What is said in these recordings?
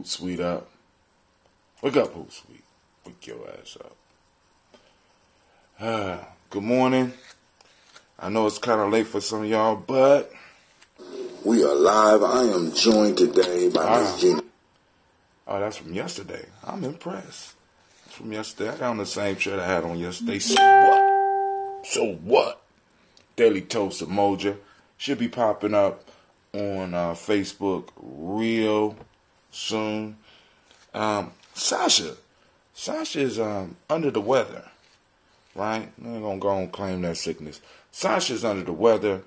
Hootsuite up. Wake up, Hootsuite. Wake your ass up. Good morning. I know it's kind of late for some of y'all, but we are live. I am joined today by Miss Gina. Oh, that's from yesterday. I'm impressed. That's from yesterday. I got on the same shirt I had on yesterday. So what? Daily Toast Umoja should be popping up on Facebook real soon. Sasha is under the weather, right? I ain't gonna go and claim that sickness. Sasha's under the weather,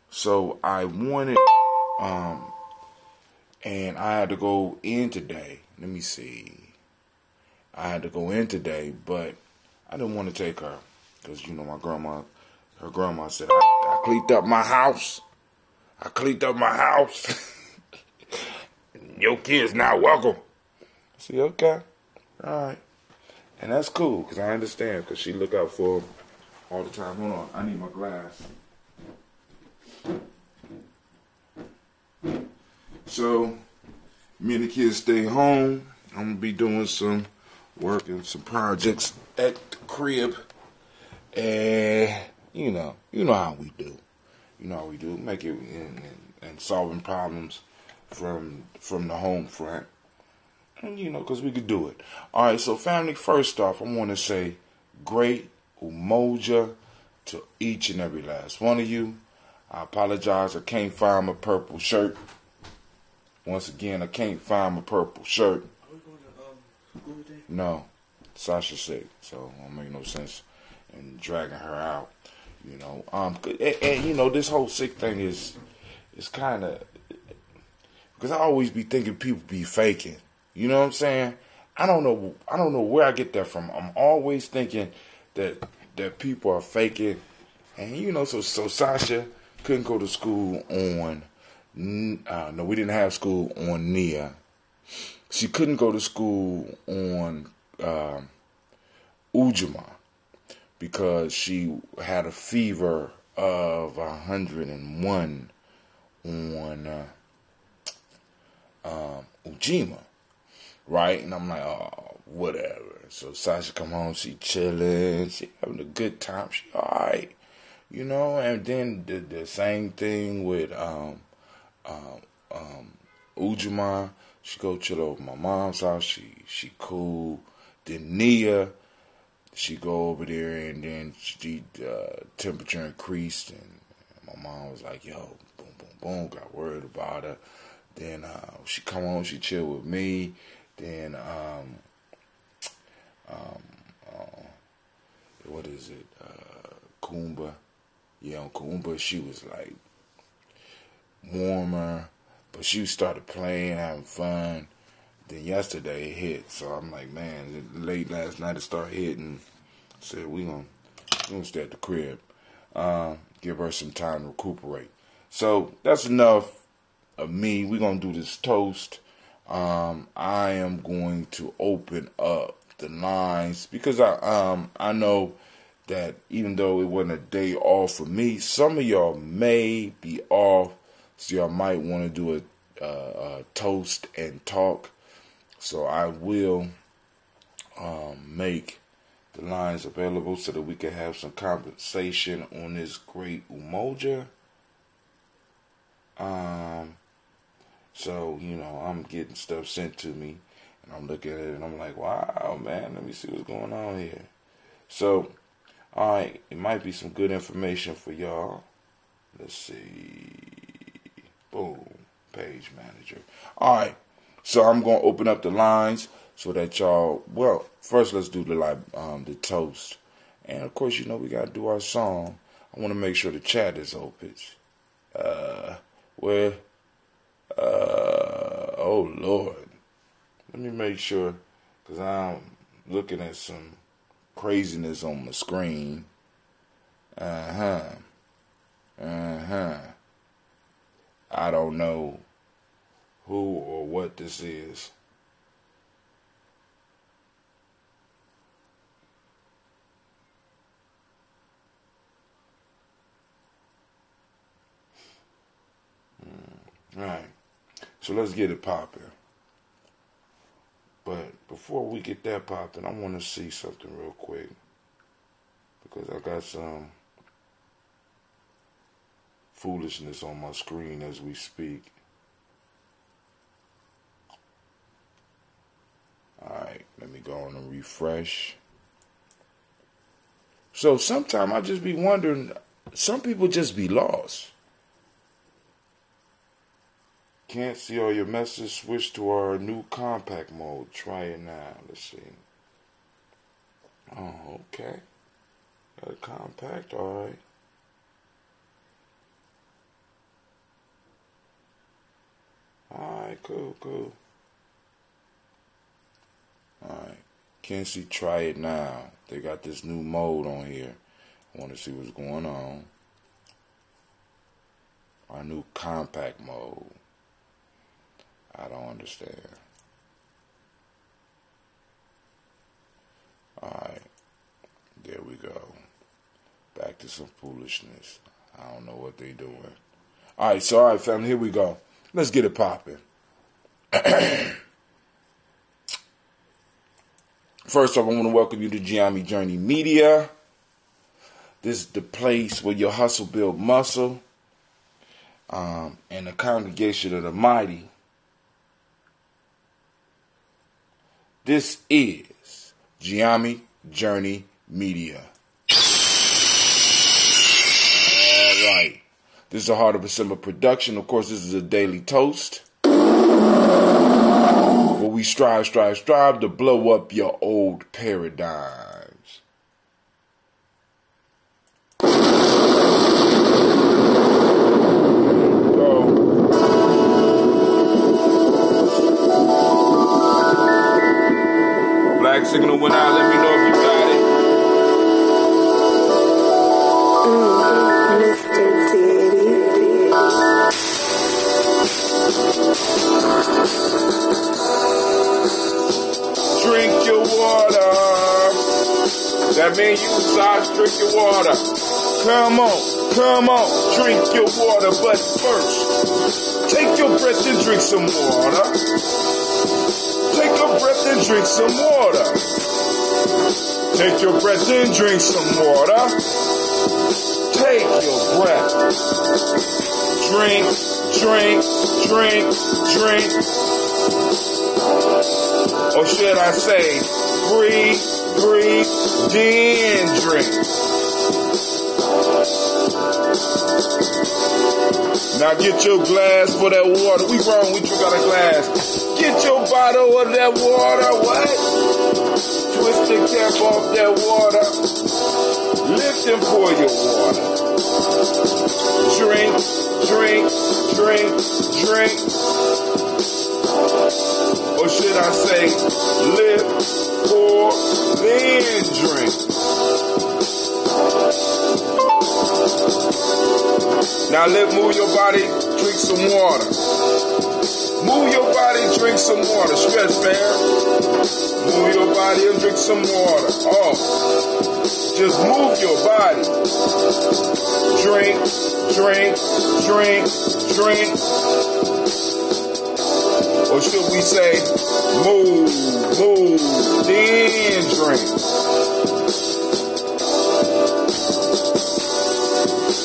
so I wanted, and I had to go in today. Let me see. I had to go in today, but I didn't want to take her because her grandma said I cleaned up my house. Your kid's not welcome. I said, okay, all right. And that's cool, because I understand, because she look out for him all the time. Hold on, I need my glass. So, me and the kids stay home. I'm going to be doing some work and some projects at the crib. And, you know how we do. Make it and solving problems from the home front. And, because we could do it. All right, so family, first off, I want to say great Umoja to each and every last one of you. I apologize, I can't find my purple shirt. Once again, I can't find my purple shirt. Are we going to school today? No, Sasha's sick, so it don't make no sense in dragging her out. And this whole sick thing is kind of, because I always be thinking people be faking. You know what I'm saying? I don't know where I get that from. I'm always thinking that people are faking. And so Sasha couldn't go to school on no, we didn't have school on Nia. She couldn't go to school on Umoja because she had a fever of 101 on Umoja. Right? And I'm like, oh, whatever. So Sasha come home, she chilling, she having a good time, she alright. And then the same thing with Umoja. She go chill over my mom's house, she cool. Then Nia, she go over there and then she temperature increased and my mom was like, yo, boom, boom, boom, got worried about her. Then she come home, she chill with me. Then, what is it? Kumba. Yeah, on Kumba, she was like warmer, but she started playing, having fun. Then yesterday it hit, so I'm like, man, late last night it started hitting. Said we gonna stay at the crib, give her some time to recuperate. So that's enough of me. We're gonna do this toast. I am going to open up the lines because I know that even though it wasn't a day off for me, some of y'all may be off, so y'all might want to do a toast and talk. So I will make the lines available so that we can have some conversation on this great Umoja. So, I'm getting stuff sent to me, and I'm looking at it, and I'm like, wow, man, let me see what's going on here. So, all right, it might be some good information for y'all. Let's see. Boom, page manager. All right, so I'm going to open up the lines so that y'all, well, first let's do the toast. And, of course, we got to do our song. I want to make sure the chat is open. Oh Lord, let me make sure, because I'm looking at some craziness on the screen. I don't know who or what this is. All right, so let's get it popping. But before we get that popping, I want to see something real quick. Because I got some foolishness on my screen as we speak. Alright, let me go on and refresh. So sometimes I just be wondering, some people just be lost. Can't see all your messages. Switch to our new compact mode. Try it now. Let's see. Oh, okay. Got a compact, alright. Alright, cool. Alright. Can't see try it now. They got this new mode on here. I want to see what's going on. Our new compact mode. I don't understand. Alright. There we go. Back to some foolishness. I don't know what they doing. Alright, family, here we go. Let's get it popping. First off, I want to welcome you to Giami Journey Media. This is the place where your hustle build muscle. And the congregation of the mighty. This is Giami Journey Media. Alright. This is a Heart of December production. Of course, this is a daily toast. Where we strive to blow up your old paradigms. Black signal went out. Let me know if you got it. Mr. Diddy. Drink your water. That means you size, drink your water. Come on, drink your water. But first, take your breath and drink some water. Take your breath and drink some water. Take your breath and drink some water. Take your breath. Drink. Or should I say, breathe, then drink. Now get your glass for that water. We wrong, we drink out of glass. Get your bottle of that water, what? Twist the cap off that water. Lift and pour your water. Drink. Or should I say, lift, pour, then drink. Now move your body, drink some water. Move your body, drink some water. Stretch, man. Move your body and drink some water. Oh, just move your body. Drink. Or should we say, move, then drink.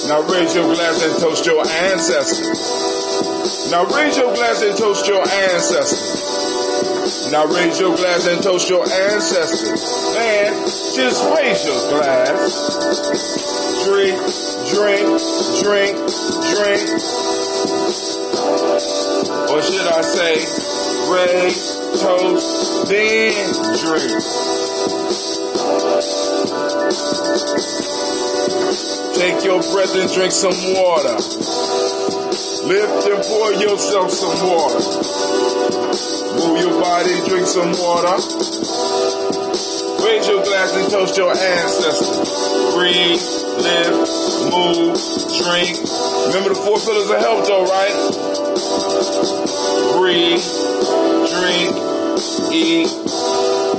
Now raise your glass and toast your ancestors. Now raise your glass and toast your ancestors. Now raise your glass and toast your ancestors. And just raise your glass. Drink. Or should I say, raise, toast, then drink. Take your breath and drink some water. Lift and pour yourself some water. Move your body, drink some water. Raise your glass and toast your ancestors. Breathe, live, move, drink. Remember the 4 pillars of health though, right? Breathe, drink, eat,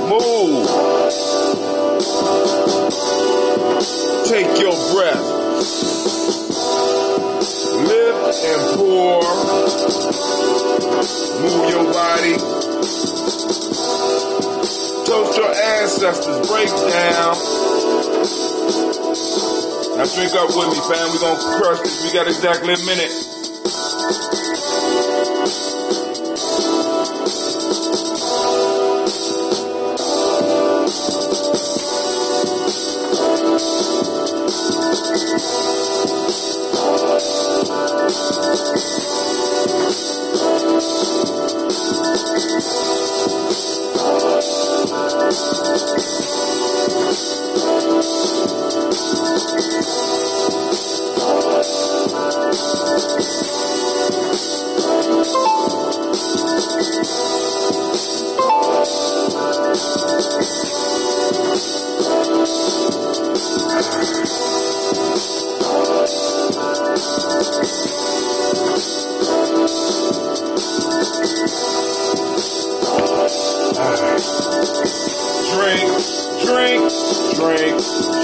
move. Take your breath. Lift and pour. Move your body. Ancestors breakdown. Now drink up with me, fam. We gonna crush this. We got exactly a minute.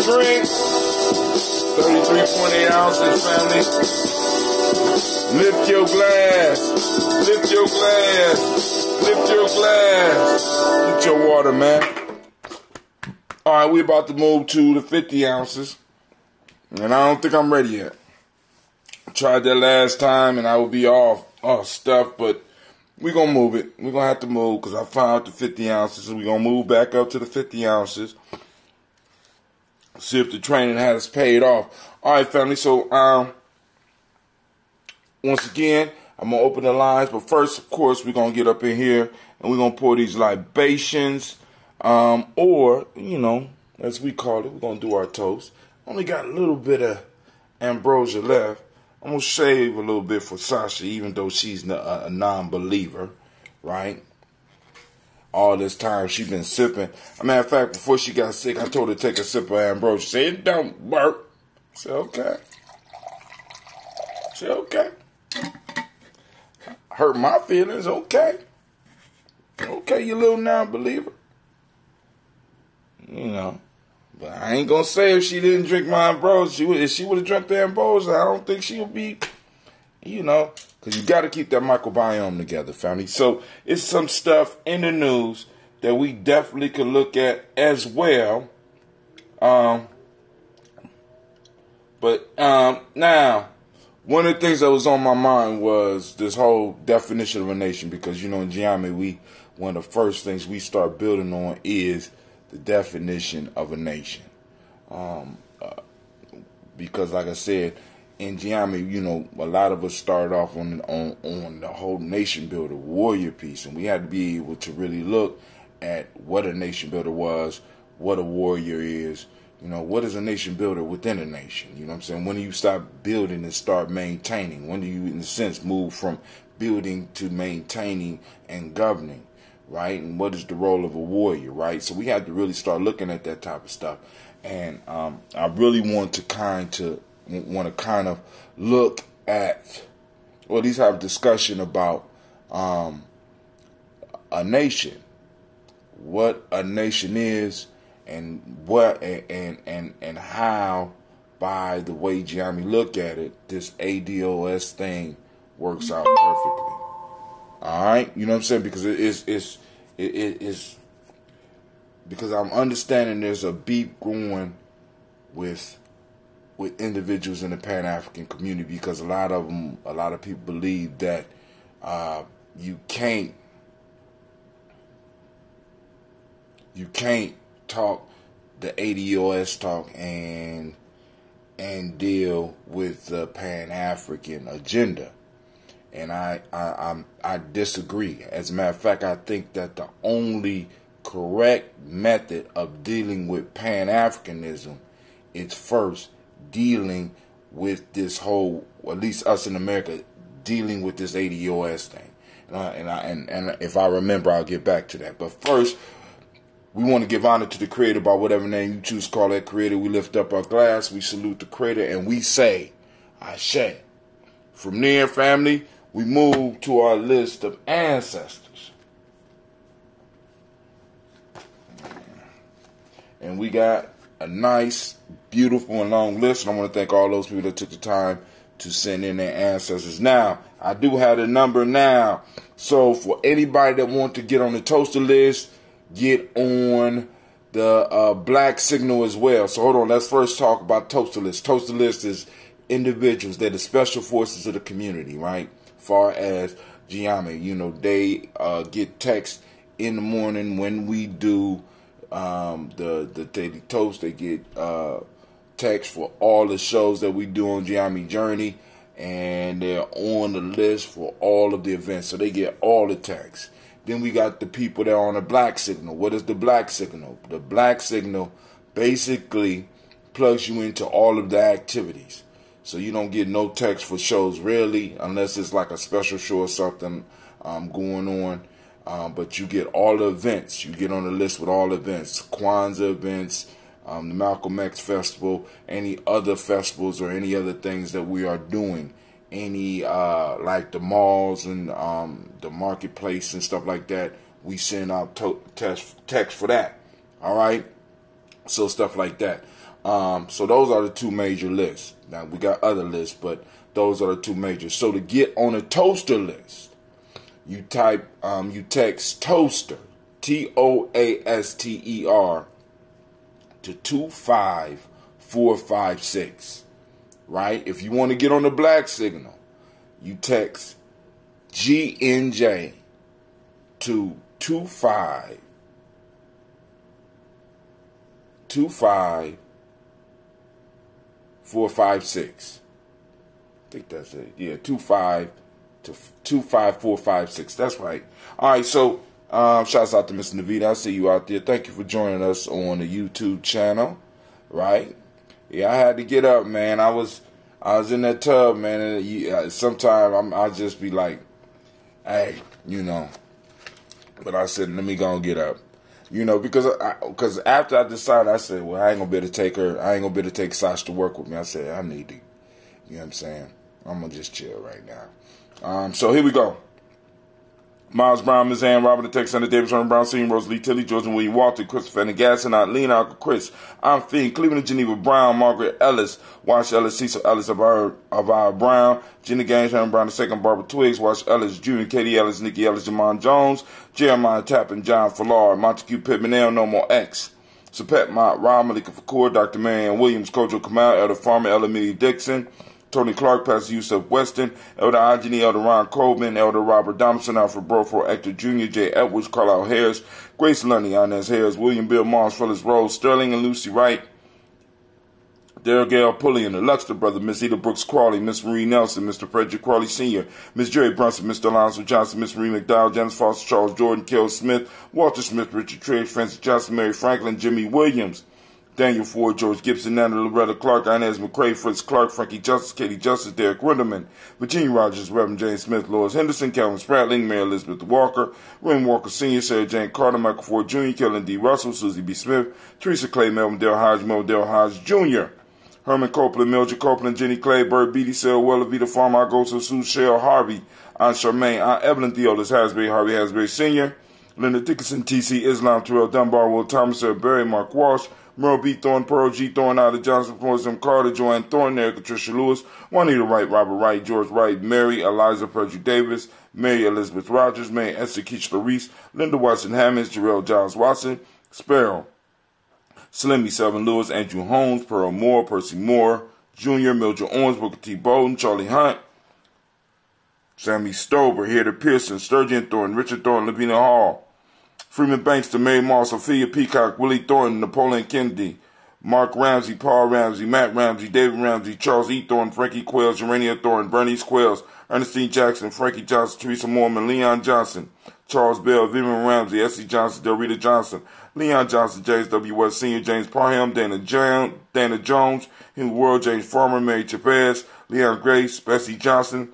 Drink. 33.8 ounces, family. Lift your glass. Lift your glass. Lift your glass. Get your water, man. All right, we're about to move to the 50 ounces. And I don't think I'm ready yet. I tried that last time and I would be off stuff, but we're going to move it. We're going to have to move because I found the 50 ounces. So we're going to move back up to the 50 ounces. See if the training has paid off. All right, family. So, once again, I'm going to open the lines. But first, of course, we're going to get up in here and we're going to pour these libations. Or, you know, as we call it, we're going to do our toast. Only got a little bit of ambrosia left. I'm going to save a little bit for Sasha, even though she's a non-believer, right? All this time she's been sipping. As a matter of fact, before she got sick, I told her to take a sip of ambrosia. She said, it don't work. I said, okay. She said, okay. Hurt my feelings, okay. Okay, you little non-believer. You know. But I ain't gonna say if she didn't drink my ambrosia. If she would have drunk the ambrosia, I don't think she would be, you know. Because you got to keep that microbiome together, family. So it's some stuff in the news that we definitely could look at as well. Now, one of the things that was on my mind was this whole definition of a nation. Because, you know, in geometry, one of the first things we start building on is the definition of a nation. Because, like I said, in geometry, you know, a lot of us started off on the whole nation builder warrior piece, and we had to be able to really look at what a nation builder was, what a warrior is, you know, what is a nation builder within a nation. You know what I'm saying? When do you stop building and start maintaining? When do you, in a sense, move from building to maintaining and governing, right? And what is the role of a warrior, right? So we had to really start looking at that type of stuff, and I really want to kind of look at, or at least have a discussion about a nation, what a nation is, and what and how, by the way Gianni look at it, this ADOS thing works out perfectly. All right, you know what I'm saying? Because it is because I'm understanding there's a beef going with individuals in the Pan-African community, because a lot of people believe that you can't talk the ADOS talk and deal with the Pan-African agenda. And I disagree. As a matter of fact, I think that the only correct method of dealing with Pan-Africanism is first dealing with this whole, at least us in America, dealing with this ADOS thing. And if I remember, I'll get back to that. But first, we want to give honor to the Creator by whatever name you choose to call that Creator. We lift up our glass, we salute the Creator, and we say, Ashe. From there, family, we move to our list of ancestors. And we got a nice, beautiful, and long list. And I want to thank all those people that took the time to send in their ancestors. Now, I do have the number now. So for anybody that wants to get on the toaster list, get on the black signal as well. So hold on, let's first talk about toaster list. Toaster list is individuals that are special forces of the community, right? Far as Giami, they get text in the morning when we do the daily toast. They get text for all the shows that we do on Giami Journey, and they're on the list for all of the events, so they get all the texts. Then we got the people that are on the black signal. What is the black signal? The black signal basically plugs you into all of the activities. So you don't get no text for shows really, unless it's like a special show or something going on. But you get all the events. You get on the list with all the events. Kwanzaa events, the Malcolm X Festival, any other festivals or any other things that we are doing. Any like the malls and the marketplace and stuff like that, we send out text for that. All right, so stuff like that. So those are the two major lists. Now we got other lists, but those are the two major. So to get on a toaster list, you text toaster, TOASTER, to 25456. Right? If you want to get on the black signal, you text GNJ to 25456. I think that's it. Yeah, 25456. That's right. All right, so shouts out to Mr. Navita. I see you out there. Thank you for joining us on the YouTube channel. Right? Yeah, I had to get up, man. I was in that tub, man, and sometimes I'll just be like, hey, But I said, let me go and get up, because after I decided, I said, well, I ain't gonna be able to take her. I ain't gonna be able to take Sasha to work with me. I said, I need to, you know what I'm saying? I'm gonna just chill right now. So here we go. Miles Brown, Ms. Ann, Robert the Texander, Davis, Herman Brown, Senior, Rosalie Tilly, George and William Walter, Christopher Gas, and Lena, Uncle Chris, I'm Fiend, Cleveland, Geneva Brown, Margaret Ellis, Wash Ellis, Cecil Ellis, of our Brown, Jenny Gaines, Herman Brown II, Barbara Twiggs, Wash Ellis Jr., Katie Ellis, Nikki Ellis, Jamon Jones, Jeremiah Tappan, John Fallard, Montague Pittman, No More X, Sapet Mott, Rob Malika Fakur, Dr. Marianne Williams, Kojo Kamal, Elder Farmer, Ella Millie Dixon, Tony Clark, Pastor Yusuf Weston, Elder Anjani, Elder Ron Coleman, Elder Robert Thompson, Alfred Broford, Hector Jr., Jay Edwards, Carlisle Harris, Grace Lundy, Inez Harris, William Bill Mars, Phyllis Rose, Sterling and Lucy Wright, Daryl Gale Pullian, the Luxter brother, Miss Eda Brooks Crawley, Miss Marie Nelson, Mr. Frederick Crawley Sr., Miss Jerry Brunson, Mr. Alonzo Johnson, Miss Marie McDowell, Janice Foster, Charles Jordan, Kel Smith, Walter Smith, Richard Triggs, Francis Johnson, Mary Franklin, Jimmy Williams, Daniel Ford, George Gibson, Nana Loretta Clark, Inez McCrae, Fritz Clark, Frankie Justice, Katie Justice, Derek Winderman, Virginia Rogers, Reverend James Smith, Lois Henderson, Calvin Spratling, Mary Elizabeth Walker, William Walker Sr., Sarah Jane Carter, Michael Ford Jr., Kellen D. Russell, Susie B. Smith, Teresa Clay, Melvin Dale Hodge Jr., Herman Copeland, Mildred Copeland, Jenny Clay, Bird Beatty, Sarah Weller, Vita Farmer, Agosa, Sue, Cheryl Harvey, Aunt Charmaine, Aunt Evelyn Theolis, Hasbury, Harvey Hasbury Sr., Linda Dickinson, T.C. Islam, Terrell Dunbar, Will Thomas, Sarah Berry, Mark Walsh, Merle B. Thorne, Pearl G. Thorne, Ida Johnson, Florence M. Carter, Joanne Thorne, Erica Tricia Lewis, Juanita Wright, Robert Wright, George Wright, Mary Eliza Perju Davis, Mary Elizabeth Rogers, Mary Esther Keachler Reese, Linda Watson Hammonds, Jarrell Giles Watson, Sparrow, Slimmy Selvin Lewis, Andrew Holmes, Pearl Moore, Percy Moore, Jr., Mildred Owens, Booker T. Bowden, Charlie Hunt, Sammy Stober, Heather Pearson, Sturgeon Thornton, Richard Thornton, Lavina Hall, Freeman Bankston, Mary Moss, Sophia Peacock, Willie Thornton, Napoleon Kennedy, Mark Ramsey, Paul Ramsey, Matt Ramsey, David Ramsey, Charles E. Thornton, Frankie Quails, Urania Thornton, Bernice Quails, Ernestine Jackson, Frankie Johnson, Teresa Mormon, Leon Johnson, Charles Bell, Vivian Ramsey, S.C. Johnson, Delrita Johnson, Leon Johnson, James W. West Sr., James Parham, Dana Jones, Henry World, James Farmer, Mary Chavez, Leon Grace, Bessie Johnson,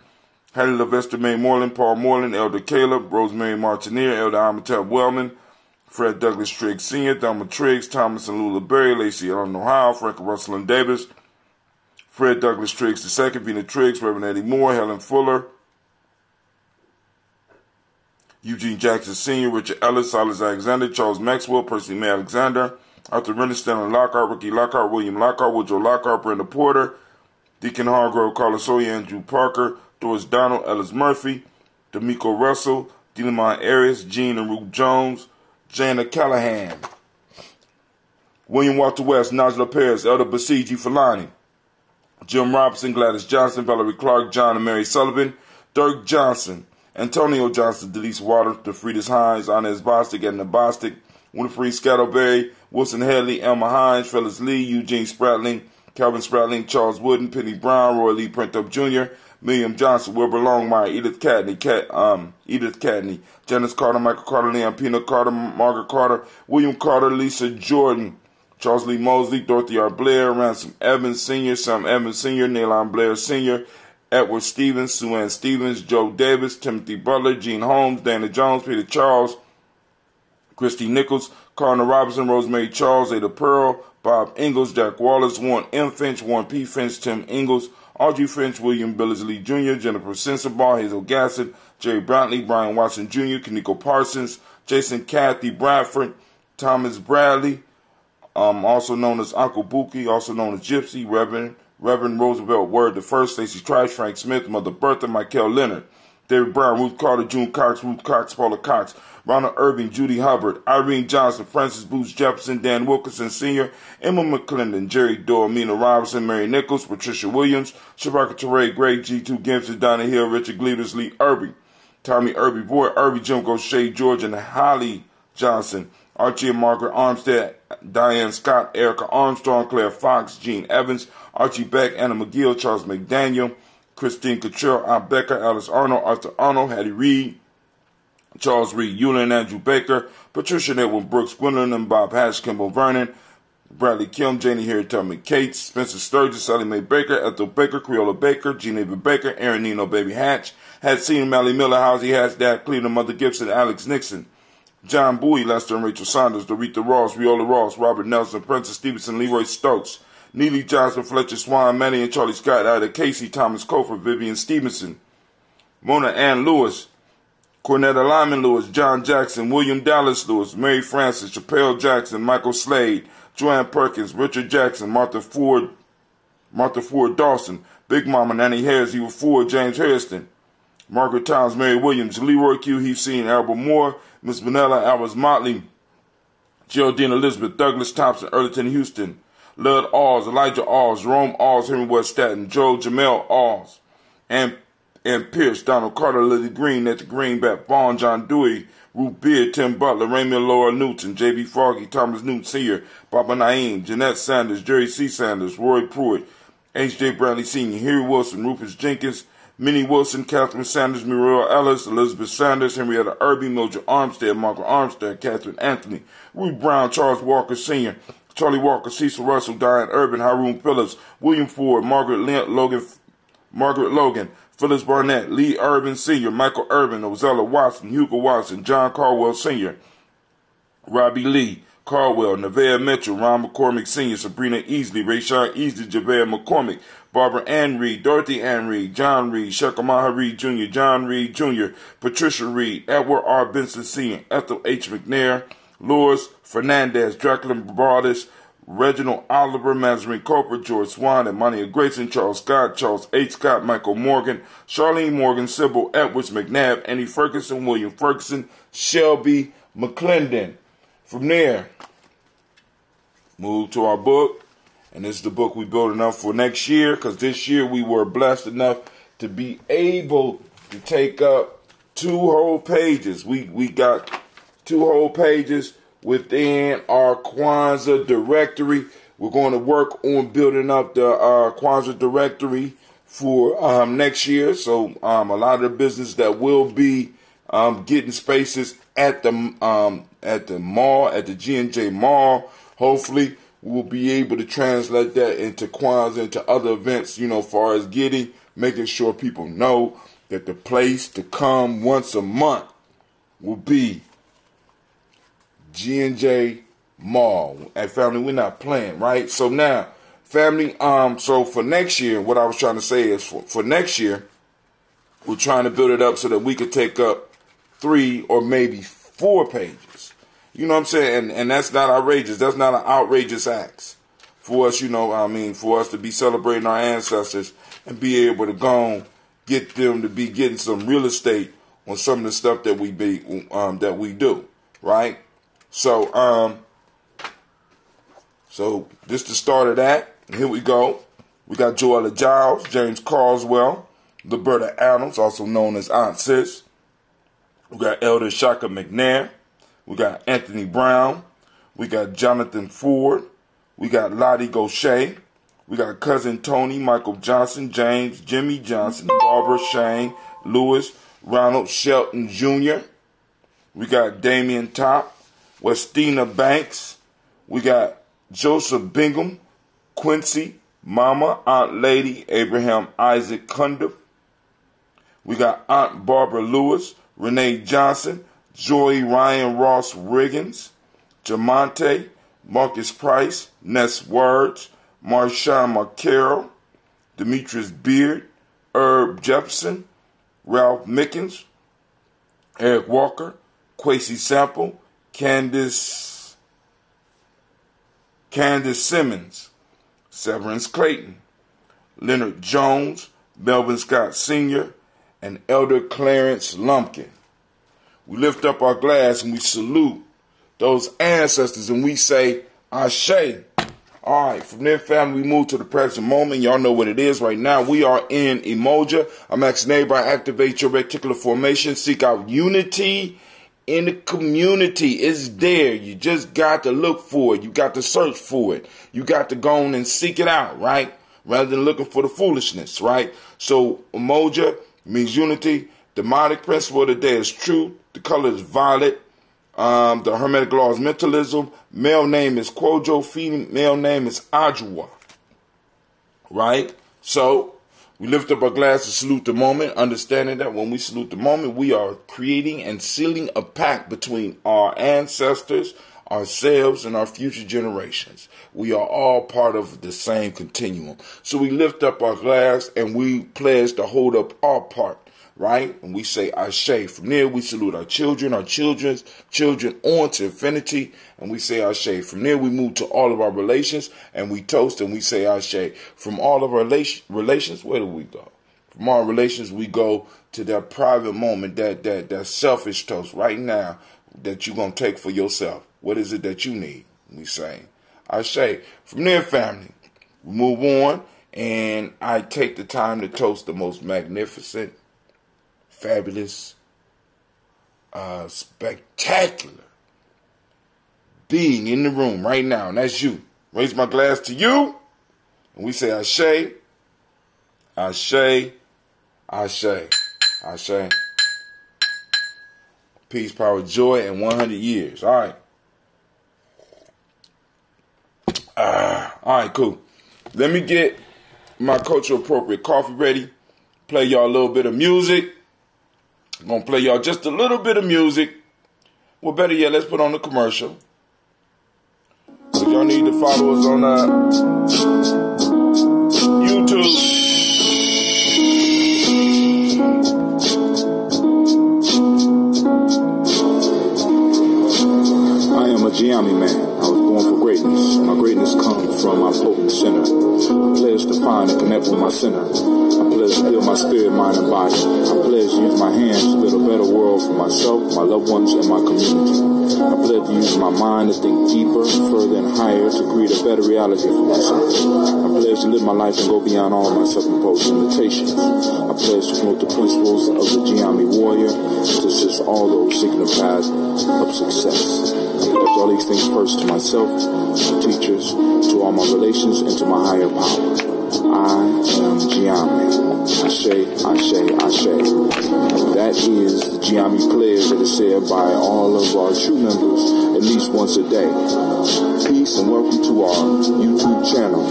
Hattie Levester, May Moreland, Paul Moreland, Elder Caleb, Rosemary Martineer, Elder Amatab Wellman, Fred Douglas Triggs Sr., Thelma Triggs, Thomas and Lula Berry, Lacey Ellen Ohio, Frank Russell and Davis, Fred Douglas Triggs II, Vina Triggs, Reverend Eddie Moore, Helen Fuller, Eugene Jackson Sr., Richard Ellis, Silas Alexander, Charles Maxwell, Percy May Alexander, Arthur Renner, Stanley Lockhart, Ricky Lockhart, William Lockhart, Woodrow Lockhart, Brenda Porter, Deacon Hargrove, Carlos Sawyer, Andrew Parker, Doris Donald, Ellis Murphy, D'Amico Russell, Delamont Arias, Jean and Ruth Jones, Jana Callahan, William Walter West, Najla Perez, Elder Basiji Falani, Jim Robinson, Gladys Johnson, Valerie Clark, John and Mary Sullivan, Dirk Johnson, Antonio Johnson, Delise Waters, DeFridas Hines, Inez Bostic, Edna Bostic, Winifred Scattleberry, Wilson Headley, Elma Hines, Phyllis Lee, Eugene Spratling, Calvin Spratling, Charles Wooden, Penny Brown, Roy Lee Printup Jr., William Johnson, Wilbur Longmire, Edith Cadney, Janice Carter, Michael Carter, Leon Pina Carter, Margaret Carter, William Carter, Lisa Jordan, Charles Lee Mosley, Dorothy R. Blair, Ransom Evans Sr., Sam Evans Sr., Naylon Blair Sr., Edward Stevens, Sue Ann Stevens, Joe Davis, Timothy Butler, Gene Holmes, Dana Jones, Peter Charles, Christy Nichols, Cardinal Robinson, Rosemary Charles, Ada Pearl, Bob Ingalls, Jack Wallace, Warren M. Finch, Warren P. Finch, Tim Ingalls, Audrey Finch, William Billingsley Jr., Jennifer Sensabaugh, Hazel Gassett, Jerry Brantley, Brian Watson Jr., Kaniko Parsons, Jason Kathy Bradford, Thomas Bradley, also known as Uncle Buki, also known as Gypsy, Reverend Roosevelt Word the First, Stacey Trice, Frank Smith, Mother Bertha, Michael Leonard, David Brown, Ruth Carter, June Cox, Ruth Cox, Paula Cox, Ronald Irving, Judy Hubbard, Irene Johnson, Francis Booth Jefferson, Dan Wilkinson Sr., Emma McClendon, Jerry Doyle, Mina Robinson, Mary Nichols, Patricia Williams, Shabaka Teray, Greg G2 Gibson, Donna Hill, Richard Gleavers, Lee Irby, Tommy Irby, Boy Irby, Jim Goshay, George and Holly Johnson, Archie and Margaret Armstead, Diane Scott, Erica Armstrong, Claire Fox, Gene Evans, Archie Beck, Anna McGill, Charles McDaniel, Christine Cottrell, Al Becker, Alice Arnold, Arthur Arnold, Hattie Reed, Charles Reed, Eula and Andrew Baker, Patricia and Edwin Brooks, Gwendolyn and Bob Hatch, Kimball Vernon, Bradley Kim, Janie Harry Tubman Cates, Spencer Sturgis, Sally Mae Baker, Ethel Baker, Creola Baker, Geneva Baker, Aaron Nino Baby Hatch, Had Seen Mally Miller, Howsey Hatch, Dad Cleveland, Mother Gibson, Alex Nixon, John Bowie, Lester and Rachel Saunders, Dorita Ross, Viola Ross, Robert Nelson, Princess Stevenson, Leroy Stokes, Neely Johnson, Fletcher Swan, Manny and Charlie Scott, Ida Casey, Thomas Cofer, Vivian Stevenson, Mona Ann Lewis, Cornetta Lyman Lewis, John Jackson, William Dallas Lewis, Mary Francis, Chappelle Jackson, Michael Slade, Joanne Perkins, Richard Jackson, Martha Ford Dawson, Big Mama, Nanny Harris, Eva Ford, James Harrison, Margaret Towns, Mary Williams, Leroy Q, Heath Seen, Albert Moore, Miss Vanilla, Albert Motley, Geraldine Elizabeth, Douglas Thompson, Earleton Houston, Lud Alls, Elijah Alls, Jerome Alls, Henry West Staten, Joe Jamel Alls, and Pierce, Donald Carter, Lily Green, Nettie Greenback, Vaughn, John Dewey, Ruth Beard, Tim Butler, Raymond Laura Newton, J.B. Foggy, Thomas Newton Sr., Baba Naeem, Jeanette Sanders, Jerry C. Sanders, Roy Pruitt, H.J. Bradley Sr., Harry Wilson, Rufus Jenkins, Minnie Wilson, Catherine Sanders, Muriel Ellis, Elizabeth Sanders, Henrietta Irby, Mildred Armstead, Margaret Armstead, Catherine Anthony, Ruth Brown, Charles Walker Sr., Charlie Walker, Cecil Russell, Diane Urban, Haroon Phillips, William Ford, Margaret Logan, Phyllis Barnett, Lee Urban Sr., Michael Urban, Ozella Watson, Hugo Watson, John Caldwell Sr., Robbie Lee, Caldwell, Nevaeh Mitchell, Ron McCormick Sr., Sabrina Easley, Rayshawn Easley, Javea McCormick, Barbara Ann Reed, Dorothy Ann Reed, John Reed, Shekamaha Reed Jr., John Reed Jr., Patricia Reed, Edward R. Benson Sr., Ethel H. McNair, Lois Fernandez, Jacqueline Bardis, Reginald Oliver, Mazarine Coper, George Swan, Emania Grayson, Charles Scott, Charles H. Scott, Michael Morgan, Charlene Morgan, Sybil Edwards, McNabb, Annie Ferguson, William Ferguson, Shelby McClendon. From there, move to our book, and this is the book we're building up for next year, because this year we were blessed enough to be able to take up 2 whole pages. We got 2 whole pages within our Kwanzaa directory. We're going to work on building up the Kwanzaa directory for next year. So a lot of the business that will be getting spaces at the mall, at the G&J Mall. Hopefully, we'll be able to translate that into Kwanzaa, into other events, far as making sure people know that the place to come once a month will be G&J Mall. And family, we're not playing, right? So now, family, so for next year, what I was trying to say is for next year, we're trying to build it up so that we could take up 3 or maybe 4 pages. You know what I'm saying? And that's not outrageous. That's not an outrageous act for us, for us to be celebrating our ancestors and be able to go and get them to be getting some real estate on some of the stuff that we do, right? So, So this is the start of that. And here we go. We got Joella Giles, James Carswell, Liberta Adams, also known as Ancestor. We got Elder Shaka McNair. We got Anthony Brown. We got Jonathan Ford. We got Lottie Gaucher. We got Cousin Tony, Michael Johnson, James, Jimmy Johnson, Barbara Shane, Lewis, Ronald Shelton Jr. We got Damian Top, Westina Banks. We got Joseph Bingham, Quincy, Mama, Aunt Lady, Abraham Isaac Cundiff. We got Aunt Barbara Lewis, Renee Johnson, Joy Ryan Ross Riggins, Jamonte, Marcus Price, Ness Words, Marshawn McCarroll, Demetrius Beard, Herb Jepson, Ralph Mickens, Eric Walker, Quasi Sample, Candace Simmons, Severance Clayton, Leonard Jones, Melvin Scott Sr., and Elder Clarence Lumpkin. We lift up our glass and we salute those ancestors and we say, Ashe. All right, from there, family, we move to the present moment. Y'all know what it is right now. We are in Umoja. I'm asking everybody to activate your reticular formation. Seek out unity in the community. It's there. You just got to look for it. You got to search for it. You got to go on and seek it out, right? Rather than looking for the foolishness, right? So Umoja means unity. Demonic principle of the day is truth. The color is violet. The Hermetic law is mentalism. Male name is Quojo. Female name is Ajua. Right? So, we lift up our glass to salute the moment, understanding that when we salute the moment, we are creating and sealing a pact between our ancestors, ourselves, and our future generations. We are all part of the same continuum. So we lift up our glass and we pledge to hold up our part. Right? And we say Ashe. From there, we salute our children's children on to infinity, and we say Ashe. From there, we move to all of our relations, and we toast, and we say Ashe. From all of our relations, where do we go? From our relations, we go to that private moment, that selfish toast right now that you're going to take for yourself. What is it that you need? We say Ashe. From there, family, we move on, and I take the time to toast the most magnificent, fabulous, spectacular being in the room right now, and that's you. Raise my glass to you, and we say Ashe, Ashe, Ashe, Ashe. Peace, power, joy, and 100 years. All right. All right, cool. Let me get my cultural appropriate coffee ready. Play y'all a little bit of music. I'm going to play y'all just a little bit of music. Well, better yet, let's put on the commercial. So y'all need to follow us on YouTube. I am a Giammi man. I was born for greatness. My greatness comes from my potent sinner. I pledge to find and connect with my sinner. I pledge to heal my spirit, mind, and body. I pledge to use my hands to build a better world for myself, my loved ones, and my community. I pledge to use my mind to think deeper, further, and higher to create a better reality for myself. I pledge to live my life and go beyond all my self-imposed limitations. I pledge to promote the principles of the Giammi warrior to assist all those seeking the path of success. I pledge all these things first to myself, to teachers, to all my relations, and to my higher power. I am Giammi. Ashe, Ashe, Ashe. That is the Giammi prayer that is said by all of our true members at least once a day. Peace and welcome to our YouTube channel.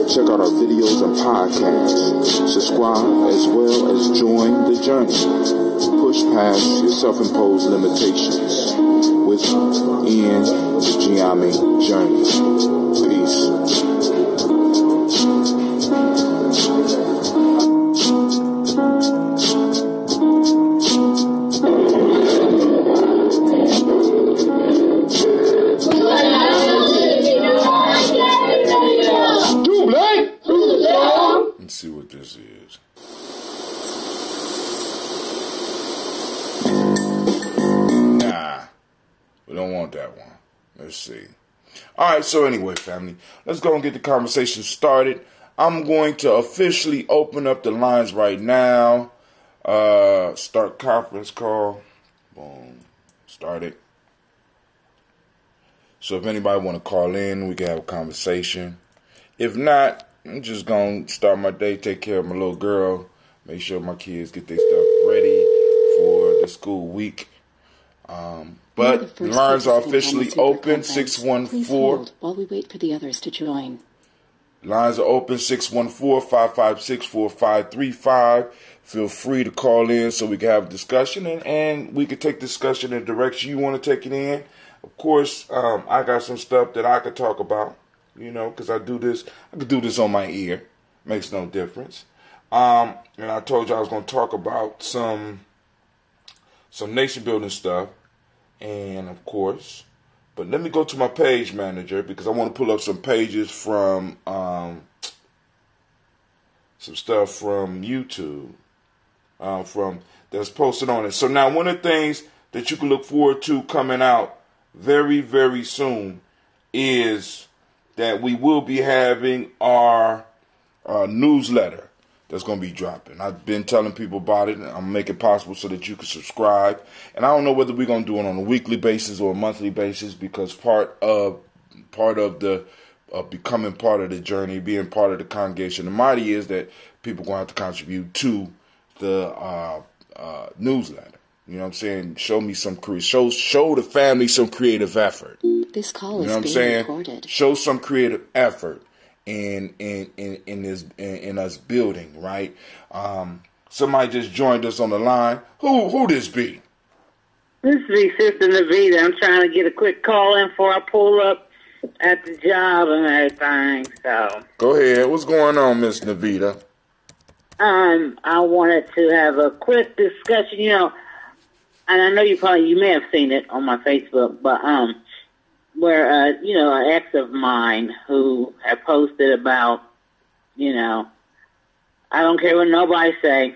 Check out our videos and podcasts. Subscribe as well as join the journey. Push past your self-imposed limitations within the Giammi journey. Peace. Let's see what this is. Nah, we don't want that one. Let's see. All right, so anyway, family, let's go and get the conversation started. I'm going to officially open up the lines right now. Start conference call. Boom. Start it. So if anybody want to call in, we can have a conversation. If not, I'm just going to start my day, take care of my little girl, make sure my kids get their stuff ready for the school week. But the lines are officially open, 614. Please hold while we wait for the others to join. Lines are open, 614-556-4535. Feel free to call in so we can have a discussion, and we can take discussion in the direction you want to take it in. Of course, I got some stuff that I could talk about, because I could do this on my ear. Makes no difference. And I told you I was going to talk about some nation building stuff. And of course, but let me go to my page manager because I want to pull up some pages from some stuff from YouTube, from that's posted on it. So now one of the things that you can look forward to coming out very, very soon is that we will be having our newsletter that's going to be dropping. I've been telling people about it, and I'm making it possible so that you can subscribe. And I don't know whether we're going to do it on a weekly basis or a monthly basis, because part of the becoming part of the journey, being part of the congregation of the mighty, is that people are going to have to contribute to the newsletter. You know what I'm saying? Show me some show the family some creative effort. This call is being recorded. Show some creative effort in us building, right? Somebody just joined us on the line. Who this be? This be Sister Navita. I'm trying to get a quick call in before I pull up at the job and everything. So go ahead. What's going on, Miss Navita? I wanted to have a quick discussion, and I know you may have seen it on my Facebook, but where, an ex of mine who had posted about, I don't care what nobody say,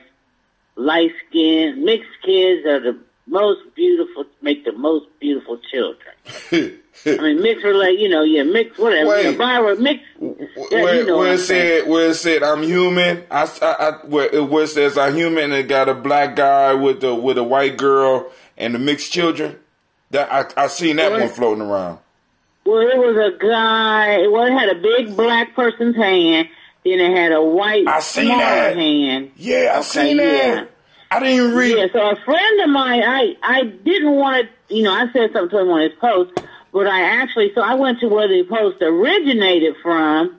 light-skinned, mixed kids are the most beautiful, make the most beautiful children. I mean, mixed, mixed, whatever, wait, mixed. Where it said I'm human, where it says I'm human, and it got a black guy with a white girl and the mixed children. That I seen that one floating around. Well, it was a guy. Well, it had a big black person's hand. Then it had a white smaller hand. Yeah, I seen that. Yeah. I didn't even read. Yeah, so a friend of mine, I didn't want to, I said something to him on his post, but I went to where the post originated from.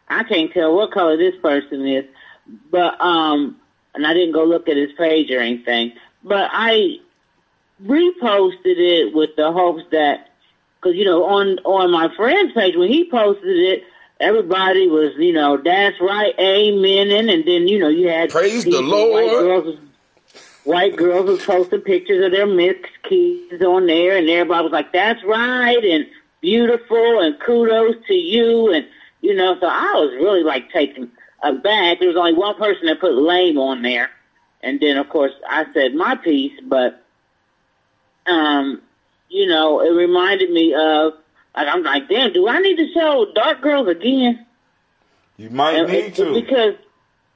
I can't tell what color this person is, but, and I didn't go look at his page or anything, but I reposted it with the hopes that, because, on my friend's page, when he posted it, everybody was, that's right, amen, and then, you had praise the Lord. White girls was posting pictures of their mixed kids on there, and everybody was like, that's right, and beautiful, and kudos to you, and, so I was really, taken aback. There was only one person that put lame on there, and then, of course, I said my piece, but, it reminded me of, I'm like, damn, do I need to show dark girls again? You might need to. Because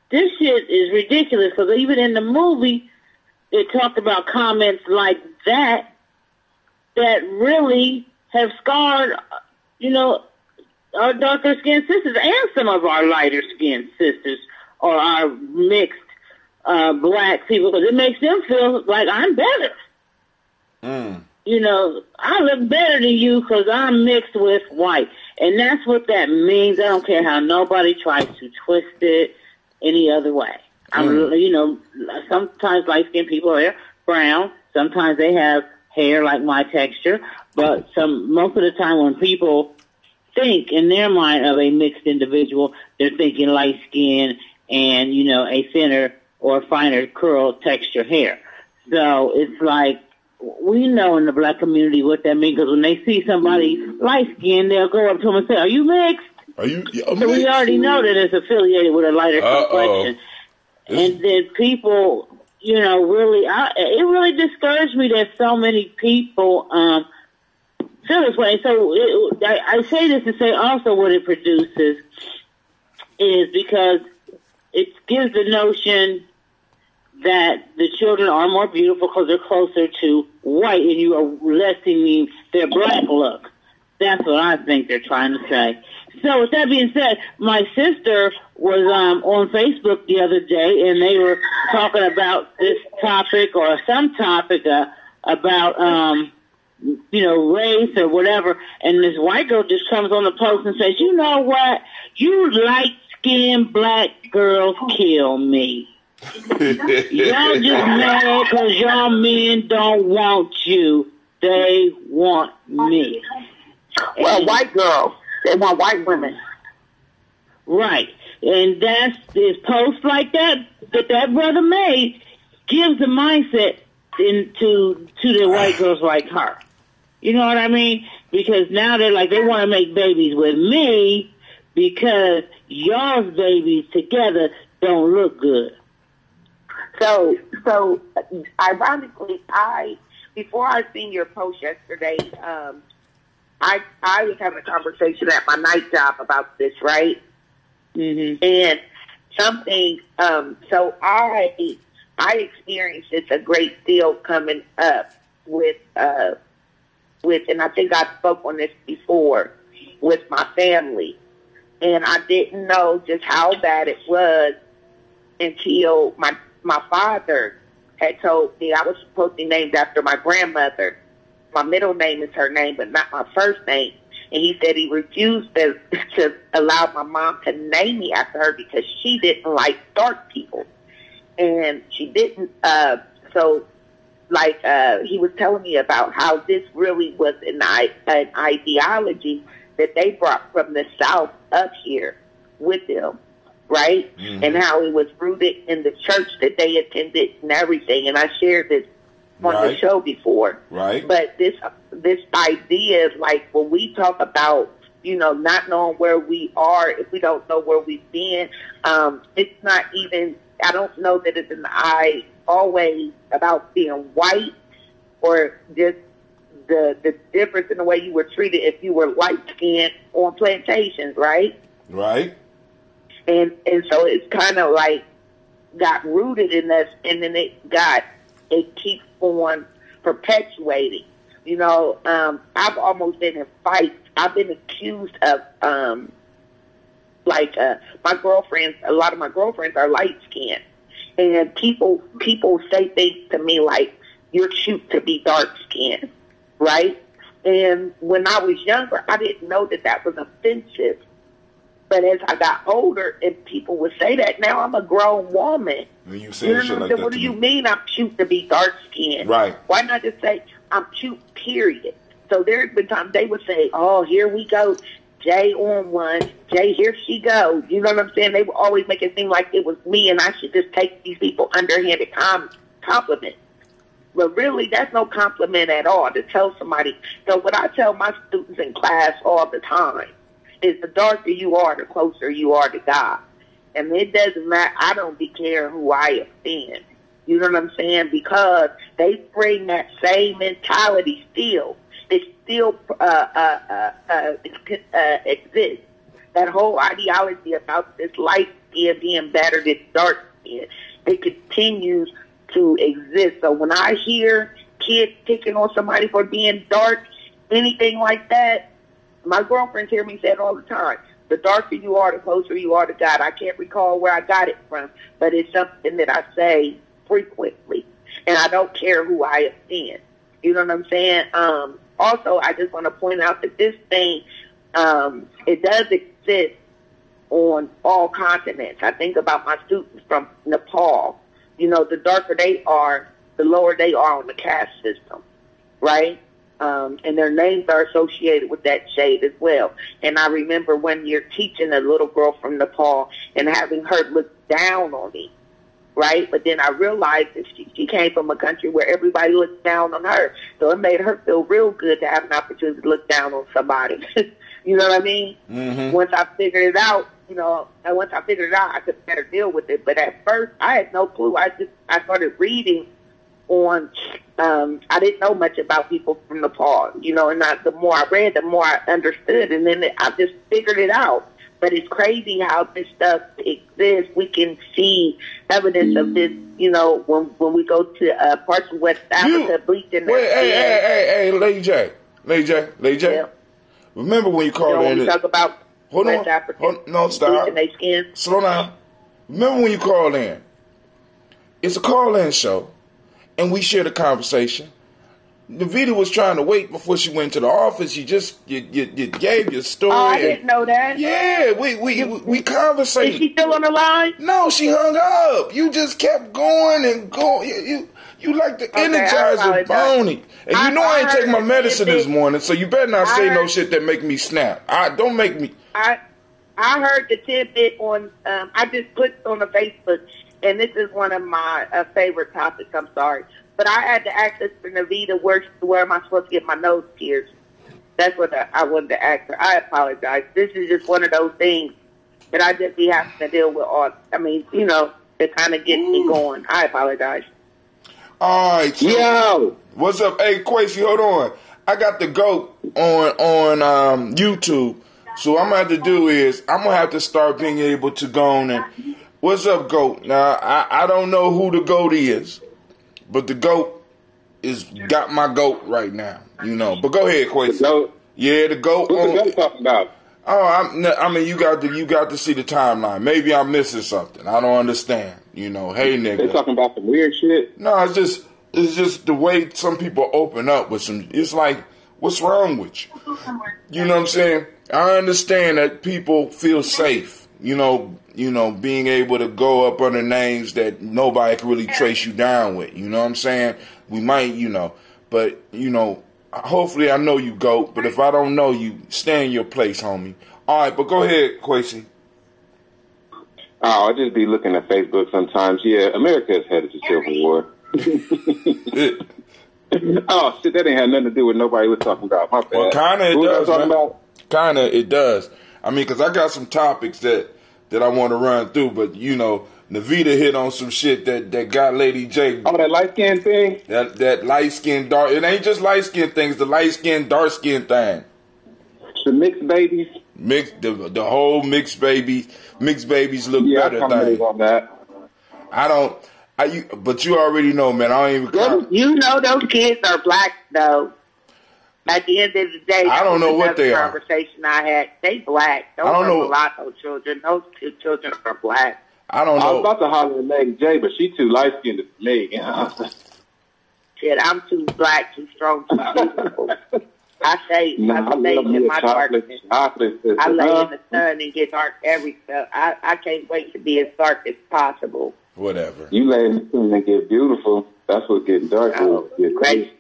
this shit is ridiculous, because even in the movie, they talked about comments like that really have scarred, our darker skinned sisters and some of our lighter skinned sisters or our mixed black people, because it makes them feel like I'm better. I look better than you because I'm mixed with white. And that's what that means. I don't care how nobody tries to twist it any other way. Sometimes light-skinned people are brown. Sometimes they have hair like my texture. But most of the time when people think in their mind of a mixed individual, they're thinking light skin and, a thinner or finer curl texture hair. So it's like, we know in the black community what that means, because when they see somebody light-skinned, they'll go up to them and say, are you mixed? Are you mixed? So we already know that it's affiliated with a lighter complexion. And then people, really, it really discouraged me that so many people feel this way. So I say this to say also what it produces is because it gives the notion that the children are more beautiful because they're closer to white and you are lessening their black look. That's what I think they're trying to say. So with that being said, my sister was on Facebook the other day and they were talking about this topic or some topic about race or whatever, and this white girl just comes on the post and says, you know what? You light-skinned black girls kill me. Y'all just mad because y'all men don't want you. They want me. Well, white girls. They want white women. Right. And that's this post like that brother made gives the mindset to the white girls like her. You know what I mean? Because now they're like, they want to make babies with me because y'all's babies together don't look good. So ironically, before I seen your post yesterday, I was having a conversation at my night job about this, right? Mm-hmm. And something, so I experienced this a great deal coming up with, and I think I spoke on this before, with my family. And I didn't know just how bad it was until my father had told me I was supposed to be named after my grandmother. My middle name is her name, but not my first name. And he said he refused to allow my mom to name me after her because she didn't like dark people. And she didn't, he was telling me about how this really was an ideology that they brought from the South up here with them, right? Mm-hmm. And how it was rooted in the church that they attended and everything. And I shared this on the show before. Right. But this idea is like when we talk about, not knowing where we are, if we don't know where we've been, it's not even, I don't know that it's an eye always about being white or just the difference in the way you were treated if you were light-skinned on plantations, right? Right. And so it's kind of like got rooted in us, and then it keeps on perpetuating. I've almost been in fights. I've been accused of, my girlfriends, a lot of my girlfriends are light-skinned. And people say things to me like, you're cute to be dark-skinned, right? And when I was younger, I didn't know that was offensive. But as I got older and people would say that, now I'm a grown woman. And you say shit like that. What do you mean I'm cute to be dark-skinned? Right. Why not just say I'm cute, period? So there's been times they would say, oh, here we go. Jay on one. Jay, here she goes. You know what I'm saying? They would always make it seem like it was me and I should just take these people underhanded compliments. But really, that's no compliment at all to tell somebody. So what I tell my students in class all the time is the darker you are, the closer you are to God. And it doesn't matter. I don't care who I offend. You know what I'm saying? Because they bring that same mentality still. It still exists. That whole ideology about this light skin being better than dark skin, it continues to exist. So when I hear kids picking on somebody for being dark, anything like that, my girlfriends hear me say it all the time. The darker you are, the closer you are to God. I can't recall where I got it from, but it's something that I say frequently. And I don't care who I offend. You know what I'm saying? Also, I just want to point out that this thing, it does exist on all continents. I think about my students from Nepal. The darker they are, the lower they are on the caste system, right? And their names are associated with that shade as well. And I remember when you're teaching a little girl from Nepal and having her look down on me, right? But then I realized that she came from a country where everybody looked down on her. So it made her feel real good to have an opportunity to look down on somebody. You know what I mean? Mm-hmm. Once I figured it out, I could better deal with it. But at first, I had no clue. I started reading on. I didn't know much about people from Nepal, you know, and the more I read, the more I understood, and then I just figured it out. But it's crazy how this stuff exists. We can see evidence of this, you know, when we go to parts of West Africa, bleaching their skin. Hey, Lady J. Yeah. Remember when you called in? We talk about West Africa. No, stop. Bleaching their skin. Slow down. Remember when you called in? It's a call-in show, and we shared a conversation. Navita was trying to wait before she went to the office. You gave your story. Oh, I didn't know that. Yeah, we conversated. Is she still on the line? No, she hung up. You just kept going and going. You like the Energizer Boney. And you know I ain't taking my medicine this morning, so you better not say no shit that make me snap. Don't make me. I heard the tidbit on. I just put on the Facebook, and this is one of my favorite topics. I'm sorry. But I had to ask Sister Navita, where am I supposed to get my nose pierced? That's what I wanted to ask her. I apologize. This is just one of those things that I just be having to deal with you know, to kind of get me going. I apologize. All right. So yo. What's up? Hey, Quasi, hold on. I got the GOAT on YouTube. So what I'm going to have to do is I'm going to have to start being able to go on and... What's up, GOAT? Now, I don't know who the GOAT is. But the GOAT got my GOAT right now, you know. But go ahead, Quasi. The GOAT? Yeah, the GOAT. What's the GOAT talking about? Oh, I mean, you got to see the timeline. Maybe I'm missing something. I don't understand. You know, hey, nigga. They talking about some weird shit? No, it's just the way some people open up with some. It's like, what's wrong with you? You know what I'm saying? I understand that people feel safe. You know, being able to go up under names that nobody can really trace you down with. You know what I'm saying? We might, you know, but, you know, hopefully I know you, GOAT, but if I don't know you, stay in your place, homie. All right, but go ahead, Quasi. Oh, I just be looking at Facebook sometimes. Yeah, America is headed to civil war. Oh, shit, that ain't had nothing to do with nobody was talking about. My bad. Well, kind of it does, talking man. about? Kind of it does. I mean, because I got some topics that I want to run through, but, you know, Navita hit on some shit that got Lady J. Oh, that light-skinned thing? That light-skinned, dark... It ain't just light-skinned things, the light-skinned, dark-skinned thing. The mixed babies? The whole mixed babies look better thing. On that. But you already know, man, I don't even... You know those kids are black, though. At the end of the day, I don't know what they are. Conversation I had, they black. Those are mulatto children. Those two children are black. I don't know. I was about to holler at Lady J, but she too light skinned for me. Shit, I'm too black, too strong, too beautiful. I stay in my darkness. I lay in the sun and get dark every step. I can't wait to be as dark as possible. Whatever. You lay in the sun and get beautiful. That's what getting dark is.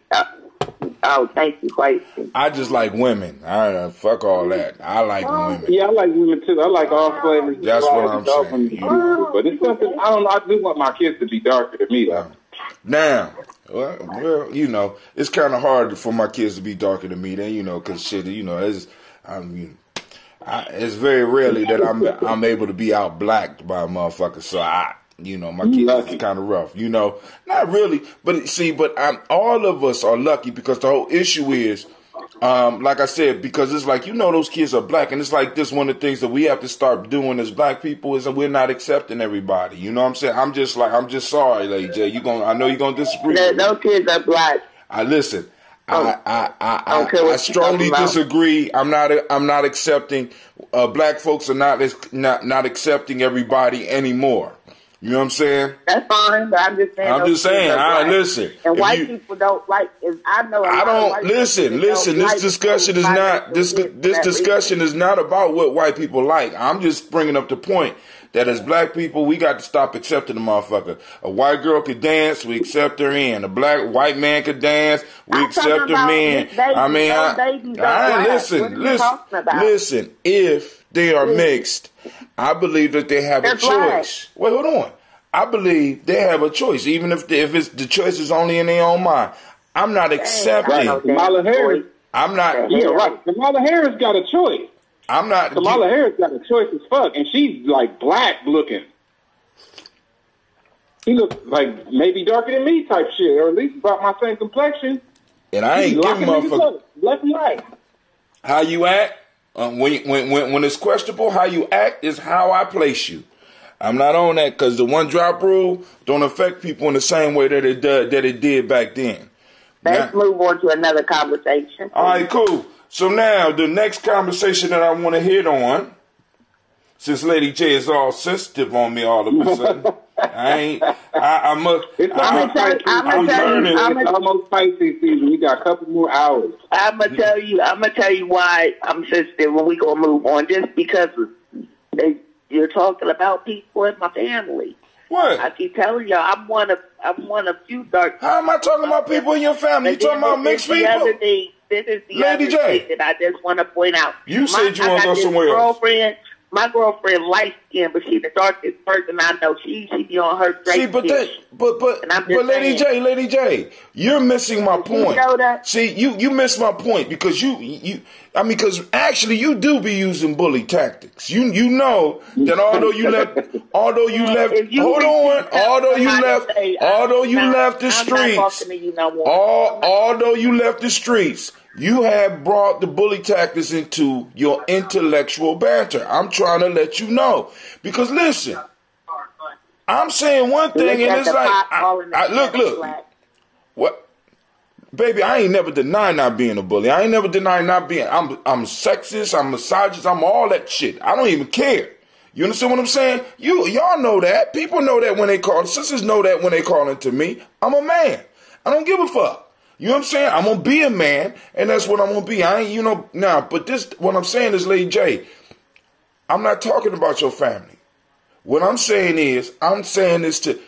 Oh, thank you, quite. I just like women. Fuck all that. I like women. Yeah, I like women too. I like all flavors. That's what I'm saying. But it's something I don't know. I do want my kids to be darker than me, though. Now, well, you know, it's kind of hard for my kids to be darker than me. Then, you know, because shit, you know, it's very rarely that I'm able to be out blacked by a motherfucker. So you know, my kids is kind of rough. You know, not really, but all of us are lucky because the whole issue is, like I said, because it's like, you know, those kids are black, and it's like this one of the things that we have to start doing as black people is that we're not accepting everybody. You know what I'm saying? I'm just sorry, Lady J. I know you're gonna disagree. Those kids are black. Listen. I strongly disagree. I'm not accepting. Black folks are not accepting everybody anymore. You know what I'm saying? That's fine, but I'm just saying. Listen. And white people don't like. I know. I don't listen. This discussion is not. This discussion is not about what white people like. I'm just bringing up the point that as black people, we got to stop accepting the motherfucker. A white girl could dance, we accept her in. A white man could dance, we accept her in. Listen. If they are mixed, I believe that they have a choice. Wait, hold on. I believe they have a choice, even if the choice is only in their own mind. I'm not accepting. Kamala Harris. I'm not. Yeah, right. Kamala Harris got a choice. I'm not. Kamala Harris got a choice as fuck, and she's like black looking. He looked like maybe darker than me type shit, or at least about my same complexion. And I ain't giving motherfuckers left and right. how you act. When it's questionable, how you act is how I place you. I'm not on that because the one drop rule don't affect people in the same way that it did back then. Let's move on to another conversation. All right, cool. So now the next conversation that I want to hit on, since Lady J is all sensitive on me all of a sudden, I'm learning. It's almost Pisces season. We got a couple more hours. I'm gonna tell you why I'm sensitive when we gonna move on. Just because you're talking about people in my family. What? I keep telling y'all, I'm one of few dark. How am I talking about people in your family? You talking about mixed people? This is the Lady other J. thing that I just want to point out. You said you want to go somewhere else. My girlfriend light skin, but she's the darkest person I know. She be on her straight. See, but Lady J, you're missing my point. You know that? See, you miss my point because because actually you do be using bully tactics. You know that although you left the streets, you have brought the bully tactics into your intellectual banter. I'm trying to let you know. Because listen, I'm saying one thing and it's like, look. What? Baby, I ain't never denied not being a bully. I ain't never denied not being, I'm sexist, I'm misogynist, I'm all that shit. I don't even care. You understand what I'm saying? Y'all know that. People know that when they call. Sisters know that when they call into me. I'm a man. I don't give a fuck. You know what I'm saying? I'm going to be a man, and that's what I'm going to be. I ain't, but what I'm saying is, Lady J, I'm not talking about your family. What I'm saying this to,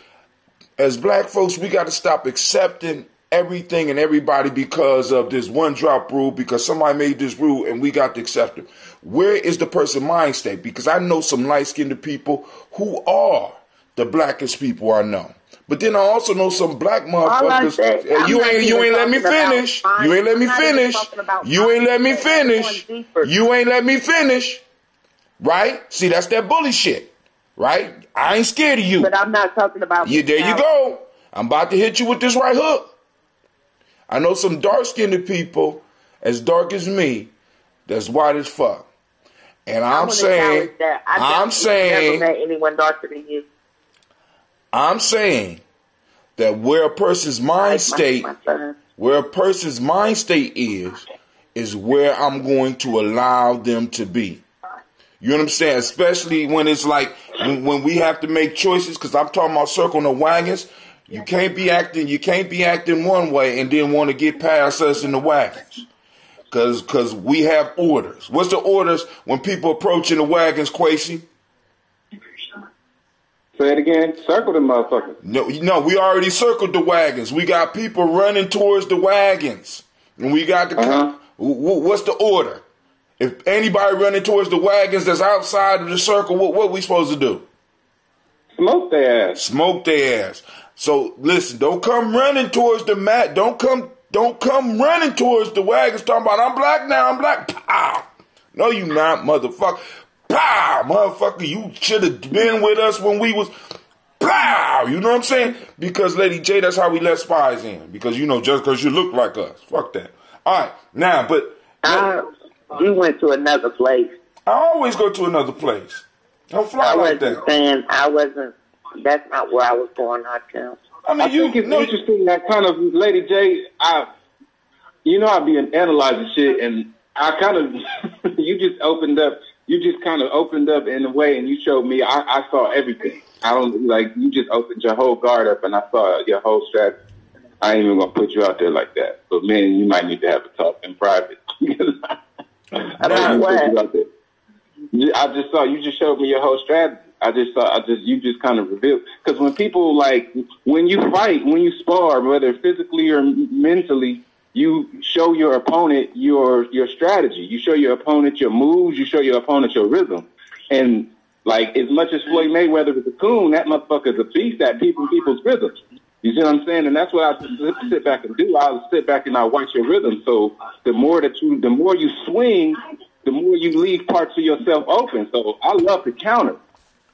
as black folks, we got to stop accepting everything and everybody because of this one drop rule, because somebody made this rule and we got to accept it. Where is the person mind state? Because I know some light-skinned people who are the blackest people I know. But then I also know some black motherfuckers. You ain't let me finish. You ain't let me finish. You ain't let me finish. You ain't let me finish. Right? See, that's that bully shit. Right? I ain't scared of you. But I'm not talking about you. There you go. I'm about to hit you with this right hook. I know some dark-skinned people, as dark as me, that's white as fuck. And I'm saying, never met anyone darker than you. I'm saying that where a person's mind state, is where I'm going to allow them to be. You know what I'm saying? Especially when it's like when we have to make choices, because I'm talking about circling the wagons. You can't be acting one way and then want to get past us in the wagons. Because we have orders. What's the orders when people approaching the wagons, Quasi? Say it again. Circle the motherfuckers. No, we already circled the wagons. We got people running towards the wagons. And we got the... What's the order? If anybody running towards the wagons that's outside of the circle, what we supposed to do? Smoke their ass. Smoke their ass. So listen, don't come running towards the mat. Don't come running towards the wagons talking about I'm black now, I'm black. Pow. No, you not, motherfucker. Pow, motherfucker, you should have been with us when we was pow. You know what I'm saying? Because Lady J, that's how we let spies in. Because just because you look like us. Fuck that. All right, now, but you went to another place. I always go to another place. Don't fly like that. That's not where I was born, I tell. I think it's interesting that kind of Lady J. I be analyzing shit, and I kind of you just kind of opened up in a way, and you showed me. I saw everything. I don't you just opened your whole guard up, and I saw your whole strategy. I ain't even gonna put you out there like that. But man, you might need to have a talk in private. I don't even put you out there. I just saw you just showed me your whole strategy. You just kind of revealed, because when people when you fight, when you spar, whether physically or mentally, you show your opponent your strategy. You show your opponent your moves. You show your opponent your rhythm. And as much as Floyd Mayweather is a coon, that motherfucker's a beast at people's rhythms. You see what I'm saying? And that's what I sit back and do. I'll sit back and I'll watch your rhythm. So the more you swing, the more you leave parts of yourself open. So I love to counter.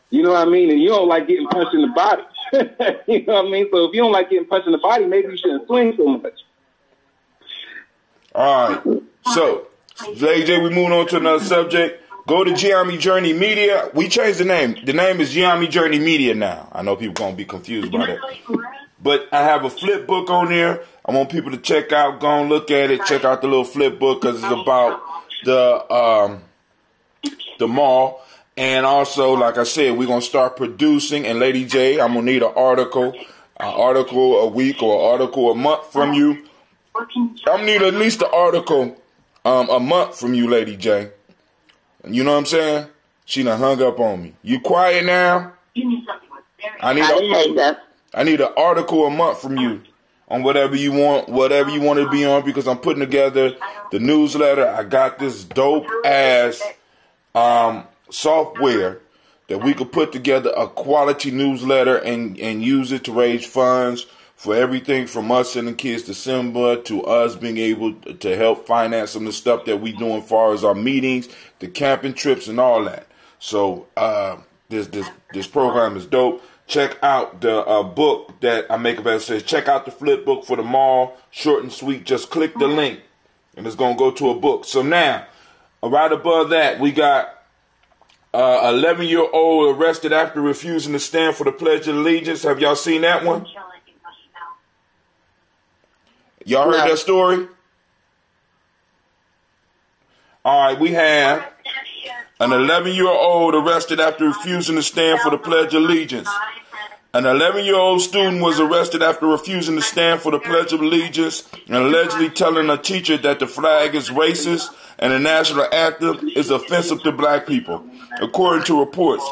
You know what I mean? And you don't like getting punched in the body. You know what I mean? So if you don't like getting punched in the body, maybe you shouldn't swing so much. All right. So, Lady J, we moving on to another subject. Go to Giammi Journey Media. We changed the name. The name is Giammi Journey Media now. I know people going to be confused by that. But I have a flip book on there. I want people to check out, go and look at it. Check out the little flip book because it's about the mall. And also, like I said, we're going to start producing. And Lady J, I'm going to need an article a week or an article a month from you. I'm going to need at least an article a month from you, Lady J. You know what I'm saying? She done hung up on me. You quiet now? I need an article a month from you on whatever you want to be on, because I'm putting together the newsletter. I got this dope ass software that we could put together a quality newsletter and use it to raise funds for everything from us sending kids to Simba to us being able to help finance some of the stuff that we do as far as our meetings, the camping trips, and all that. So this program is dope. Check out the book that I make about. It says check out the flip book for the mall, short and sweet. Just click the link, and it's gonna go to a book. So now, right above that, we got 11-year-old arrested after refusing to stand for the Pledge of Allegiance. Have y'all seen that one? Y'all heard that story? All right, we have an 11-year-old arrested after refusing to stand for the Pledge of Allegiance. An 11-year-old student was arrested after refusing to stand for the Pledge of Allegiance and allegedly telling a teacher that the flag is racist and the national anthem is offensive to black people, according to reports.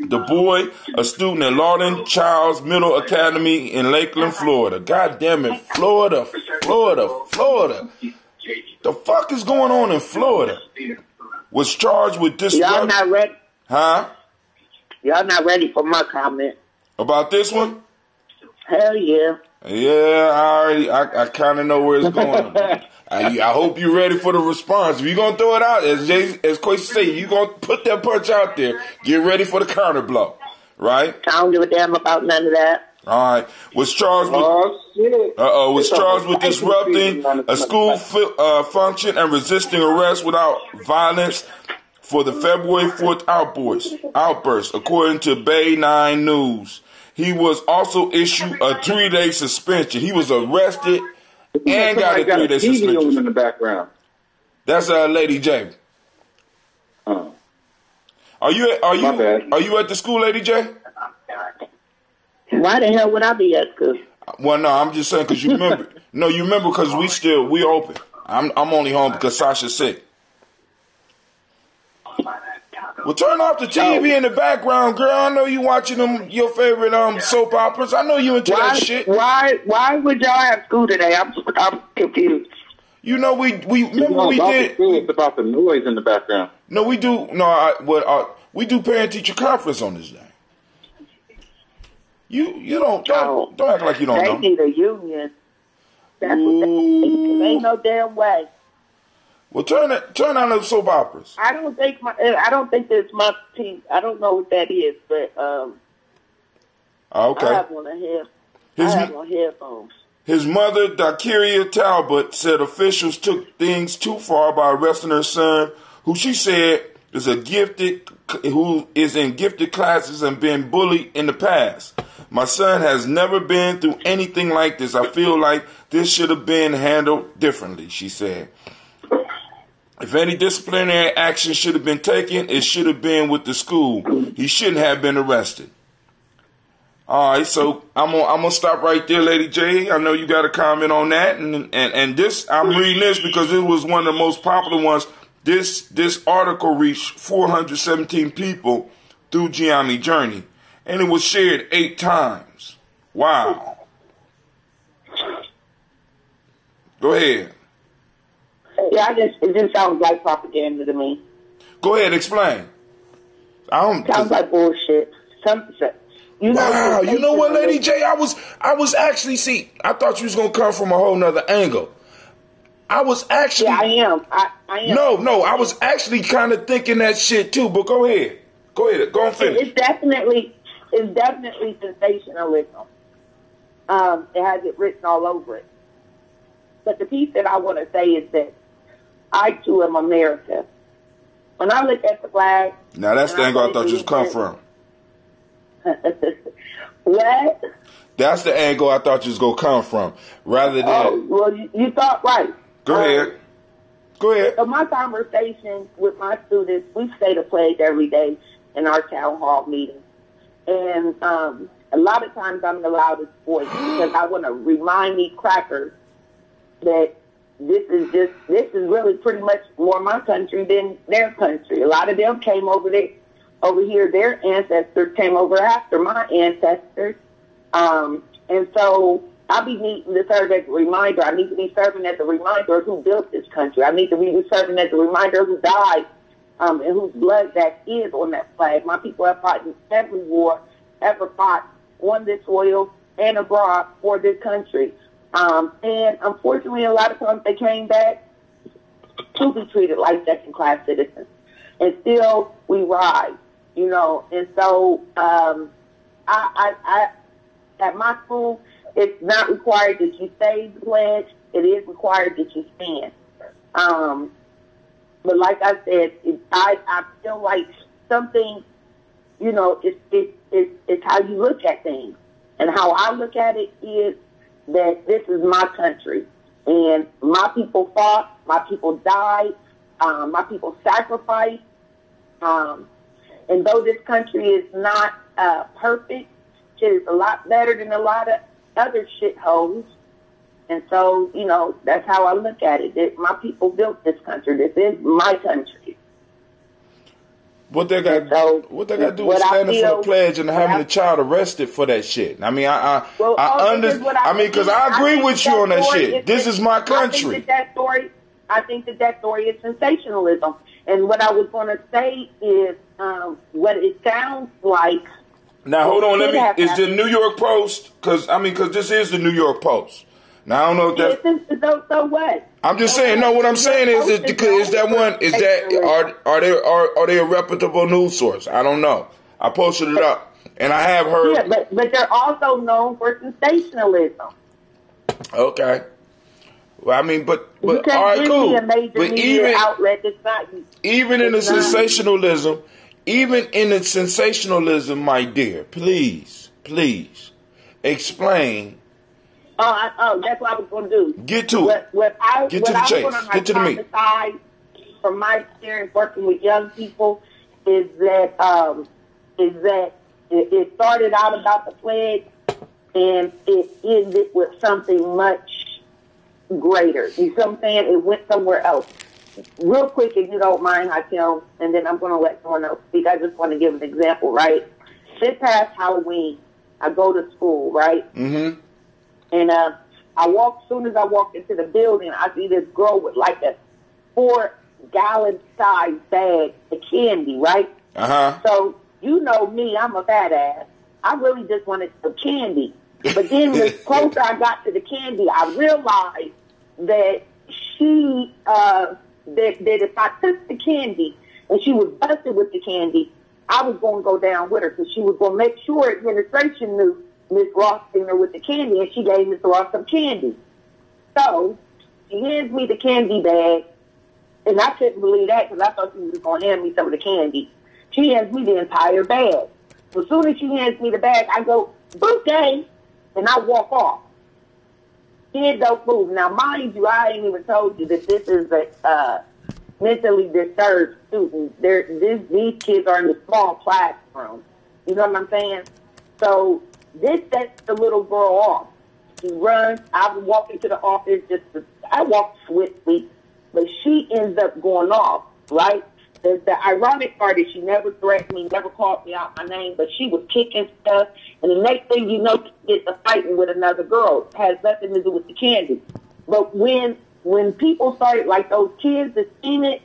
The boy, a student at Lawton Childs Middle Academy in Lakeland, Florida. God damn it, Florida. The fuck is going on in Florida? Was charged with disrupting. Y'all not ready? Huh? Y'all not ready for my comment. About this one? Hell yeah. Yeah, I kind of know where it's going. I hope you're ready for the response. If you're going to throw it out, as Quasi say, you're going to put that punch out there. Get ready for the counter blow, right? I don't give a damn about none of that. All right. Was charged with disrupting a school function and resisting arrest without violence for the February 4th outburst, according to Bay 9 News. He was also issued a 3-day suspension. He was arrested and got a 3-day suspension. In the background. That's Lady J. Are you at the school, Lady J? Why the hell would I be at school? Well, no, I'm just saying because you remember. No, you remember because we open. I'm only home because Sasha's sick. Well, turn off the TV in the background, girl. I know you watching your favorite soap operas. I know you into that shit. Why would y'all have school today? I'm confused. You know we remember we did. It's about the noise in the background. No, we do. No, we do parent teacher conference on this day. You don't act like you don't know. They need a union. That's what they ain't no damn way. Well, turn on those soap operas. I don't think it's my team. I don't know what that is, but okay. I have one on headphones. His mother, Dakiria Talbot, said officials took things too far by arresting her son, who she said is in gifted classes and been bullied in the past. My son has never been through anything like this. I feel like this should have been handled differently, she said. If any disciplinary action should have been taken, it should have been with the school. He shouldn't have been arrested. All right, so I'm gonna stop right there, Lady J. I know you got a comment on that, and this I'm reading this because it was one of the most popular ones. This article reached 417 people through Giammi Journey, and it was shared 8 times. Wow. Go ahead. Yeah, it just sounds like propaganda to me. Go ahead, explain. Sounds like bullshit. Wow, you know what, Lady J? I was actually, I thought you was gonna come from a whole nother angle. I was actually. Yeah, I am. I am. No, I was actually kind of thinking that shit too. But go ahead, go and finish. It's definitely. It's definitely sensationalism. It has it written all over it. But the piece that I want to say is that I too am America. When I look at the flag, now that's the angle I thought you come from. What? That's the angle I thought you was gonna come from, rather than. Oh, well, you thought right. Go ahead. Go ahead. So my conversation with my students, we say the pledge every day in our town hall meetings, and a lot of times I'm the loudest voice because I want to remind these crackers that this is really pretty much more my country than their country. A lot of them came over here. Their ancestors came over after my ancestors. And so I'll be needing to serve as a reminder. I need to be serving as a reminder of who built this country. I need to be serving as a reminder of who died, and whose blood that is on that flag. My people have fought in every war ever fought on this soil and abroad for this country. And unfortunately, a lot of times they came back to be treated like second-class citizens. And still, we rise, you know. And so I at my school, it's not required that you say the pledge. It is required that you stand. But like I said, I feel like something, you know, it's how you look at things. And how I look at it is that this is my country. And my people fought, my people died, my people sacrificed. And though this country is not perfect, it is a lot better than a lot of other shitholes. And so, you know, that's how I look at it. That my people built this country. This is my country. What they got to do with standing for the pledge and having a child arrested for that shit? I mean, I because I agree with you on that shit. This is my country. I think that story is sensationalism. And what I was going to say is what it sounds like. Now, hold on. Is the New York Post? Because this is the New York Post. Now, I don't know if that. So what? I'm just saying. No, what I'm saying are they a reputable news source? I don't know. I posted it up, and I have heard. Yeah, but they're also known for sensationalism. Okay. Well, I mean, but all right, cool. But even in the sensationalism. Even in the sensationalism, my dear, please explain. That's what I was going to do. Get to it. Get to the chase. Get to the meat. From my experience working with young people, is that it started out about the pledge, and it ended with something much greater. You see what I'm saying? It went somewhere else. Real quick, if you don't mind, Hakim, and then I'm going to let someone else speak. I just want to give an example, right? This past Halloween, I go to school, right? Mm-hmm. And as soon as I walked into the building, I see this girl with like a 4-gallon size bag of candy, right? Uh-huh. So, you know me, I'm a fat ass. I really just wanted some candy. But then the closer I got to the candy, I realized that she... that if I took the candy and she was busted with the candy, I was going to go down with her because she was going to make sure administration knew Miss Ross seen her with the candy, and she gave Miss Ross some candy. So she hands me the candy bag, and I couldn't believe that because I thought she was going to hand me some of the candy. She hands me the entire bag. So as soon as she hands me the bag, I go, "Bouquet," and I walk off. Kids don't move. Now, mind you, I ain't even told you that this is a mentally disturbed student. These kids are in the small classroom. You know what I'm saying? So this sets the little girl off. She runs. I walk into the office. I walk swiftly, but she ends up going off, right? The ironic part is she never threatened me, never called me out my name, but she was kicking stuff. And the next thing you know, she gets to fighting with another girl. It has nothing to do with the candy. But when people started, like those kids that seen it,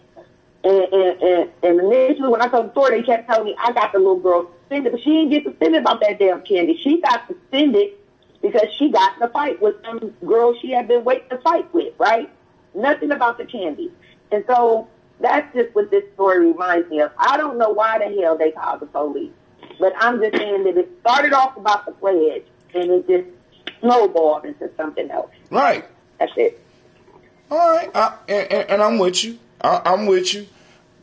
and initially when I told the story, they kept telling me I got the little girl suspended, but she didn't get suspended about that damn candy. She got suspended because she got in a fight with some girl she had been waiting to fight with, right? Nothing about the candy. And so that's just what this story reminds me of. I don't know why the hell they call the police. But I'm just saying that it started off about the pledge, and it just snowballed into something else. Right. That's it. All right. And I'm with you. I'm with you.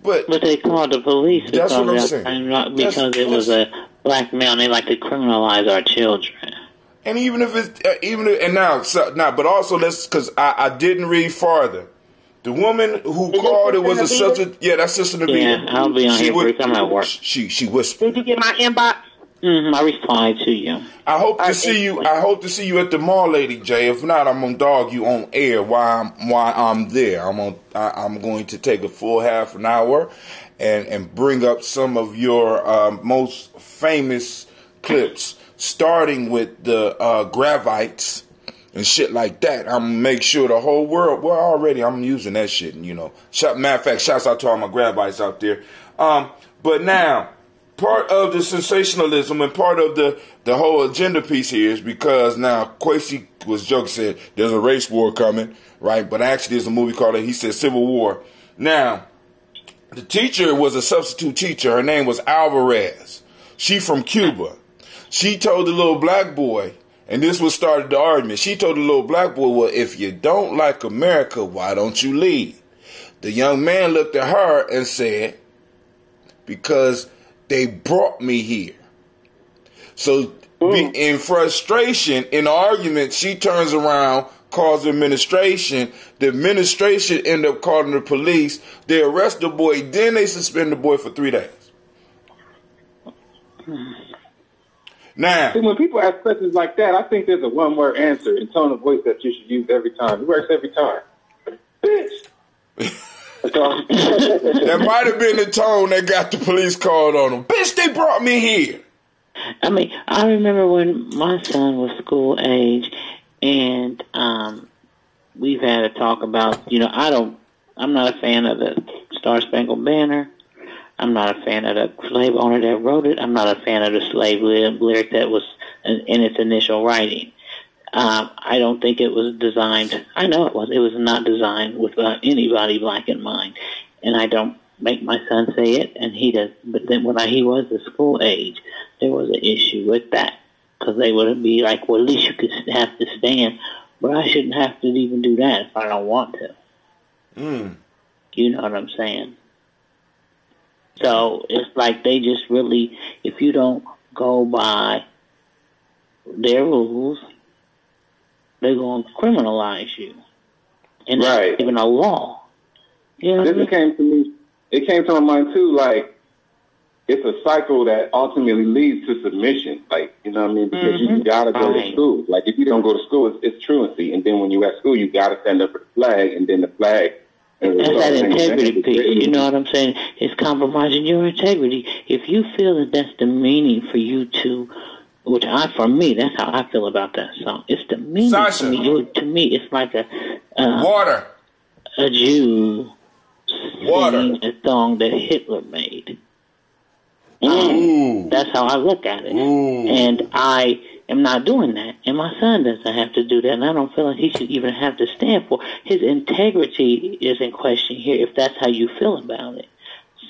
But they called the police that's what I'm saying. Because it was a black male, and they like to criminalize our children. And even if it's but also because I didn't read farther. The woman who called it was a sister. Yeah, that's Sister Navita. Yeah, I'll be on here for I'm at work. She whispered. Did you get my inbox? I replied to you. I hope to see you. I hope to see you at the mall, Lady J. If not, I'm gonna dog you on air while I'm there. I'm going to take a full half an hour and bring up some of your most famous clips, starting with the Gravites and shit like that. I'm gonna make sure the whole world. Well, already I'm using that shit, and matter of fact, shouts out to all my Gravites out there. But now, part of the sensationalism and part of the whole agenda piece here is because now Kwesi was joking, said there's a race war coming, right? But actually there's a movie called he said Civil War. Now, the teacher was a substitute teacher. Her name was Alvarez. She from Cuba. She told the little black boy, and this was started the argument. She told the little black boy, well, if you don't like America, why don't you leave? The young man looked at her and said, because they brought me here. So in frustration, in argument, she turns around, calls the administration. The administration end up calling the police. They arrest the boy. Then they suspend the boy for 3 days. Now, see, when people ask questions like that, I think there's a one-word answer in tone of voice that you should use every time. It works every time. Bitch. That might have been the tone that got the police called on them. Bitch, they brought me here. I mean, I remember when my son was school age, and we've had a talk about, I'm not a fan of the Star Spangled Banner. I'm not a fan of the slave owner that wrote it. I'm not a fan of the slave lyric that was in its initial writing. I don't think it was designed. I know it was. It was not designed with anybody black in mind. And I don't make my son say it, and he does. But then when he was at school age, there was an issue with that. Because they would be like, well, at least you could have to stand. But I shouldn't have to even do that if I don't want to. You know what I'm saying? So it's like they just really, if you don't go by their rules, they're going to criminalize you. And right. That's even a law. You know It came to my mind too, like, it's a cycle that ultimately leads to submission. Like, you know what I mean? Because you got to go to school. Like, if you don't go to school, it's truancy. And then when you're at school, you got to stand up for the flag, and then the flag. That's that integrity piece. You know what I'm saying? It's compromising your integrity. If you feel that that's demeaning for you to, for me, that's how I feel about that song. It's demeaning Sasha. to me. To me, it's like a Jew singing a song that Hitler made. That's how I look at it. And I am not doing that. And my son doesn't have to do that. And I don't feel like he should even have to stand for. His integrity is in question here if that's how you feel about it.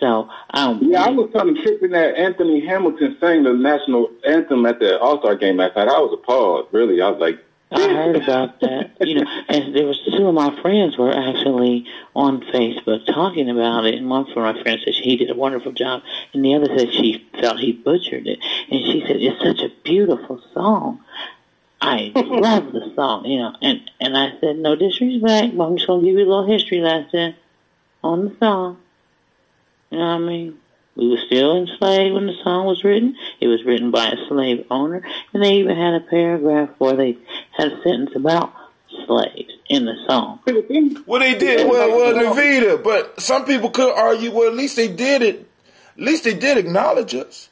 So, I was kind of tripping that Anthony Hamilton sang the national anthem at the All-Star game last night. I was appalled, really. I was like, I heard about that. And there was two of my friends were actually on Facebook talking about it, and one of my friends said he did a wonderful job, and the other said she felt he butchered it, and she said it's such a beautiful song. I love the song, and I said no disrespect, but I'm just gonna give you a little history lesson on the song. You know what I mean? We were still enslaved when the song was written. It was written by a slave owner. And they even had a paragraph where they had a sentence about slaves in the song. Well, they did. Well, Navita. But some people could argue, well, at least they did it. At least they did acknowledge us.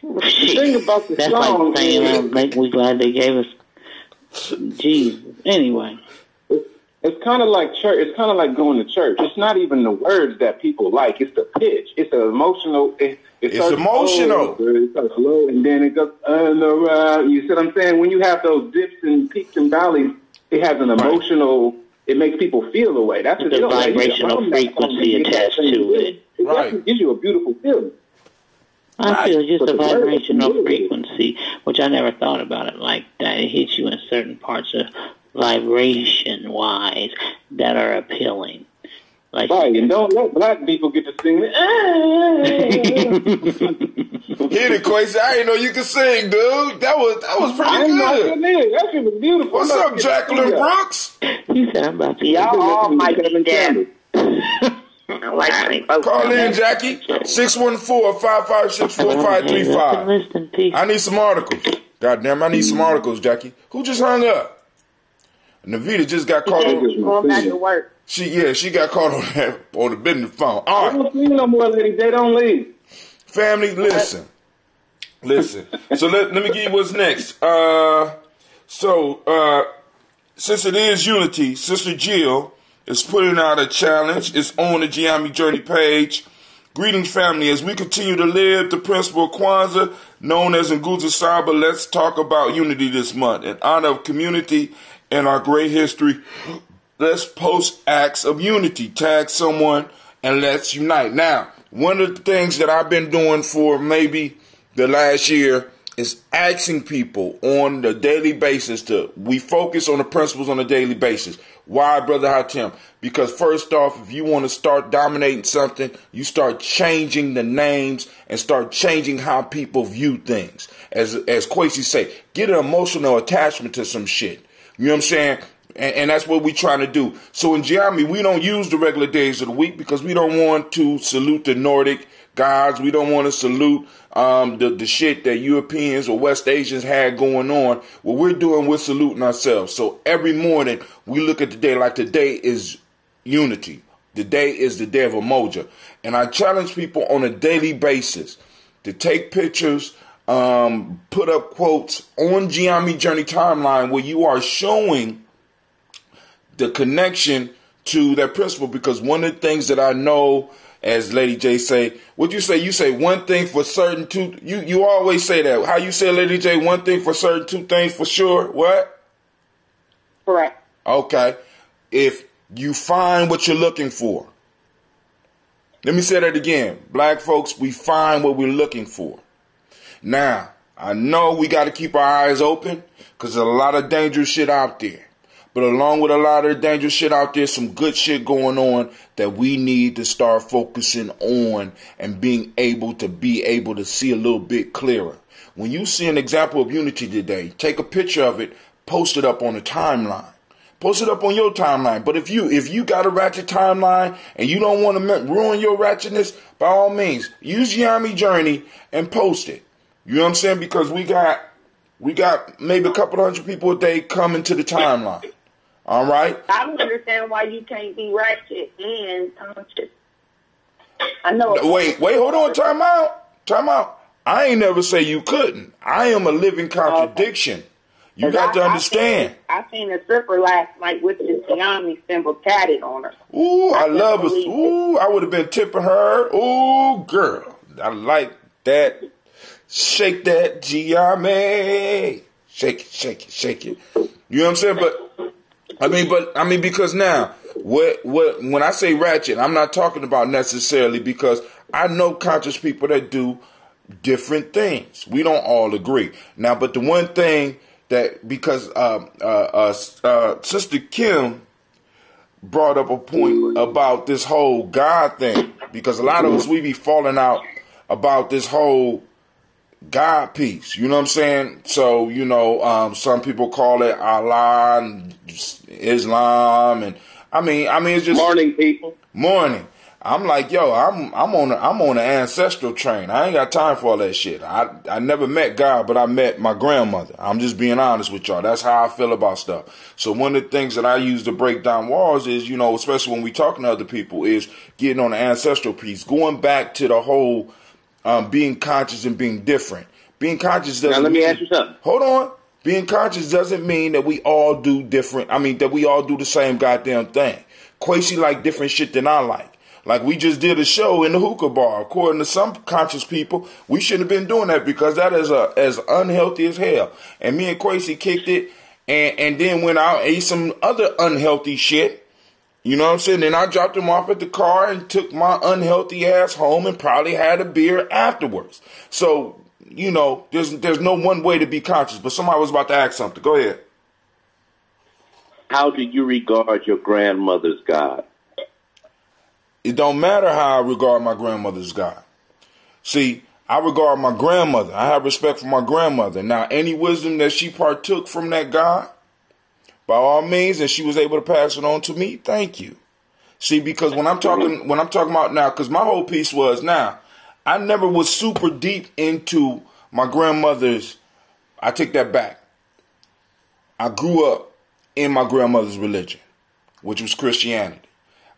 The thing about the That's song like saying, we're glad they gave us Jesus. Anyway. It's kind of like church. It's kind of like going to church. It's not even the words that people like. It's the pitch. It's an emotional. It's emotional. It starts low, and then it goes around. You see what I'm saying? When you have those dips and peaks and valleys, it has an emotional. It makes people feel the way. That's the deal. Vibrational frequency attached to it. It gives you a beautiful feeling. I feel just a vibrational frequency, which I never thought about it like that. It hits you in certain parts of vibration-wise that are appealing. Like, right, and don't let black people get to sing it. Hit it, Quasi. I didn't know you could sing, dude. That was pretty good. That shit was beautiful. What's up, Jacqueline Brooks? He said, I'm about to y'all all might be dead. Call in, Jackie. 614-556-4535. I need some articles. Goddamn, I need some articles, Jackie. Who just hung up? Navita just got caught on. Going back to work. She got caught on the business phone. All right. I don't see no more, ladies. They don't leave. Family, listen. So let me give you what's next. Since it is Unity, Sister Jill is putting out a challenge. It's on the Giammi Journey page. Greetings, family. As we continue to live the principle of Kwanzaa, known as Nguzo Saba, let's talk about unity this month. In honor of community and our great history, let's post acts of unity. Tag someone and let's unite. Now, one of the things that I've been doing for maybe the last year is asking people on the daily basis we focus on the principles on a daily basis. Why, Brother Hatem? Because first off, if you want to start dominating something, you start changing the names and start changing how people view things. As Kwesi say, get an emotional attachment to some shit. You know what I'm saying? And that's what we're trying to do. So in Giammi, we don't use the regular days of the week because we don't want to salute the Nordic gods. We don't want to salute the shit that Europeans or West Asians had going on. What we're doing, we're saluting ourselves. So every morning we look at the day like today is unity. The day is the day of Umoja. And I challenge people on a daily basis to take pictures, put up quotes on Giammi Journey timeline where you are showing the connection to that principle, because one of the things that I know, as Lady J say, what you say? You say one thing for certain, two. You always say that. How you say, Lady J? One thing for certain, two things for sure. What? Correct. Okay. If you find what you're looking for. Let me say that again. Black folks, we find what we're looking for. Now, I know we got to keep our eyes open because there's a lot of dangerous shit out there. But along with a lot of the dangerous shit out there, some good shit going on that we need to start focusing on and being able to see a little bit clearer. When you see an example of unity today, take a picture of it, post it up on the timeline. Post it up on your timeline. But if you got a ratchet timeline and you don't want to ruin your ratchetness, by all means, use Giammi Journey and post it. You know what I'm saying? Because we got maybe a couple hundred people a day coming to the timeline. All right. I don't understand why you can't be ratchet and conscious. I know. Wait, hold on. Time out. I ain't never say you couldn't. I am a living contradiction. Okay. You got to understand. I seen a stripper last night with the Giammi symbol tatted on her. Ooh, I love her. Ooh, I would have been tipping her. Ooh, girl. I like that. Shake that Giammi. Shake it. You know what I'm saying? But I mean, because now, when I say ratchet, I'm not talking about necessarily, because I know conscious people that do different things. We don't all agree. Now, but the one thing that, because Sister Kim brought up a point about this whole God thing, because a lot of us, we be falling out about this whole God piece, you know what I'm saying? So, some people call it Allah and Islam, and I mean, it's just morning, people. Morning. I'm like, yo, I'm on the ancestral train. I ain't got time for all that shit. I never met God, but I met my grandmother. I'm just being honest with y'all. That's how I feel about stuff. So one of the things that I use to break down walls is, especially when we talking to other people, is getting on the ancestral piece, going back to the whole being conscious and being different. Being conscious doesn't. Now let me ask you something. Hold on. Being conscious doesn't mean that we all do different. I mean, that we all do the same goddamn thing. Quasi like different shit than I like. Like we just did a show in the hookah bar. According to some conscious people, we shouldn't have been doing that because that is as unhealthy as hell. And me and Quasi kicked it and then went out and ate some other unhealthy shit. You know what I'm saying? Then I dropped him off at the car and took my unhealthy ass home and probably had a beer afterwards. So, you know, there's no one way to be conscious. But somebody was about to ask something. Go ahead. How do you regard your grandmother's God? It don't matter how I regard my grandmother's God. See, I regard my grandmother. I have respect for my grandmother. Now, any wisdom that she partook from that God, by all means, and she was able to pass it on to me, thank you. See, because when I'm talking about now, because my whole piece was now, I never was super deep into my grandmother's. I take that back. I grew up in my grandmother's religion, which was Christianity.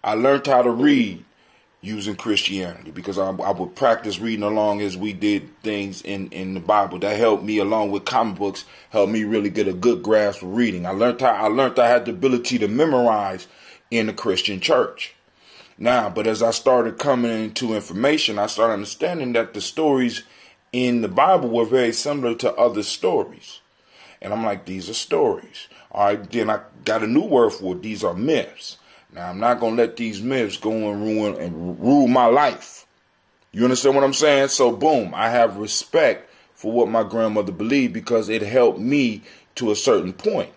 I learned how to read using Christianity because I would practice reading along as we did things in the Bible. That helped me, along with comic books, helped me really get a good grasp of reading. I learned I had the ability to memorize in the Christian church. Now, but as I started coming into information, I started understanding that the stories in the Bible were very similar to other stories. And I'm like, these are stories. All right, then I got a new word for it. These are myths. Now, I'm not going to let these myths go and rule my life. You understand what I'm saying? So, boom, I have respect for what my grandmother believed because it helped me to a certain point.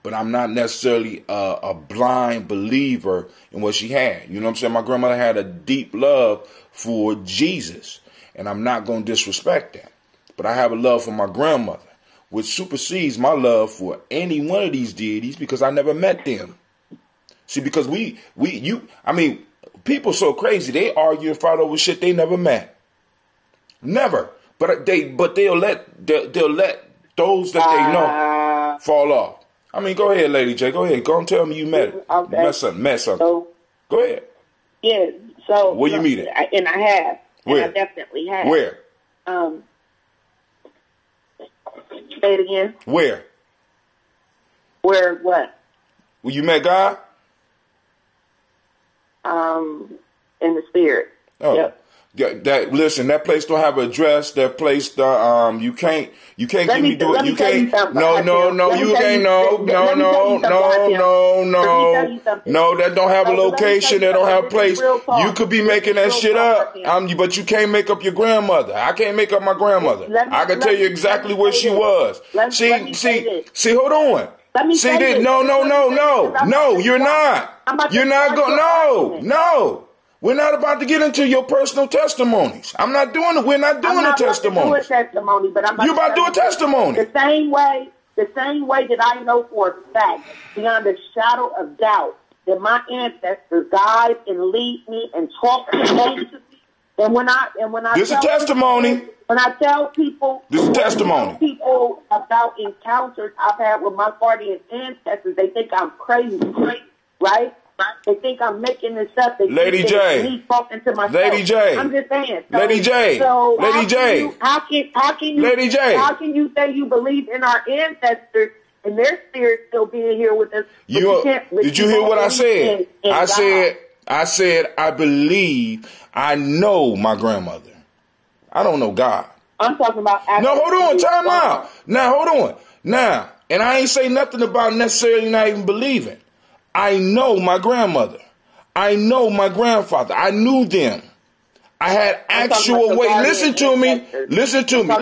But I'm not necessarily a blind believer in what she had. You know what I'm saying? My grandmother had a deep love for Jesus, and I'm not going to disrespect that. But I have a love for my grandmother, which supersedes my love for any one of these deities because I never met them. See, because people so crazy, they argue and fight over shit they never met. Never. But they'll let those that they know fall off. I mean, go ahead, Lady J. Go ahead. Go and tell me you met it. Okay. Met something. So, go ahead. Yeah. So where you meet it? And I have. Where? And I definitely have. Where? Say it again. Where? Where what? Well, you met God? In the spirit. Oh. Yep. Listen, that place don't have an address. That place, you can't give me do it. You can't. No. That don't have a location. That don't have a place. You could be making that shit up. But you can't make up your grandmother. I can't make up my grandmother. I can tell you exactly where she was. See, hold on. See this? No. You're not. You're not going. No. We're not about to get into your personal testimonies. I'm not doing it. We're not doing a testimony. I'm not about to do a testimony, but I'm about You're about to do a testimony. The same way that I know for a fact, beyond a shadow of doubt, that my ancestors guide and lead me and talk to me. And when I this is a testimony. When I tell people, this is testimony. People about encounters I've had with my guardian ancestors, they think I'm crazy, right? They think I'm making this up. Lady J. Me talking to myself. Lady J. I'm just saying. Lady J. Lady J. How can you? Lady J. How can you say you believe in our ancestors and their spirit still being here with us? Did you hear what I said? I said I believe. I know my grandmother. I don't know God. I'm talking about. No, hold on. Time out. Now, hold on. Now, and I ain't say nothing about necessarily not even believing. I know my grandmother. I know my grandfather. I knew them. I had actual weight. Listen to me. Listen.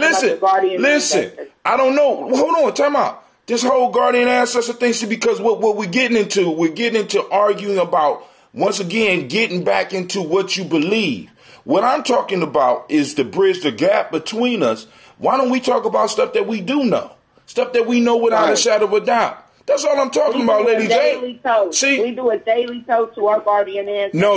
I don't know. Hold on. Time out. This whole guardian ancestor thing, because what we're getting into arguing about, once again, getting back into what you believe. What I'm talking about is to bridge the gap between us. Why don't we talk about stuff that we do know? Stuff that we know without a shadow of a doubt. That's all I'm talking about, Lady J. See, we do a daily toast to our guardian ancestors. No,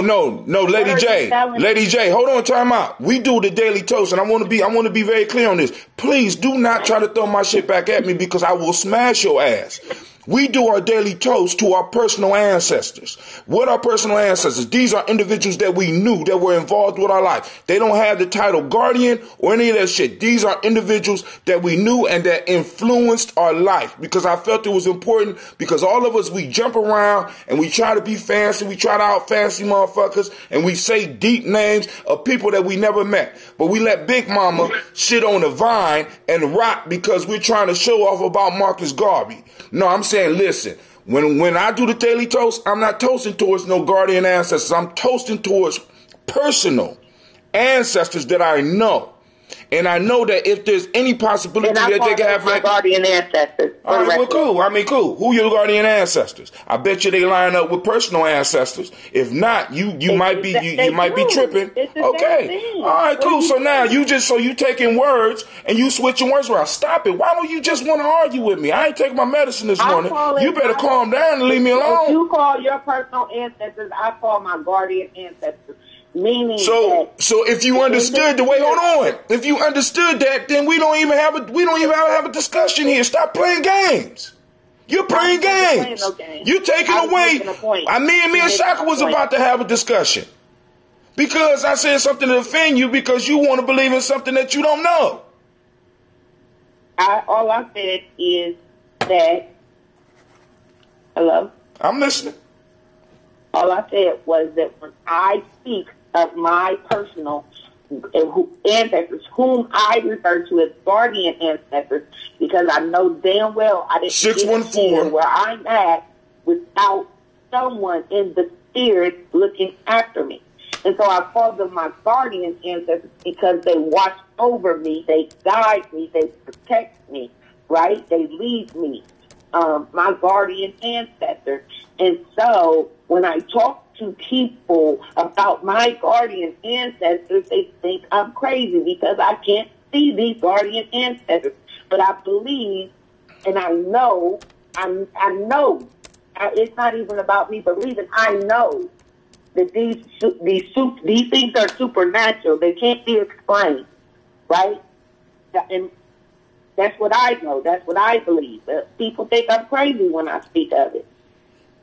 Lady J. Lady J, hold on, time out. We do the daily toast, and I want to be very clear on this. Please do not try to throw my shit back at me because I will smash your ass. We do our daily toast to our personal ancestors. What are personal ancestors? These are individuals that we knew that were involved with our life. They don't have the title guardian or any of that shit. These are individuals that we knew and that influenced our life because I felt it was important because all of us, we jump around and we try to be fancy. We try to out fancy motherfuckers and we say deep names of people that we never met. But we let Big Mama shit on the vine and rock because we're trying to show off about Marcus Garvey. No, I'm saying, listen, When I do the daily toast, I'm not toasting towards no guardian ancestors. I'm toasting towards personal ancestors that I know. And I know that if there's any possibility that they can have my guardian ancestors. All right, well, cool. I mean, cool. Who your guardian ancestors? I bet you they line up with personal ancestors. If not, you might be tripping. Okay. All right, cool. So now you taking words and you switching words around. Stop it. Why don't you just want to argue with me? I ain't taking my medicine this morning. You better calm down and leave me alone. If you call your personal ancestors, I call my guardian ancestors. Meaning so if you understood if you understood that, then we don't even have a discussion here. Stop playing games. You're playing games. You're taking away. Me and Shaka was about to have a discussion because I said something to offend you because you want to believe in something that you don't know. All I said is that. Hello? I'm listening. All I said was that when I speak of my personal ancestors, whom I refer to as guardian ancestors, because I know damn well I didn't get here where I'm at without someone in the spirit looking after me. And so I call them my guardian ancestors because they watch over me, they guide me, they protect me, right? They lead me. My guardian ancestors. And so when I talk to people about my guardian ancestors, they think I'm crazy because I can't see these guardian ancestors. But I believe and I know, it's not even about me believing, I know that these things are supernatural. They can't be explained, right? And that's what I know. That's what I believe. People think I'm crazy when I speak of it.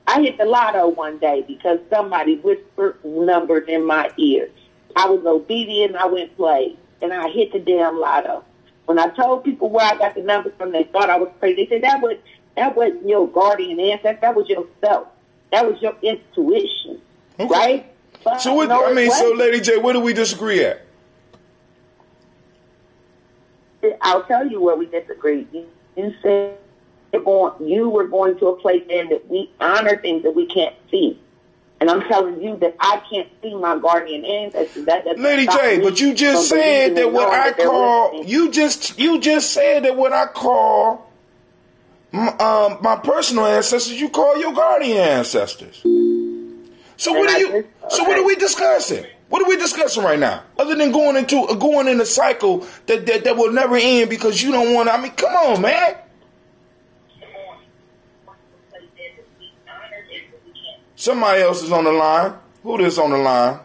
I hit the lotto one day because somebody whispered numbers in my ear. I was obedient. I went play, and I hit the damn lotto. When I told people where I got the numbers from, they thought I was crazy. They said that wasn't your guardian ancestor. That was yourself. That was your intuition, right? But so so Lady J, where do we disagree at? I'll tell you where we disagree. You said you were going to a place there that we honor things that we can't see. And I'm telling you that I can't see my guardian ancestors. Lady J, but you just said that what I call you just said that what I call my personal ancestors, you call your guardian ancestors. So what are we discussing? What are we discussing right now? Other than going in a cycle that will never end because you don't want to. I mean, come on, man. Somebody else is on the line. Who is on the line?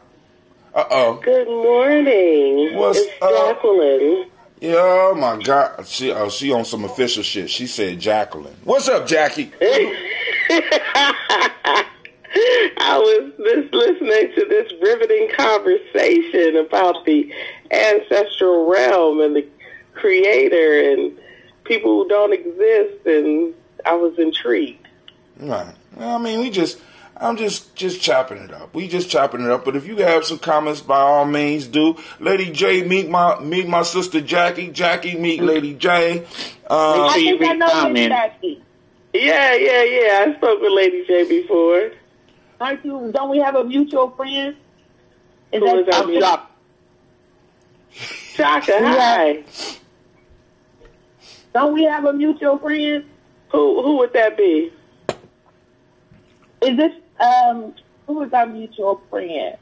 Uh-oh. Good morning. It's Jacqueline. Yeah, oh my God. She on some official shit. She said Jacqueline. What's up, Jackie? I was just listening to this riveting conversation about the ancestral realm and the creator and people who don't exist, and I was intrigued. Right. Well, I mean, I'm just chopping it up. We just chopping it up. But if you have some comments, by all means, do. Lady J, meet my sister Jackie. Jackie, meet Lady J. I think I know Lady Jackie. Yeah. I spoke with Lady J before. Don't we have a mutual friend? Shaka, hi. Don't we have a mutual friend? Who would that be? Is this who is our mutual friend?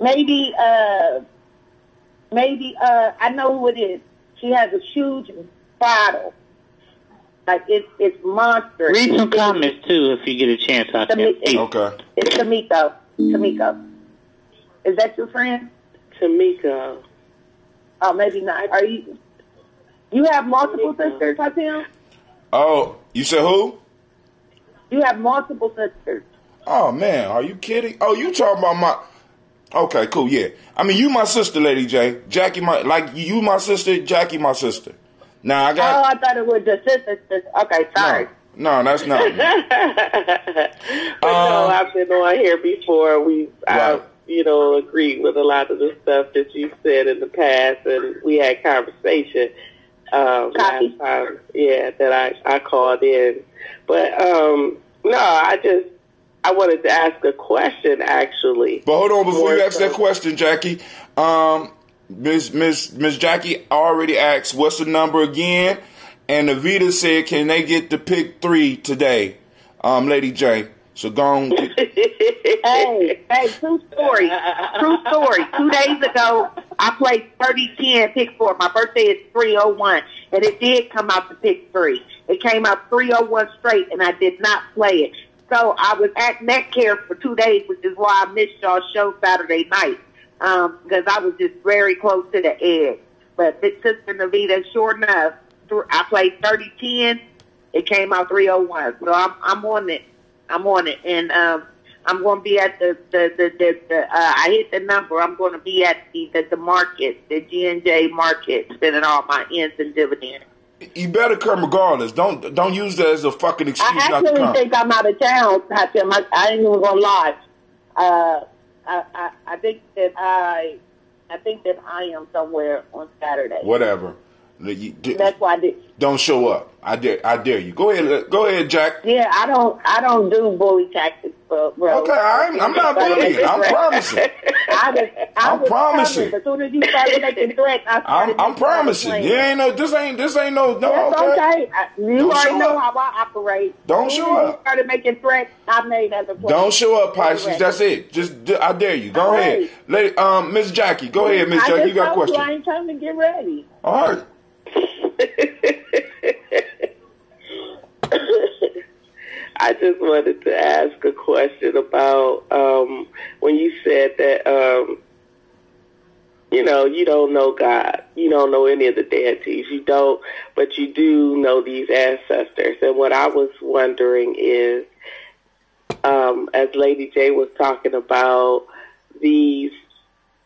Maybe I know who it is. She has a huge bottle. Like it's monster. Read some comments too if you get a chance out there. Okay. It's Tamiko. Is that your friend? Tamiko. Oh, maybe not. Are you? You have multiple sisters, Hatim? Oh, you said who? You have multiple sisters. Oh man, are you kidding? Oh, you talking about my? Okay, cool, yeah. I mean, you my sister, Lady J. Jackie, you my sister. Jackie, my sister. Now I got. Oh, I thought it was the sister. Okay, sorry. No, that's not. No, I've been on here before. I agreed with a lot of the stuff that you said in the past, and we had conversation last time. Yeah, that I called in, but No, I wanted to ask a question, actually. But hold on, before you ask that question, Jackie, Miss Jackie already asked, what's the number again? And Avita said, can they get the pick 3 today, Lady J? So go on. Hey, true story. True story. 2 days ago, I played 30-10 pick 4. My birthday is 301, and it did come out to pick 3. It came out 301 straight, and I did not play it. So I was at neck care for 2 days, which is why I missed y'all's show Saturday night, because I was just very close to the edge. But Sister Navita, sure enough, I played 30-10. It came out 301. So I'm on it. I'm on it, and I'm going to be at the I hit the number. I'm going to be at the market, the G&J market, spending all my ends and dividends. You better come regardless. Don't use that as a fucking excuse not to come. I actually think I'm out of town, Hatim. I ain't even gonna lie. I think that I am somewhere on Saturday. Whatever. That's why I did. Don't show up. I dare you. Go ahead, Jack. Yeah, I don't do bully tactics, bro. Okay, I'm not bullying. I'm promising. I'm promising. As soon as you started making threats, I'm promising. You ain't no. This ain't no. That's okay. You already know how I operate. Don't show up. You started making threats. I made as a plan. Don't show up, Pisces. That's it. I dare you. Go ahead, lady. Miss Jackie. Go ahead, Miss Jackie. You got a question? I ain't trying to get ready. All right. I just wanted to ask a question about when you said that you don't know God, you don't know any of the deities, but you do know these ancestors. And what I was wondering is, as Lady J was talking about these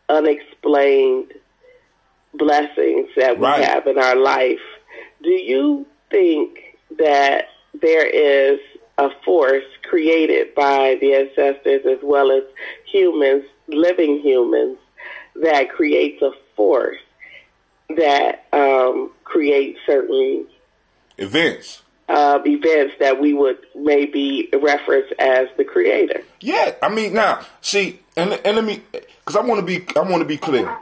unexplained blessings that we have in our life, do you think that there is a force created by the ancestors as well as humans, living humans, that creates a force that creates certain events that we would maybe reference as the creator? Yeah, I mean, now see, and let me, because I want to be clear.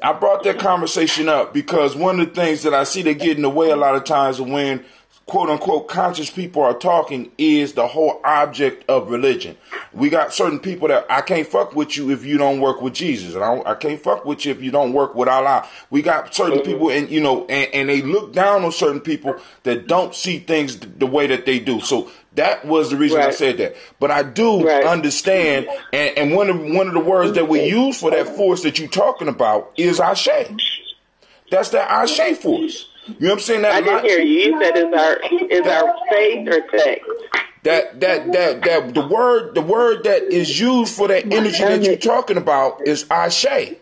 I brought that conversation up because one of the things that I see that get in the way a lot of times when quote-unquote conscious people are talking is the whole object of religion. We got certain people that I can't fuck with you if you don't work with Jesus. And I can't fuck with you if you don't work with Allah. We got certain people, and and they look down on certain people that don't see things the way that they do. So that was the reason I said that. But I do understand, and one of the words that we use for that force that you're talking about is Ashe. That's that Ashe force. You know what I'm saying? I didn't hear you. You said is our faith or text? That the word that is used for that energy that you're talking about is Ashe.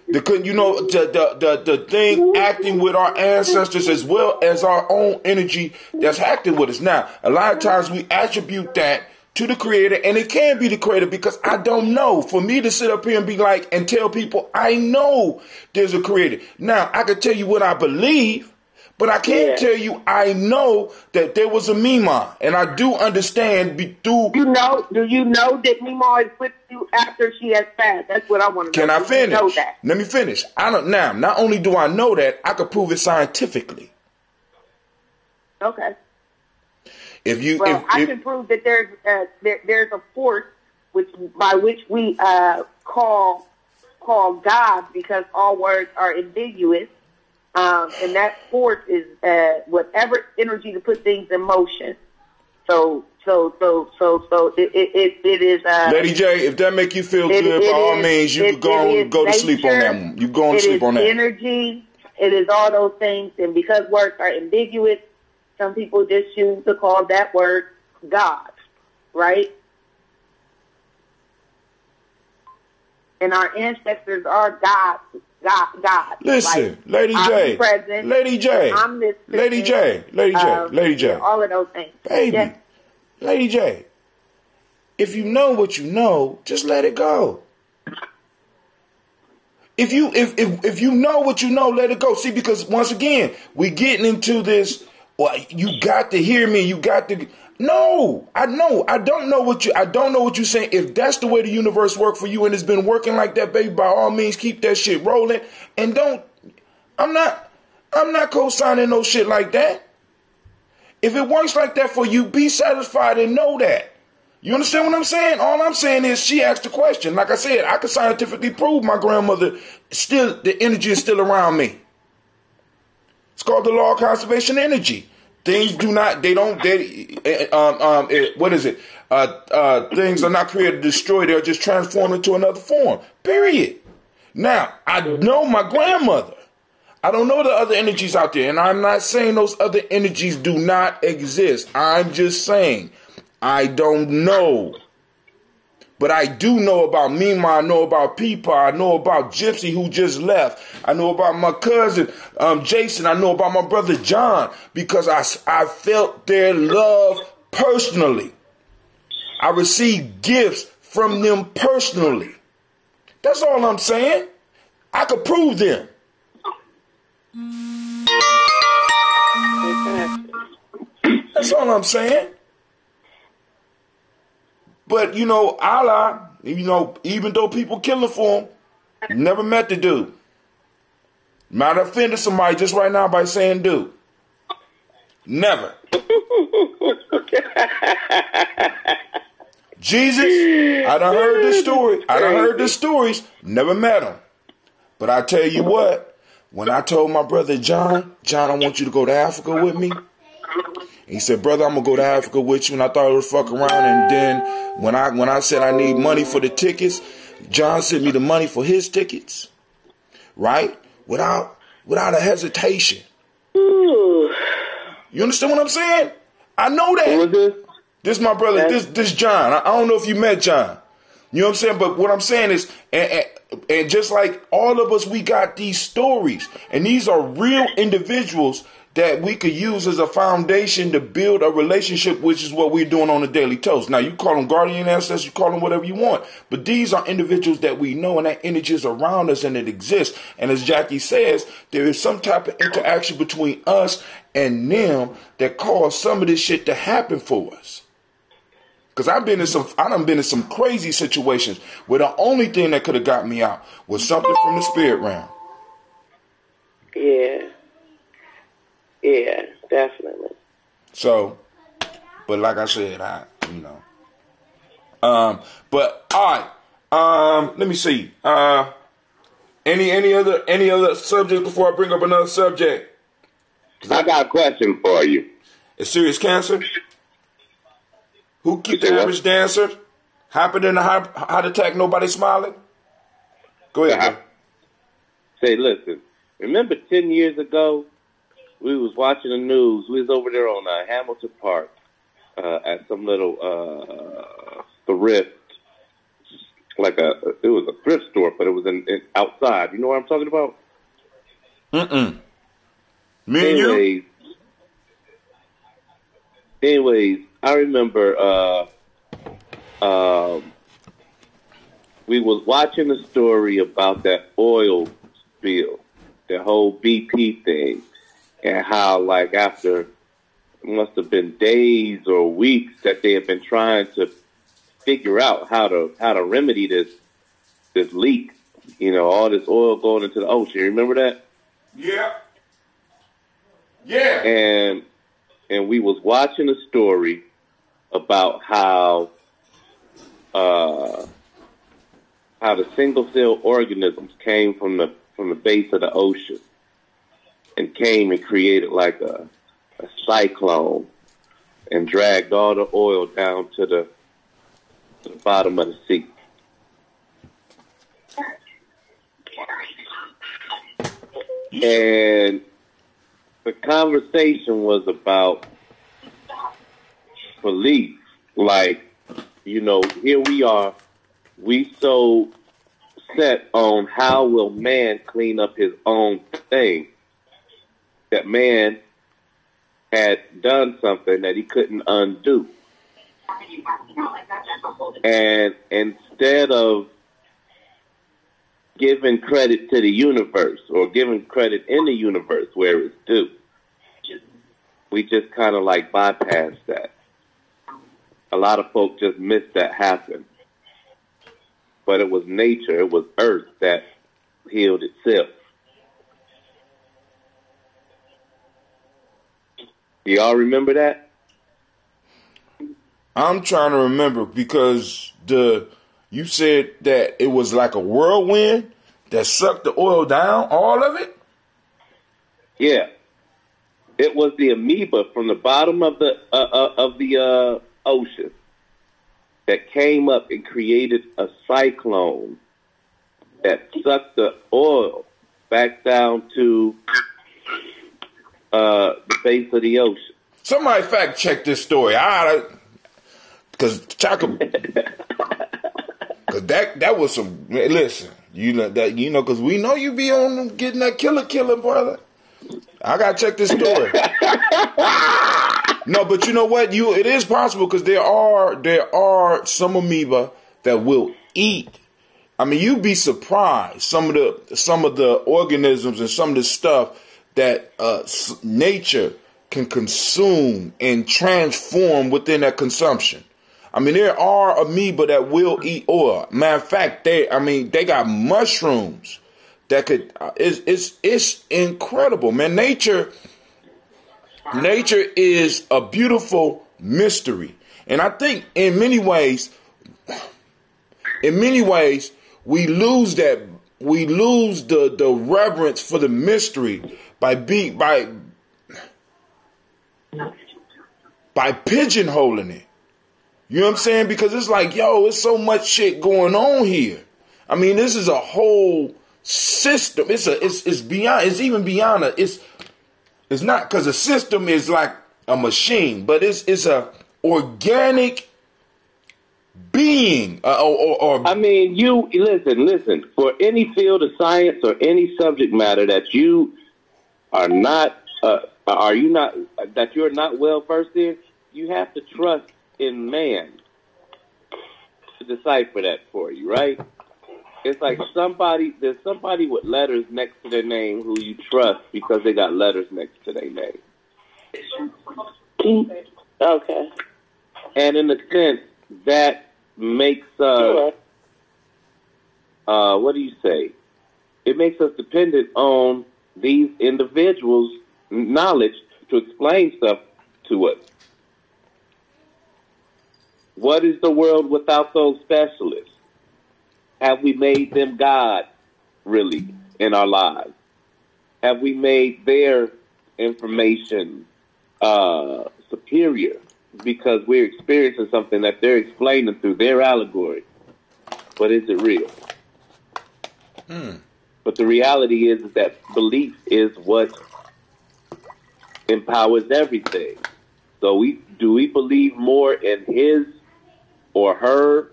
The thing acting with our ancestors as well as our own energy that's acting with us. Now, a lot of times we attribute that to the creator, and it can be the creator because I don't know. For me to sit up here and be like, and tell people I know there's a creator. Now, I can tell you what I believe, but I can't tell you I know that there was a Mima, and I do understand through. Do you know that Mima is with you after she has passed? That's what I want to know. Can I finish? You know that? Let me finish. Now, not only do I know that, I could prove it scientifically. Okay. I can prove that there's a force by which we call God, because all words are ambiguous, and that force is whatever energy to put things in motion. So it is. Lady J, if that make you feel good, by all means, you could go to sleep on that one. You go to sleep on that. Energy. It is all those things, and because words are ambiguous, some people just choose to call that word God, right? And our ancestors are God. Listen, like, Lady J, all of those things, baby. Yes. Lady J, if you know what you know, just let it go. If you know what you know, let it go. See, because once again, we getting into this Well, you got to hear me. You got to. No, I know. I don't know what you're saying. If that's the way the universe worked for you and it's been working like that, baby, by all means, keep that shit rolling. And don't. I'm not co-signing no shit like that. If it works like that for you, be satisfied and know that. You understand what I'm saying? All I'm saying is she asked the question. Like I said, I can scientifically prove my grandmother still, the energy is still around me. It's called the law of conservation energy. Things do not, what is it? Things are not created to destroy. They're just transformed into another form. Period. Now, I know my grandmother. I don't know the other energies out there. And I'm not saying those other energies do not exist. I'm just saying I don't know. But I do know about Mima. I know about Peepa. I know about Gypsy, who just left. I know about my cousin, Jason. I know about my brother, John, because I felt their love personally. I received gifts from them personally. That's all I'm saying. I could prove them. That's all I'm saying. But, Allah, even though people killing for him, never met the dude. Might have offended somebody just right now by saying dude. Never. Jesus, I done heard the story. I done heard the stories. Never met him. But I tell you what, when I told my brother John, I want you to go to Africa with me. He said, brother, I'm going to go to Africa with you. And I thought it was fuck around. And then when I said I need money for the tickets, John sent me the money for his tickets. Right? Without a hesitation. You understand what I'm saying? I know that. Who is this? This my brother. This John. I don't know if you met John. You know what I'm saying? But what I'm saying is, and just like all of us, we got these stories. And these are real individuals that we could use as a foundation to build a relationship, which is what we're doing on the Daily Toast. Now, you call them guardian ancestors, you call them whatever you want. But these are individuals that we know, and that energy is around us, and it exists. And as Jackie says, there is some type of interaction between us and them that caused some of this shit to happen for us. Because I done been in some crazy situations where the only thing that could have got me out was something from the spirit realm. Yeah. Yeah, definitely. So, but like I said, but all right. Let me see. Any other subject before I bring up another subject? I got a question for you. Is serious cancer? Who keep the average dancer? Happened in a heart attack, nobody smiling? Go ahead. Say, listen. Remember 10 years ago, we was watching the news. We was over there on Hamilton Park at some little thrift, it was a thrift store, but it was in outside. You know what I'm talking about? Me and you? Anyways, I remember we was watching a story about that oil spill, the whole BP thing. And how, after it must have been days or weeks that they have been trying to figure out how to remedy this leak. All this oil going into the ocean. Remember that? Yeah. Yeah. And we was watching a story about how the single cell organisms came from the base of the ocean. And came and created a cyclone and dragged all the oil down to the bottom of the sea. And the conversation was about belief. Here we are. We so set on how will man clean up his own thing. That man had done something that he couldn't undo. And instead of giving credit to the universe or giving credit in the universe where it's due, We just kind of like bypassed that. A lot of folk just missed that happen. But it was nature, it was earth that healed itself. Y'all remember that? I'm trying to remember because you said that it was like a whirlwind that sucked the oil down, all of it? Yeah. It was the amoeba from the bottom of the ocean that came up and created a cyclone that sucked the oil back down to the base of the ocean. Somebody fact check this story. Because Chaka, because that was some. Listen, because we know you be on getting that killer, brother. I gotta check this story. No, but you know what? It is possible because there are some amoeba that will eat. I mean, you'd be surprised some of the organisms and some of the stuff that nature can consume and transform within that consumption. I mean, there are amoeba that will eat oil. Matter of fact, they got mushrooms that could. It's incredible, man. Nature is a beautiful mystery, and I think in many ways, we lose that. We lose the reverence for the mystery by pigeonholing it. You know what I'm saying? Because it's like, it's so much shit going on here. I mean, this is a whole system. It's even beyond it's not, because a system is like a machine, but it's a organic being. I mean, you listen. For any field of science or any subject matter that you are not, that you're not well versed in, you have to trust in man to decipher that for you, right? It's like there's somebody with letters next to their name who you trust because they got letters next to their name. Okay. And in a sense, that makes what do you say? It makes us dependent on these individuals' knowledge to explain stuff to us. What is the world without those specialists? Have we made them God, really, in our lives? Have we made their information superior because we're experiencing something that they're explaining through their allegory? But is it real? But the reality is that belief is what empowers everything. So do we believe more in his or her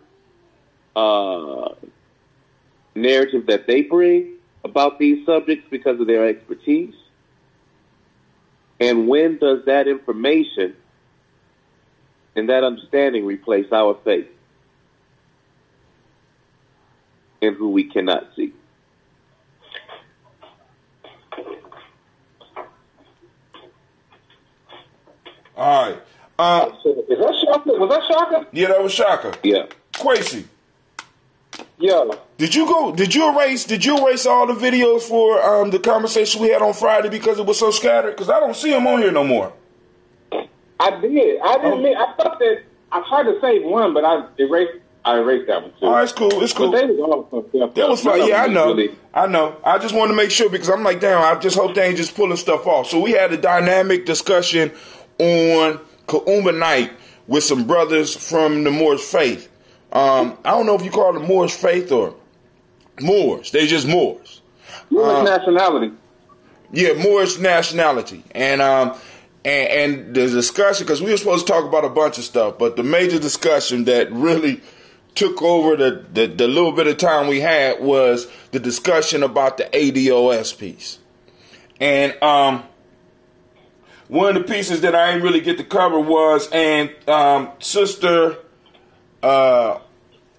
narrative that they bring about these subjects because of their expertise? And when does that information and that understanding replace our faith in who we cannot see? All right. Is that Shaka? Was that Shaka? Yeah, that was Shaka. Yeah. Quasi. Yeah. Did you erase all the videos for the conversation we had on Friday because it was so scattered? Because I don't see them on here no more. I did. I thought that I tried to save one, but I erased that one too. Oh, it's cool. It's cool. But they was all fucked up. That was fun. Yeah, I know. I just want to make sure because I'm like, damn, I just hope they ain't just pulling stuff off. So we had a dynamic discussion on Kaumba night with some brothers from the Moorish faith. I don't know if you call them Moorish faith or Moors. They just Moors. Moorish nationality. Yeah, Moorish nationality. And the discussion, because we were supposed to talk about a bunch of stuff, but the major discussion that really took over the little bit of time we had was the discussion about the ADOS piece. And one of the pieces that I didn't really get to cover was, sister,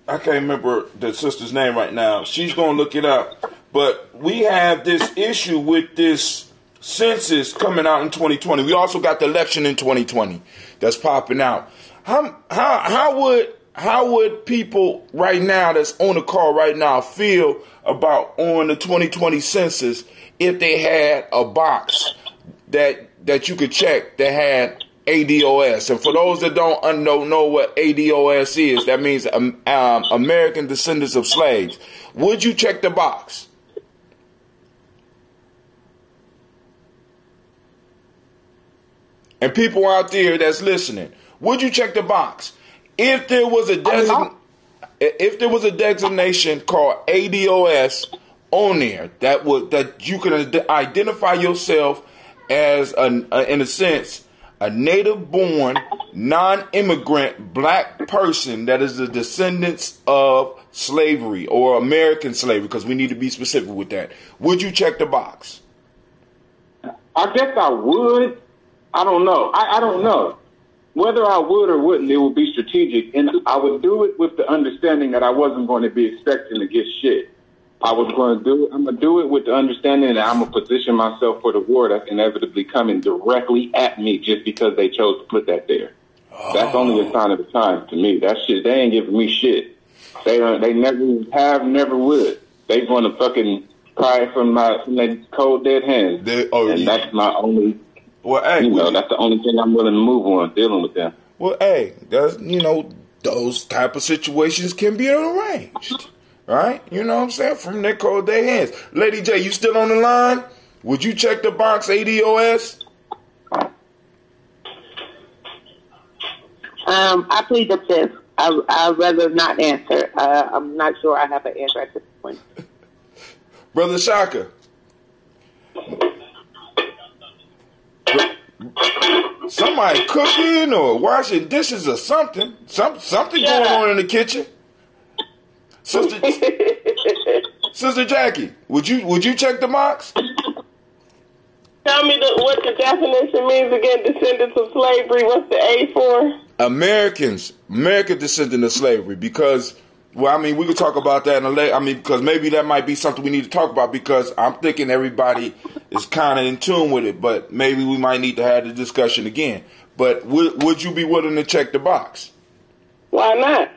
I can't remember the sister's name right now. She's going to look it up. But we have this issue with this census coming out in 2020. We also got the election in 2020 that's popping out. How would people right now that's on the call right now feel about on the 2020 census if they had a box that you could check that had ADOS? And for those that don't know what ADOS is, that means American Descendants of Slaves. Would you check the box? And people out there that's listening, would you check the box? If there was a designation called ADOS on there that you can identify yourself as in a sense a native-born, non-immigrant black person that is the descendants of slavery or American slavery, because we need to be specific with that. Would you check the box? I guess I would. I don't know. I don't know. Whether I would or wouldn't, it would be strategic, and I would do it with the understanding that I wasn't going to be expecting to get shit. I'm going to do it with the understanding that I'm going to position myself for the war that's inevitably coming directly at me just because they chose to put that there. That's only a sign of the times to me. That shit, they ain't giving me shit. They never have, never would. They going to fucking pry from their cold dead hands. That's my only. Well, hey, that's the only thing I'm willing to move on dealing with them. Well, hey, those type of situations can be arranged, right? You know what I'm saying? From their cold dead hands. Lady J, you still on the line? Would you check the box ADOS? I plead the fifth. I'd rather not answer. I'm not sure I have an answer at this point. Brother Shaka. Somebody cooking or washing dishes or something. Something going on in the kitchen. Sister Jackie, would you check the box? Tell me what the definition means again. Descendants of slavery. What's the A for? American descendant of slavery. Because, well, I mean, we could talk about that in a later. I mean, because maybe that might be something we need to talk about, because I'm thinking everybody is kind of in tune with it, but maybe we might need to have the discussion again. But would you be willing to check the box? Why not?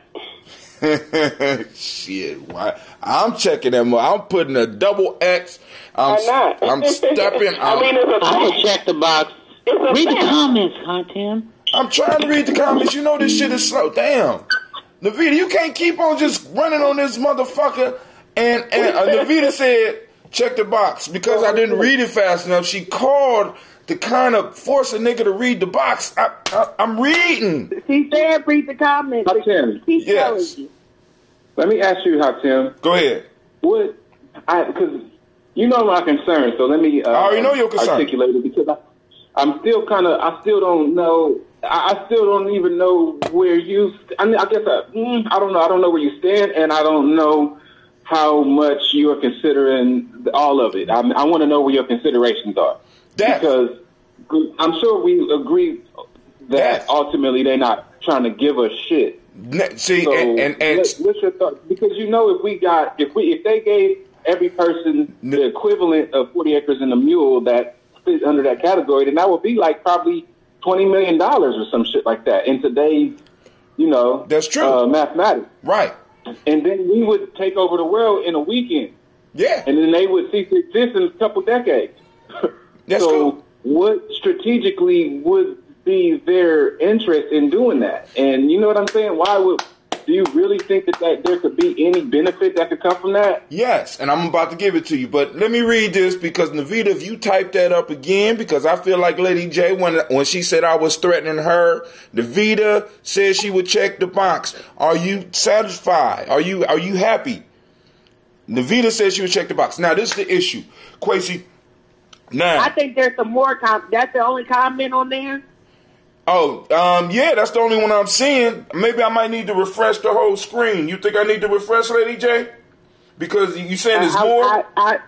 Shit, why? I'm checking them. I'm putting a double X. Why not? I'm stepping. I would check the box. Read the comments, Tim. I'm trying to read the comments. You know this shit is slow. Damn. Navita, you can't keep on just running on this motherfucker. And Navita said, check the box. Because I didn't read it fast enough, she called to kind of force a nigga to read the box. I'm reading. She said read the comments. Hatim, yes. Let me ask you, Hatim. Go ahead. Because you know my concern, so let me I already know your concern. Articulate it, because I still don't know. I still don't even know where you. I guess I don't know. I don't know where you stand, and I don't know how much you are considering all of it. I want to know where your considerations are, because I'm sure we agree that ultimately they're not trying to give us shit. See, so and what's your thought? Because if they gave every person the equivalent of 40 acres and a mule that fit under that category, then that would be like probably $20 million or some shit like that in today's, that's true, mathematics. Right. And then we would take over the world in a weekend. Yeah. And then they would cease to exist in a couple decades. That's so cool. What strategically would be their interest in doing that? And you know what I'm saying? Do you really think that there could be any benefit that could come from that? Yes, and I'm about to give it to you. But let me read this, because Navita, if you type that up again, because I feel like Lady J, when she said I was threatening her, Navita said she would check the box. Are you satisfied? Are you happy? Navita said she would check the box. Now, this is the issue. Quasi, now. I think there's some more that's the only comment on there? Oh, yeah, that's the only one I'm seeing. Maybe I might need to refresh the whole screen. You think I need to refresh, Lady J? Because you saying there's more? I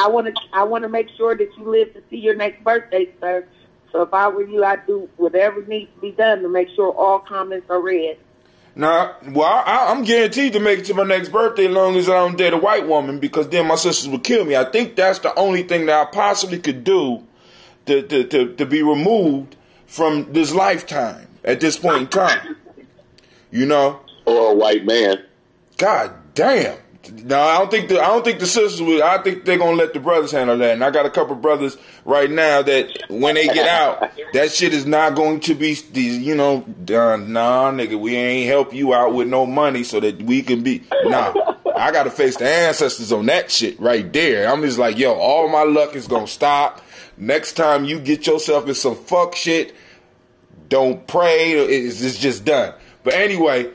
want to make sure that you live to see your next birthday, sir. So if I were you, I'd do whatever needs to be done to make sure all comments are read. Now, well, I'm guaranteed to make it to my next birthday as long as I don't date a white woman, because then my sisters would kill me. I think that's the only thing that I possibly could do to be removed from this lifetime at this point in time. You know? Or a white man. God damn. No, I don't think the sisters will. I think they're gonna let the brothers handle that. And I got a couple brothers right now that when they get out, that shit is not going to be these. You know, nah, nigga, we ain't help you out with no money so that we can be. Nah, I got to face the ancestors on that shit right there. I'm just like, yo, all my luck is gonna stop. Next time you get yourself in some fuck shit, don't pray. It's just done. But anyway,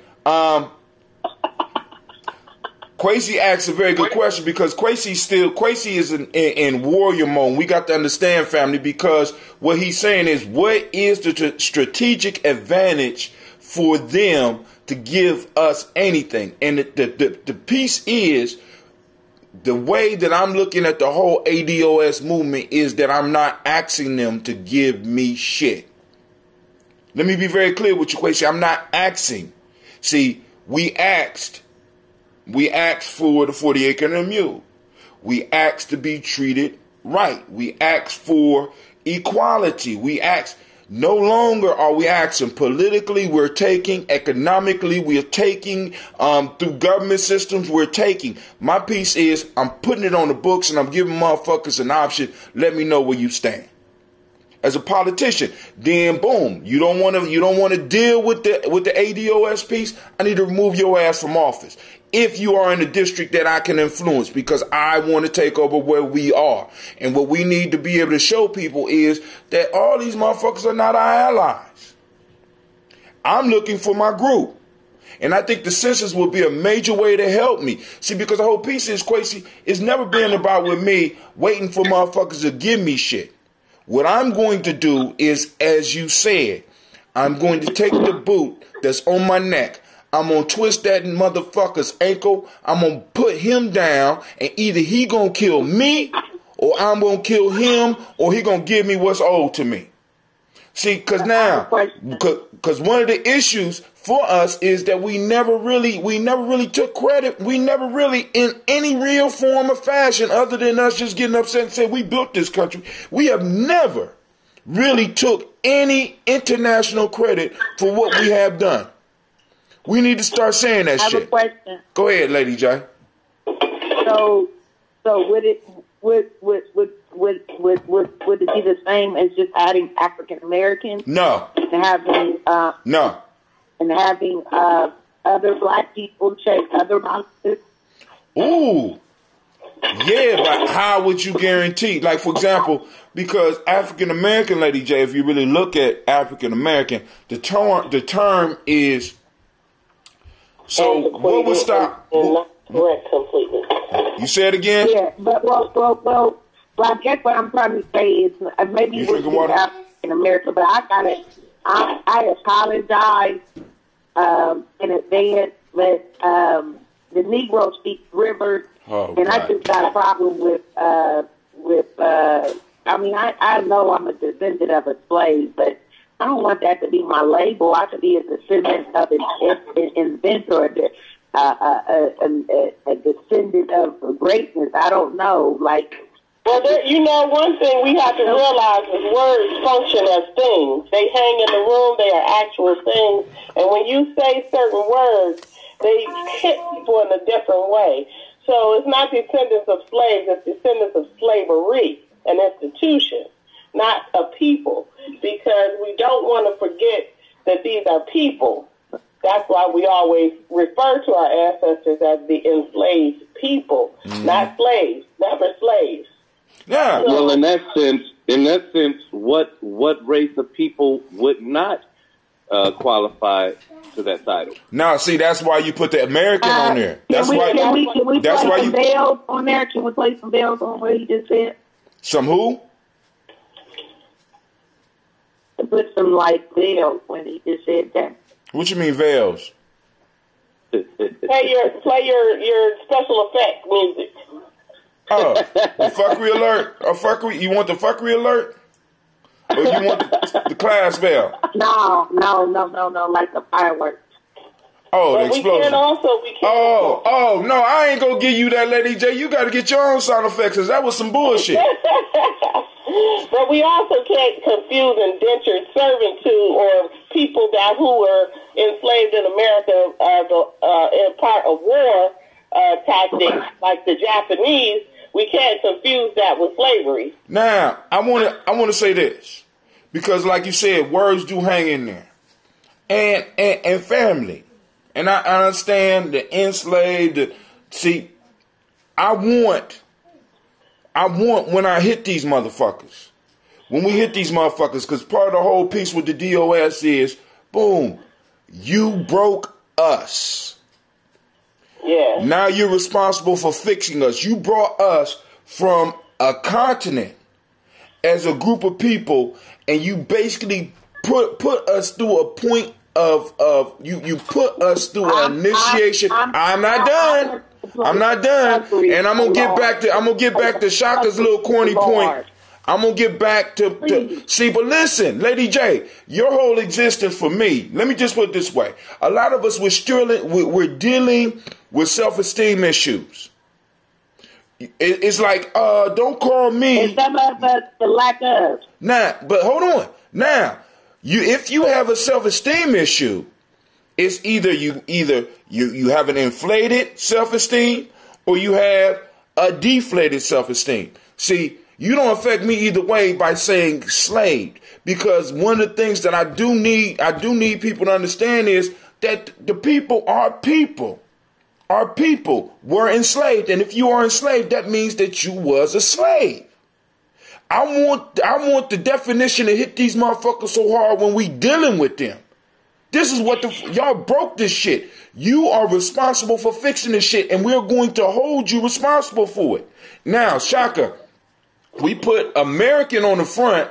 Quasi asks a very good question because Quasi is in warrior mode. We got to understand, family, because what he's saying is, what is the strategic advantage for them to give us anything? And the piece is, the way that I'm looking at the whole ADOS movement is that I'm not asking them to give me shit. Let me be very clear with you, Quasi. I'm not asking. See, we asked for the 40 acre and a mule. We asked to be treated right. We asked for equality. We asked, no longer are we asking politically, we're taking, economically, we're taking, through government systems, we're taking. My piece is, I'm putting it on the books and I'm giving motherfuckers an option. Let me know where you stand. As a politician, then boom, you don't want to deal with the ADOS piece. I need to remove your ass from office. If you are in a district that I can influence, because I want to take over where we are. And what we need to be able to show people is that all these motherfuckers are not our allies. I'm looking for my group. And I think the census will be a major way to help me. See, because the whole piece is, Quasi, it's never been about with me waiting for motherfuckers to give me shit. What I'm going to do is, as you said, I'm going to take the boot that's on my neck. I'm going to twist that motherfucker's ankle. I'm going to put him down, and either he going to kill me, or I'm going to kill him, or he going to give me what's owed to me. See, because now, because one of the issues for us is that we never really took credit. We never really, in any real form or fashion, other than us just getting upset and saying we built this country, we have never really took any international credit for what we have done. We need to start saying that shit. I have a question. Go ahead, Lady J. So would it be the same as just adding African Americans? No. And having no. And having other black people check other boxes? Ooh. Yeah, but how would you guarantee? Like, for example, because African American, Lady J, if you really look at African American, the term is. So what would stop? Correct, completely. You say it again? Yeah, but well, I guess what I'm trying to say is maybe we're African American, but I apologize in advance. But the Negro speaks rivers, and I just got a problem with. I mean, I know I'm a descendant of a slave, but I don't want that to be my label. I could be a descendant of an inventor, a descendant of greatness. I don't know. Like, well, one thing we have to realize is words function as things. They hang in the room. They are actual things. And when you say certain words, they hit people in a different way. So it's not descendants of slaves. It's descendants of slavery, an institution, not a people, because we don't want to forget that these are people. That's why we always refer to our ancestors as the enslaved people, not slaves, never slaves. Yeah. So, well, in that sense, what race of people would not qualify to that title? No, see, that's why you put the American on there. That's why. Can we that's play why some bells on there? Can we play some bells on what he just said? Some who? To put some like bells when he just said that. What you mean veils? Play your special effect music. Oh, the fuckery alert. You want the fuckery alert? Or you want the class bell? No, like the fireworks. Oh, the explosion. Oh, no, I ain't gonna give you that, Lady J. You gotta get your own sound effects, because that was some bullshit. But we also can't confuse indentured servitude or people who were enslaved in America in part of war tactics, like the Japanese. We can't confuse that with slavery. Now, I want to say this, because like you said, words do hang in there, and family, and I understand the enslaved. See, I want when I hit these motherfuckers, when we hit these motherfuckers, because part of the whole piece with the DOS is, boom, you broke us. Yeah. Now you're responsible for fixing us. You brought us from a continent as a group of people, and you basically put us through a point of you put us through an initiation. I'm not done. And I'm gonna get back to Shaka's little corny point. I'm gonna get back to see, but listen, Lady J, your whole existence for me. Let me just put it this way: a lot of us we're dealing with self-esteem issues. It's like, don't call me. And some of us the lack of. Nah, but hold on. Now, if you have a self-esteem issue, it's either you have an inflated self-esteem or you have a deflated self-esteem. See, you don't affect me either way by saying slaved, because one of the things that I do need people to understand is that the people are people. Our people were enslaved, and if you are enslaved, that means that you was a slave. I want the definition to hit these motherfuckers so hard when we dealing with them. This is what y'all broke this shit. You are responsible for fixing this shit, and we're going to hold you responsible for it. Now, Shaka, we put American on the front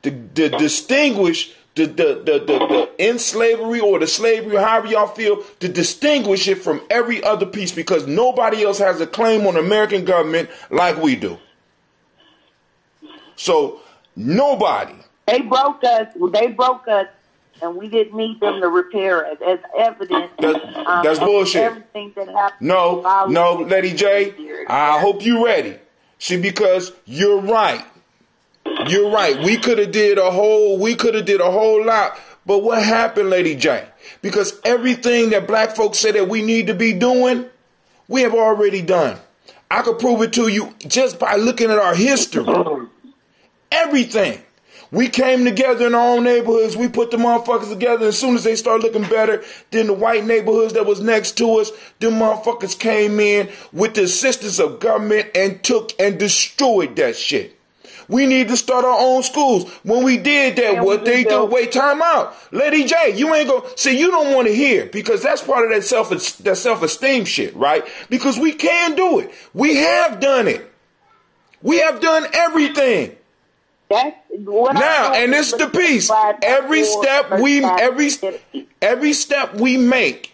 to distinguish the in slavery or the slavery, however y'all feel, to distinguish it from every other piece, because nobody else has a claim on the American government like we do. So nobody. They broke us, and we didn't need them to repair it. As evidence. That's bullshit. Everything that happened. No, Lady J, I hope you're ready. See, because you're right. You're right. We could have did a whole lot. But what happened, Lady J? Because everything that black folks say that we need to be doing, we have already done. I could prove it to you just by looking at our history. Everything. We came together in our own neighborhoods. We put the motherfuckers together. As soon as they started looking better, then the white neighborhoods that was next to us, them motherfuckers came in with the assistance of government and took and destroyed that shit. We need to start our own schools. When we did that, what they do? Wait, time out. Lady J, you ain't gonna see, you don't want to hear, because that's part of that self-esteem shit, right? Because we can do it. We have done it. We have done everything. Now, and this is the piece. Every step we make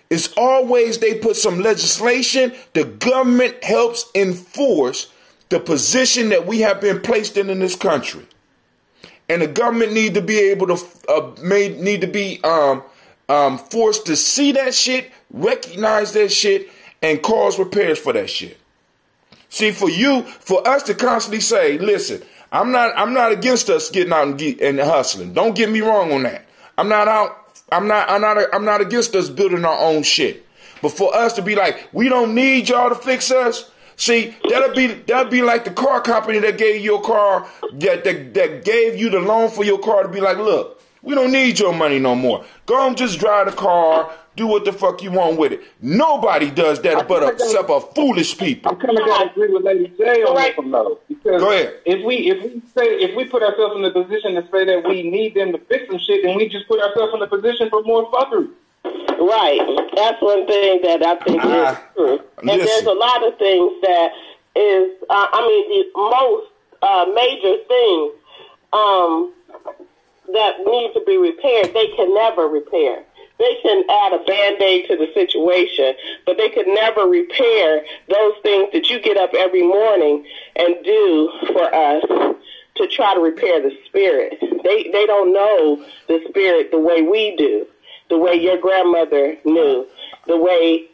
is always they put some legislation. The government helps enforce the position that we have been placed in this country, and the government need to be able to forced to see that shit, recognize that shit, and cause repairs for that shit. See, for us to constantly say, listen, I'm not against us getting out and hustling. Don't get me wrong on that. I'm not against us building our own shit. But for us to be like, we don't need y'all to fix us. See, that'll be like the car company that gave you a car, that gave you the loan for your car, to be like, look, we don't need your money no more. Go and just drive the car, do what the fuck you want with it. Nobody does that except a foolish people. I'm kind of gonna agree with Lady J on that one though. Because go ahead. If we put ourselves in the position to say that we need them to fix some shit, then we just put ourselves in the position for more fuckery. Right. That's one thing that I think is true. And there's a lot of things that is, the most major things that need to be repaired, they can never repair. They can add a Band-Aid to the situation, but they could never repair those things that you get up every morning and do for us to try to repair the spirit. They don't know the spirit the way we do, the way your grandmother knew, the way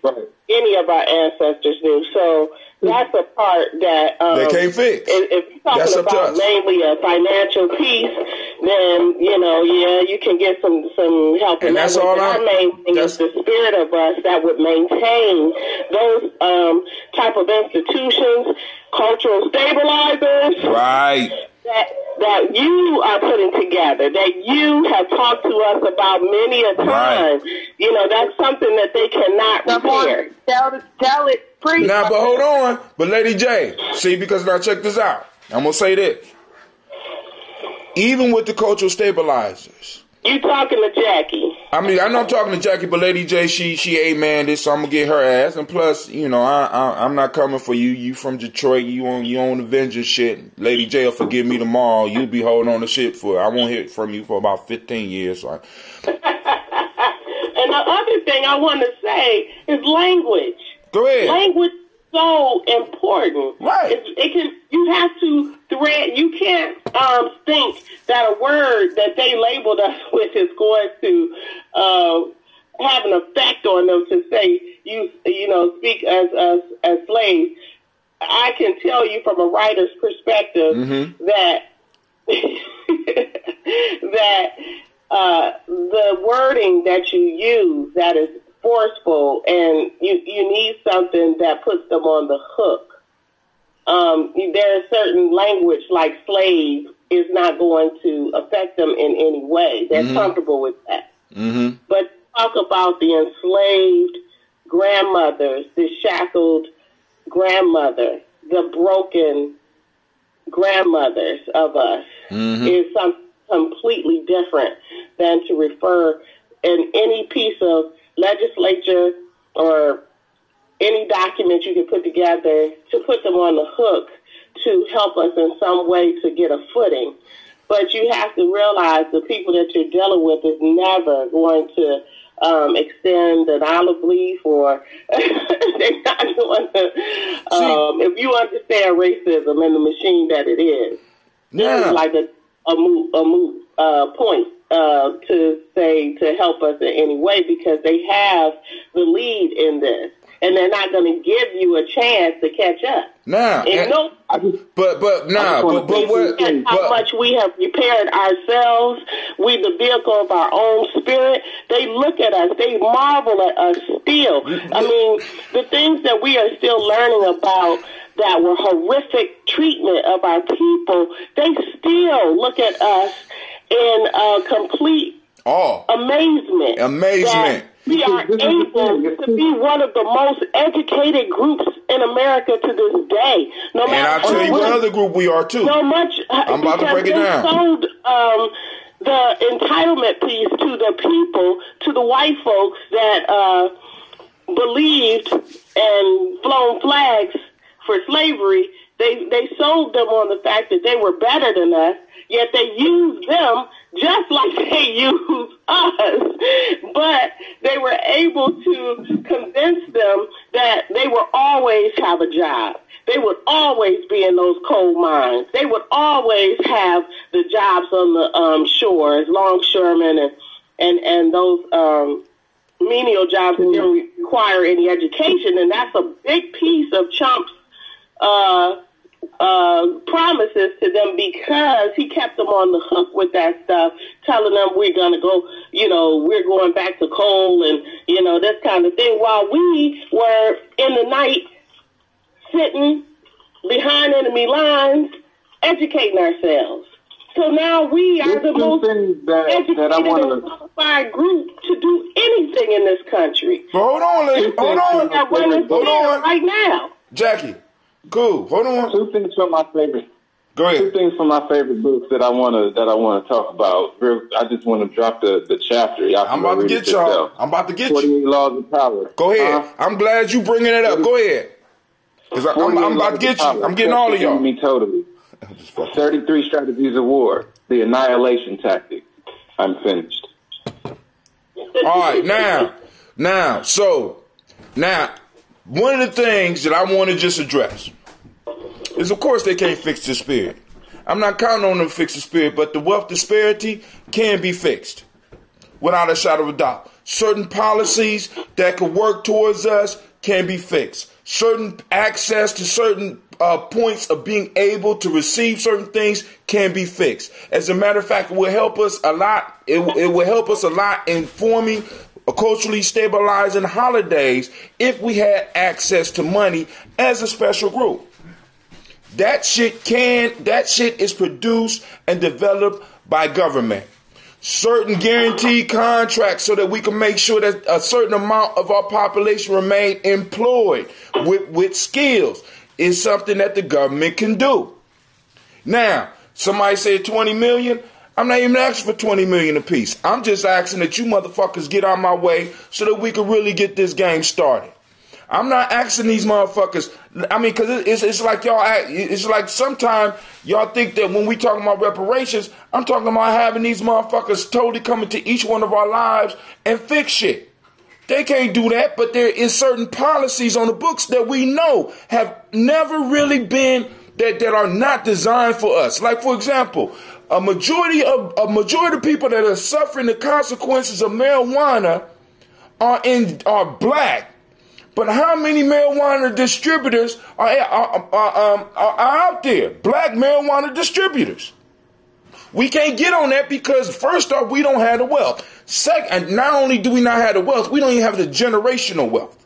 any of our ancestors do. So that's a part that they can't fix. If you're talking about mainly a financial piece, then you can get some help. And that's all. Our main thing is the spirit of us that would maintain those type of institutions, cultural stabilizers, right? That you are putting together, that you have talked to us about many a time. Right. That's something that they cannot repair. Tell it, preach. Now, but hold on. But Lady J, see, because now check this out. I'm going to say this. Even with the cultural stabilizers. You talking to Jackie. I mean, I know I'm talking to Jackie, but Lady J, she amen it, so I'm going to get her ass. And plus, I'm not coming for you. You from Detroit. You on Avengers shit. Lady J will forgive me tomorrow. You'll be holding on to shit I won't hear from you for about 15 years. So. And the other thing I want to say is language. Go ahead. Language is so important. Right. You have to thread. You can't think that a word that they labeled us with is going to have an effect on them to say you speak as slaves. I can tell you from a writer's perspective that the wording that you use that is forceful, and you need something that puts them on the hook. There are certain language like slave is not going to affect them in any way. They're comfortable with that. But talk about the enslaved grandmothers, the shackled grandmother, the broken grandmothers of us is something completely different than to refer in any piece of legislature or any document you can put together to put them on the hook to help us in some way to get a footing. But you have to realize the people that you're dealing with is never going to extend an olive leaf, or they're not going to, if you understand racism and the machine that it is, there's like a moot point to say to help us in any way, because they have the lead in this. And they're not going to give you a chance to catch up. How much we have prepared ourselves, we the vehicle of our own spirit. They look at us, they marvel at us still. I mean, the things that we are still learning about that were horrific treatment of our people, they still look at us in complete amazement. We are able to be one of the most educated groups in America to this day. No matter, and I'll tell you what other group we are too. So much. I'm about to break it down. Sold the entitlement piece to the people, to the white folks that believed and flown flags for slavery. They sold them on the fact that they were better than us, yet they used them just like they use us. But they were able to convince them that they would always have a job. They would always be in those coal mines. They would always have the jobs on the shores, longshoremen and those menial jobs that didn't require any education. And that's a big piece of Trump's promises to them, because he kept them on the hook with that stuff, telling them we're going to go, we're going back to coal and, this kind of thing, while we were in the night sitting behind enemy lines, educating ourselves. So now we are the most educated and qualified group to do anything in this country. But hold on, lady. Hold on. Right now. Jackie. Cool. Hold on. Two things from my favorite. Go ahead. Two things from my favorite books that I want to talk about. I just want to drop the chapter. I'm about to get y'all. I'm about to get 48 Laws of Power. Go ahead. I'm glad you bringing it up. Go ahead. Because I'm about to get you. I'm getting all of y'all. Me totally. 33 Strategies of War. The Annihilation Tactic. I'm finished. All right. Now, one of the things that I want to just address is, of course, they can't fix the spirit. I'm not counting on them to fix the spirit, but the wealth disparity can be fixed without a shadow of a doubt. Certain policies that could work towards us can be fixed. Certain access to certain points of being able to receive certain things can be fixed. As a matter of fact, it will help us a lot. It will help us a lot in forming culturally stabilizing holidays if we had access to money as a special group. That shit is produced and developed by government. Certain guaranteed contracts so that we can make sure that a certain amount of our population remain employed with skills is something that the government can do. Now, somebody said 20 million. I'm not even asking for 20 million apiece. I'm just asking that you motherfuckers get out my way so that we can really get this game started. I'm not asking these motherfuckers. I mean, because it's like y'all. It's like sometimes y'all think that when we talking about reparations, I'm talking about having these motherfuckers totally come into each one of our lives and fix shit. They can't do that, but there is certain policies on the books that we know have never really been that are not designed for us. Like, for example, a majority of people that are suffering the consequences of marijuana are black. But how many marijuana distributors are out there? Black marijuana distributors. We can't get on that because, first off, we don't have the wealth. Second, not only do we not have the wealth, we don't even have the generational wealth.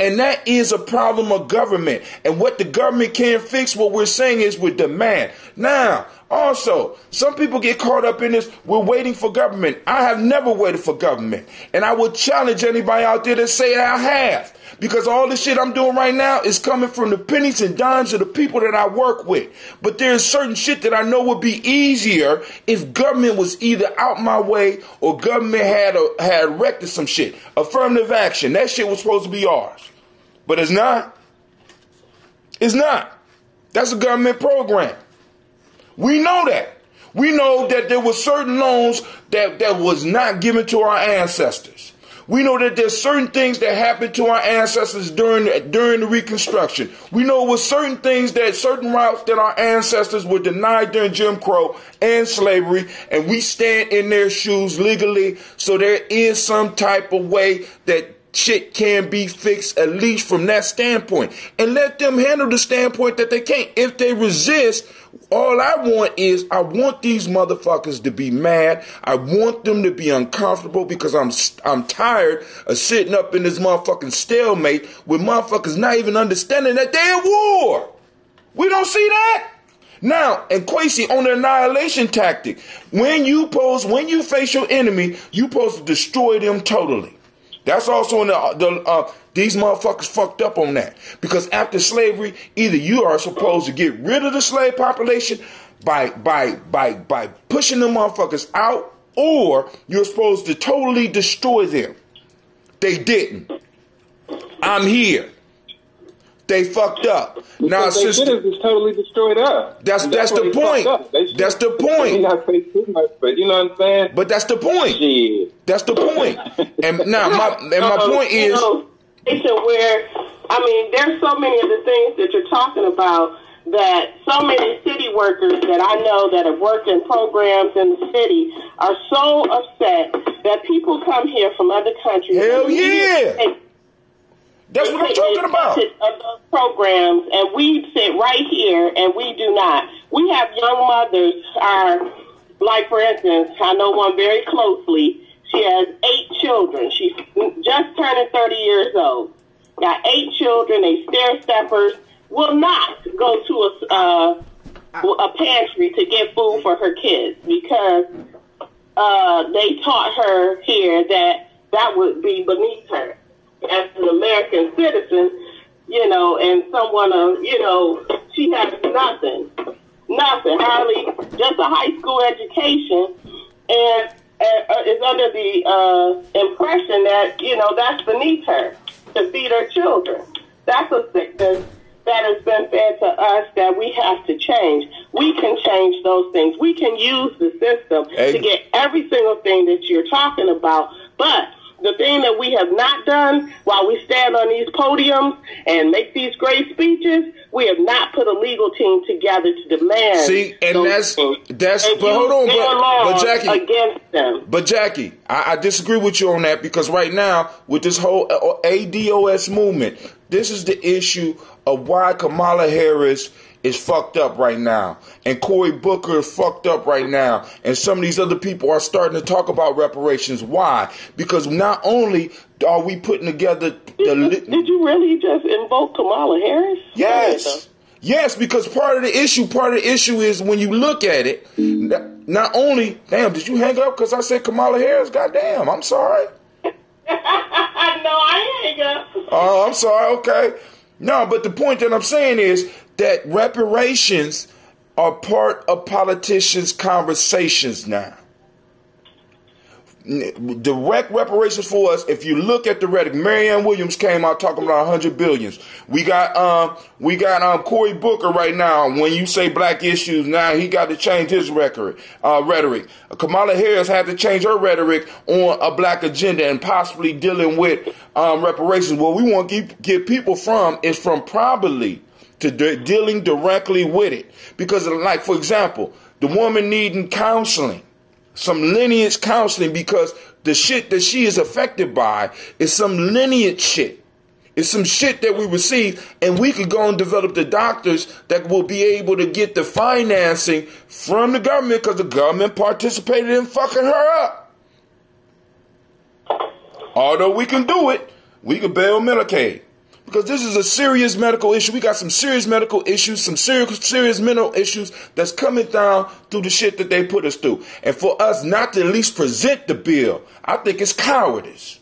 And that is a problem of government. And what the government can't fix, what we're saying is with demand. Now, also, some people get caught up in this, we're waiting for government. I have never waited for government. And I would challenge anybody out there that say I have. Because all this shit I'm doing right now is coming from the pennies and dimes of the people that I work with. But there's certain shit that I know would be easier if government was either out my way or government had erected some shit. Affirmative action. That shit was supposed to be ours. But it's not. It's not. That's a government program. We know that. We know that there were certain loans that was not given to our ancestors. We know that there's certain things that happened to our ancestors during the Reconstruction. We know with certain routes that our ancestors were denied during Jim Crow and slavery, and we stand in their shoes legally. So there is some type of way that shit can be fixed, at least from that standpoint. And let them handle the standpoint that they can't. If they resist, all I want these motherfuckers to be mad. I want them to be uncomfortable because I'm tired of sitting up in this motherfucking stalemate with motherfuckers not even understanding that they're at war. We don't see that. Now, and Kwesi, on the annihilation tactic, when you face your enemy, you supposed to destroy them totally. That's also in these motherfuckers fucked up on that. Because after slavery, either you are supposed to get rid of the slave population by pushing them motherfuckers out, or you're supposed to totally destroy them. They didn't. I'm here. They fucked up. Now, they should have just totally destroyed us. That's the point. That's the point. Not say too much, but you know what I'm saying. But that's the point. Shit. That's the point. And now my point is, where there's so many of the things that you're talking about that so many city workers that I know that have worked in programs in the city are so upset that people come here from other countries. Hell yeah. That's what I'm talking about. Of those programs, and we sit right here, and we do not. We have young mothers. Like for instance, I know one very closely. She has 8 children. She's just turning 30 years old. Got 8 children. They stair steppers. Will not go to a pantry to get food for her kids because they taught her here that would be beneath her. As an American citizen, and someone, she has nothing, hardly just a high school education, and is under the impression that, that's beneath her to feed her children. That's a sickness that has been fed to us that we have to change. We can change those things. We can use the system to get every single thing that you're talking about, but the thing that we have not done while we stand on these podiums and make these great speeches, we have not put a legal team together to demand. See, and that's. But hold on, but Jackie, against them. But Jackie, I disagree with you on that because right now with this whole ADOS movement, this is the issue of why Kamala Harris is fucked up right now, and Cory Booker is fucked up right now, and some of these other people are starting to talk about reparations. Why? Because not only are we putting together Did you really just invoke Kamala Harris? Yes. Yes, because part of the issue is when you look at it, not only, damn, did you hang up because I said Kamala Harris? Goddamn, I'm sorry. No, I ain't hang up. Oh, I'm sorry, okay. No, but the point that I'm saying is that reparations are part of politicians' conversations now. Direct reparations for us. If you look at the rhetoric, Marianne Williams came out talking about 100 billions. We got Cory Booker right now. When you say black issues, now he got to change his rhetoric. Kamala Harris had to change her rhetoric on a black agenda and possibly dealing with reparations. What we want to get people from is from probably to dealing directly with it. Because, like, for example, the woman needing counseling. Some lineage counseling, because the shit that she is affected by is some lineage shit. It's some shit that we receive, and we could go and develop the doctors that will be able to get the financing from the government because the government participated in fucking her up. Although we can do it, we can bail Medicaid. Because this is a serious medical issue. We got some serious medical issues, some serious mental issues that's coming down through the shit that they put us through. And for us not to at least present the bill, I think it's cowardice.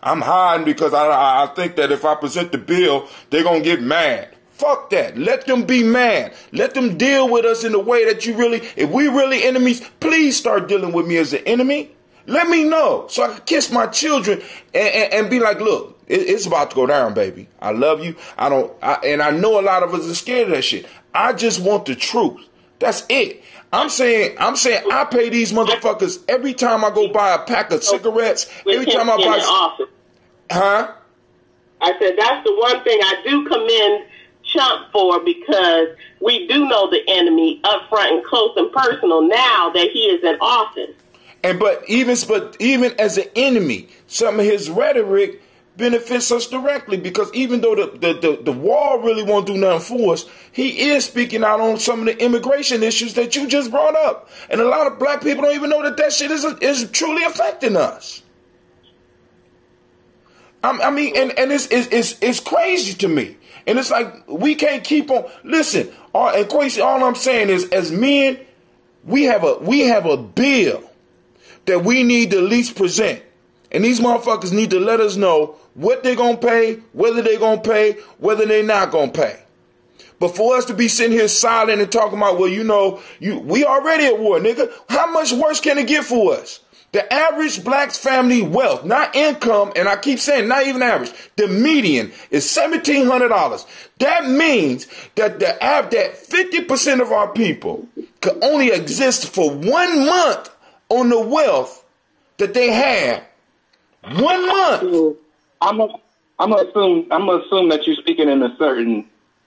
I'm hiding because I think that if I present the bill, they're going to get mad. Fuck that. Let them be mad. Let them deal with us in the way that you really, if we really enemies, please start dealing with me as an enemy. Let me know so I can kiss my children and be like, look, it's about to go down, baby. I love you. And I know a lot of us are scared of that shit. I just want the truth. That's it. I'm saying I pay these motherfuckers every time I go buy a pack of cigarettes. Every time I buy. Huh? I said that's the one thing I do commend Trump for, because we do know the enemy up front and close and personal now that he is in office. But even as an enemy, some of his rhetoric benefits us directly, because even though the wall really won't do nothing for us, he is speaking out on some of the immigration issues that you just brought up. And a lot of black people don't even know that shit is truly affecting us. I mean, and it's crazy to me. And it's like, we can't keep on, listen, and Quasi, all I'm saying is, as men, we have a bill that we need to at least present. And these motherfuckers need to let us know what they're going to pay, whether they're going to pay, whether they're not going to pay. But for us to be sitting here silent and talking about, well, we already at war, nigga. How much worse can it get for us? The average black family wealth, not income, and I keep saying not even average, the median is $1,700. That means that that 50% of our people could only exist for 1 month on the wealth that they have. 1 month. I'm gonna assume that you're speaking in a certain,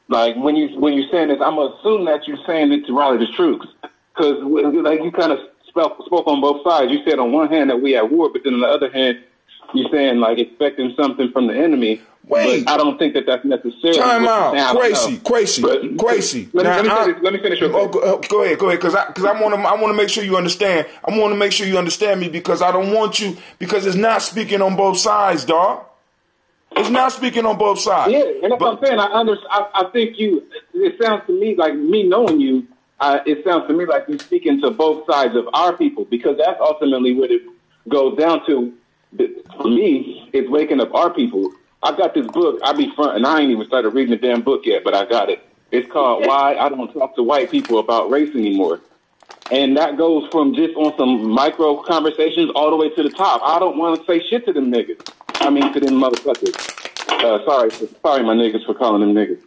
like, when you're saying this, I'm gonna assume that you're saying it to rally the troops, because like you kind of spoke on both sides. You said on one hand that we at war, but then on the other hand, you're saying like expecting something from the enemy. Wait, but I don't think that that's necessarily. Time out, crazy. Let me finish your thing. Go ahead, because I want to make sure you understand. I want to make sure you understand me, because I don't want you, because it's not speaking on both sides, dog. It's not speaking on both sides. Yeah, and that's what I'm saying. I think it sounds to me like, me knowing you, it sounds to me like you're speaking to both sides of our people, because that's ultimately what it goes down to. For me, it's waking up our people. I got this book. I be front, and I ain't even started reading the damn book yet, but I got it. It's called Why I Don't Talk to White People About Race Anymore. And that goes from just on some micro conversations all the way to the top. I don't want to say shit to them niggas. I mean, to them motherfuckers. Sorry, my niggas, for calling them niggas.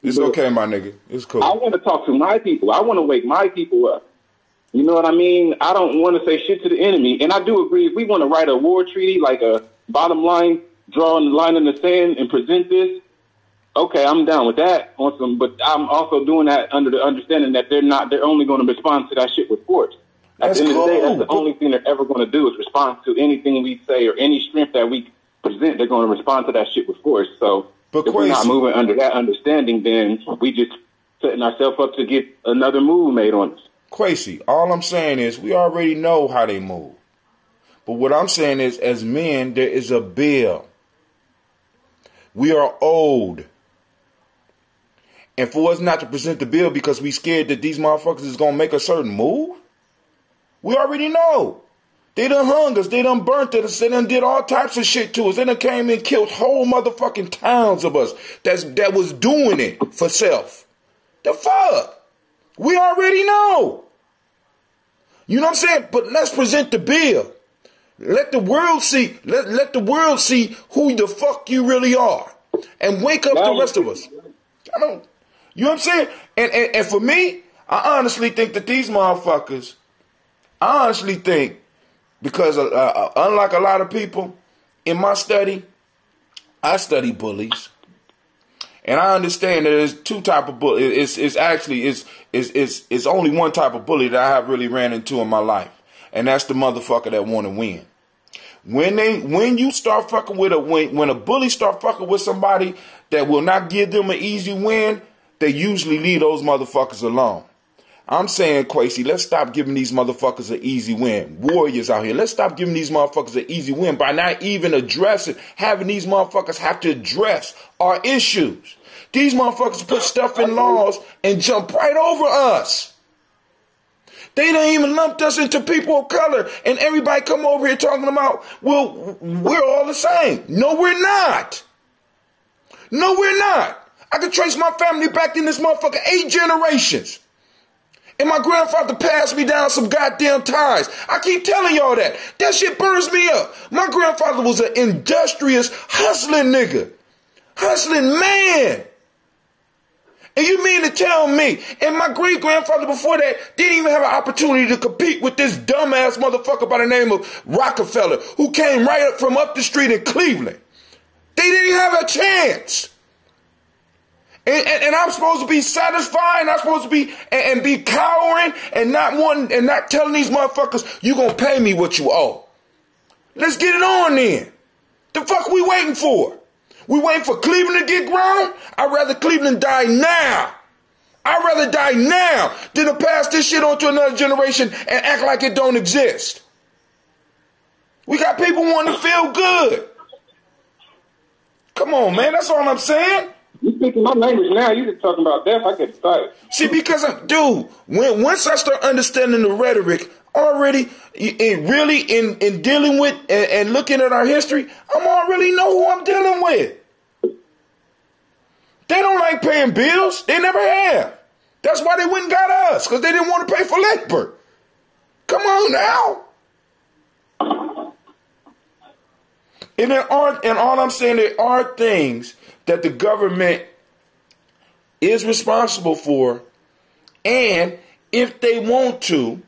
It's okay, my nigga. It's cool. I want to talk to my people. I want to wake my people up. You know what I mean? I don't want to say shit to the enemy. And I do agree, if we want to write a war treaty, like a bottom line, draw a line in the sand and present this, okay, I'm down with that. But I'm also doing that under the understanding that they're only going to respond to that shit with force. At the end of the day, that's the only thing they're ever going to do is respond to anything we say or any strength that we present. They're going to respond to that shit with force. So if we're not moving under that understanding, then we just setting ourselves up to get another move made on us. Quasi, all I'm saying is we already know how they move. But what I'm saying is, as men, there is a bill. We are old. And for us not to present the bill because we scared that these motherfuckers is going to make a certain move, we already know. They done hung us. They done burnt us. They done did all types of shit to us. They done came and killed whole motherfucking towns of us that was doing it for self. The fuck? We already know. You know what I'm saying? But let's present the bill. Let the world see. Let the world see who the fuck you really are. And wake up the rest of us. I don't. You know what I'm saying? And for me, I honestly think that these motherfuckers, because unlike a lot of people, in my study, I study bullies. And I understand that there's two type of bully. It's only one type of bully that I have really ran into in my life. And that's the motherfucker that want to win. When you start fucking with when a bully start fucking with somebody that will not give them an easy win, they usually leave those motherfuckers alone. I'm saying, Quasi, let's stop giving these motherfuckers an easy win. Warriors out here, let's stop giving these motherfuckers an easy win by not even having these motherfuckers have to address our issues. These motherfuckers put stuff in laws and jump right over us. They don't even lump us into people of color, and everybody come over here talking about, well, we're all the same. No, we're not. No, we're not. I can trace my family back in this motherfucker 8 generations. And my grandfather passed me down some goddamn ties. I keep telling y'all that. That shit burns me up. My grandfather was an industrious, hustling nigga. Hustling man. And you mean to tell me, and my great-grandfather before that didn't even have an opportunity to compete with this dumbass motherfucker by the name of Rockefeller, who came right up from up the street in Cleveland. They didn't have a chance. And I'm supposed to be satisfied, I'm supposed to be and be cowering and not wanting and not telling these motherfuckers, you gonna pay me what you owe. Let's get it on then. The fuck we waiting for? We waiting for Cleveland to get ground? I'd rather Cleveland die now. I'd rather die now than to pass this shit on to another generation and act like it don't exist. We got people wanting to feel good. Come on, man. That's all I'm saying. You speaking my language now, you just talking about death, I get excited. See, because, once I start understanding the rhetoric already, in dealing with and looking at our history, I'm already know who I'm dealing with. They don't like paying bills. They never have. That's why they went and got us, because they didn't want to pay for labor. Come on now. And all I'm saying, there are things that the government is responsible for, and if they want to,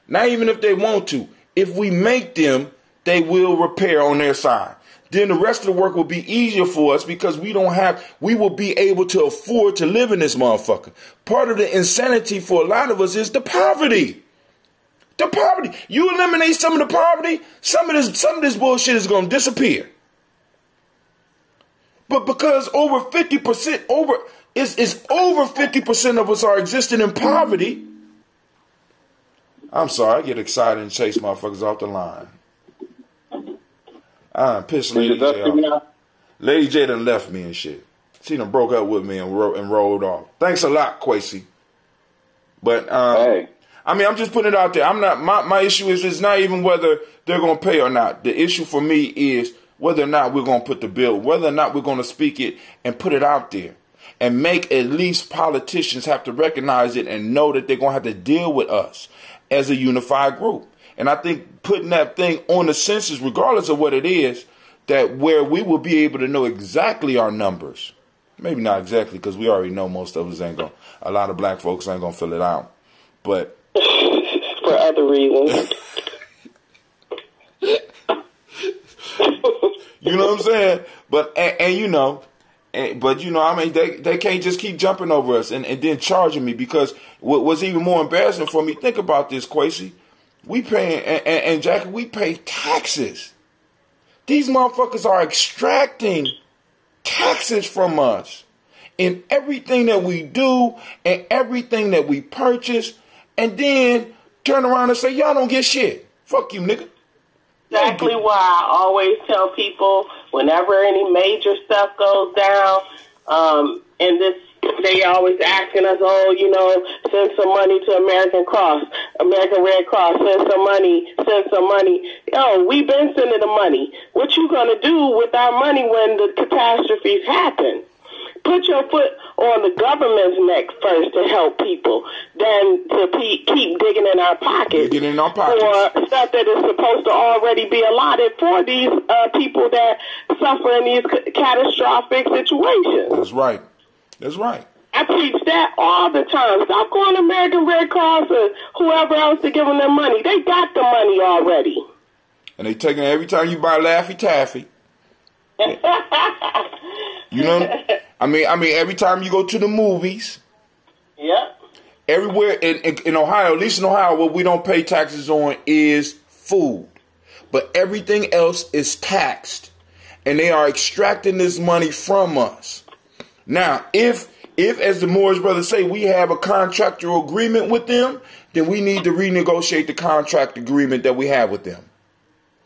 not even if they want to, if we make them, they will repair on their side. Then the rest of the work will be easier for us because we will be able to afford to live in this motherfucker. Part of the insanity for a lot of us is the poverty. The poverty. You eliminate some of the poverty, some of this bullshit is going to disappear. But because over 50% over 50% of us are existing in poverty. I'm sorry, I get excited and chase motherfuckers off the line. I'm pissed Lady J off. Lady J done left me and shit. She done broke up with me and rolled off. Thanks a lot, Quasi. But hey. I mean, I'm just putting it out there. I'm not. My issue is not even whether they're gonna pay or not. The issue for me is whether or not we're going to put the bill, whether or not we're going to speak it and put it out there and make at least politicians have to recognize it and know that they're going to have to deal with us as a unified group. And I think putting that thing on the census, regardless of what it is, that where we will be able to know exactly our numbers. Maybe not exactly, because we already know most of us a lot of black folks ain't going to fill it out. But for other reasons. You know what I'm saying? But and you know, but you know, I mean, they can't just keep jumping over us and then charging me, because what was even more embarrassing for me. Think about this, Quasi. We paying and Jackie, we pay taxes. These motherfuckers are extracting taxes from us in everything that we do and everything that we purchase, and then turn around and say, y'all don't get shit. Fuck you, nigga. Exactly why I always tell people, whenever any major stuff goes down, and this, they always asking us, oh, you know, send some money to American Red Cross, send some money. Yo, we've been sending the money. What you gonna do with our money when the catastrophes happen? Put your foot on the government's neck first to help people, then to keep digging in our pockets for stuff that is supposed to already be allotted for these people that suffer in these catastrophic situations. That's right. That's right. I preach that all the time. Stop going to American Red Cross or whoever else to give them their money. They got the money already. And they taking it every time you buy Laffy Taffy. You know, I mean, every time you go to the movies. Yep. Everywhere in Ohio, at least in Ohio, what we don't pay taxes on is food. But everything else is taxed. And they are extracting this money from us. Now, if as the Morris brothers say, we have a contractual agreement with them, then we need to renegotiate the contract agreement that we have with them.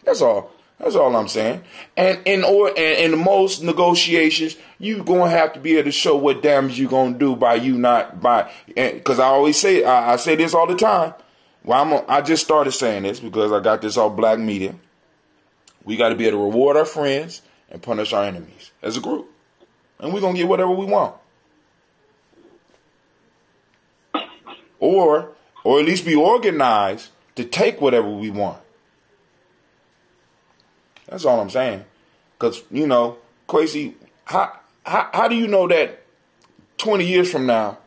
That's all. That's all I'm saying. And in most negotiations, you're going to have to be able to show what damage you're going to do by you not by. Because I always say, I say this all the time. Well, I just started saying this because I got this off Black Media. We got to be able to reward our friends and punish our enemies as a group. And we're going to get whatever we want. Or at least be organized to take whatever we want. That's all I'm saying. Because, you know, Quasi, how do you know that 20 years from now,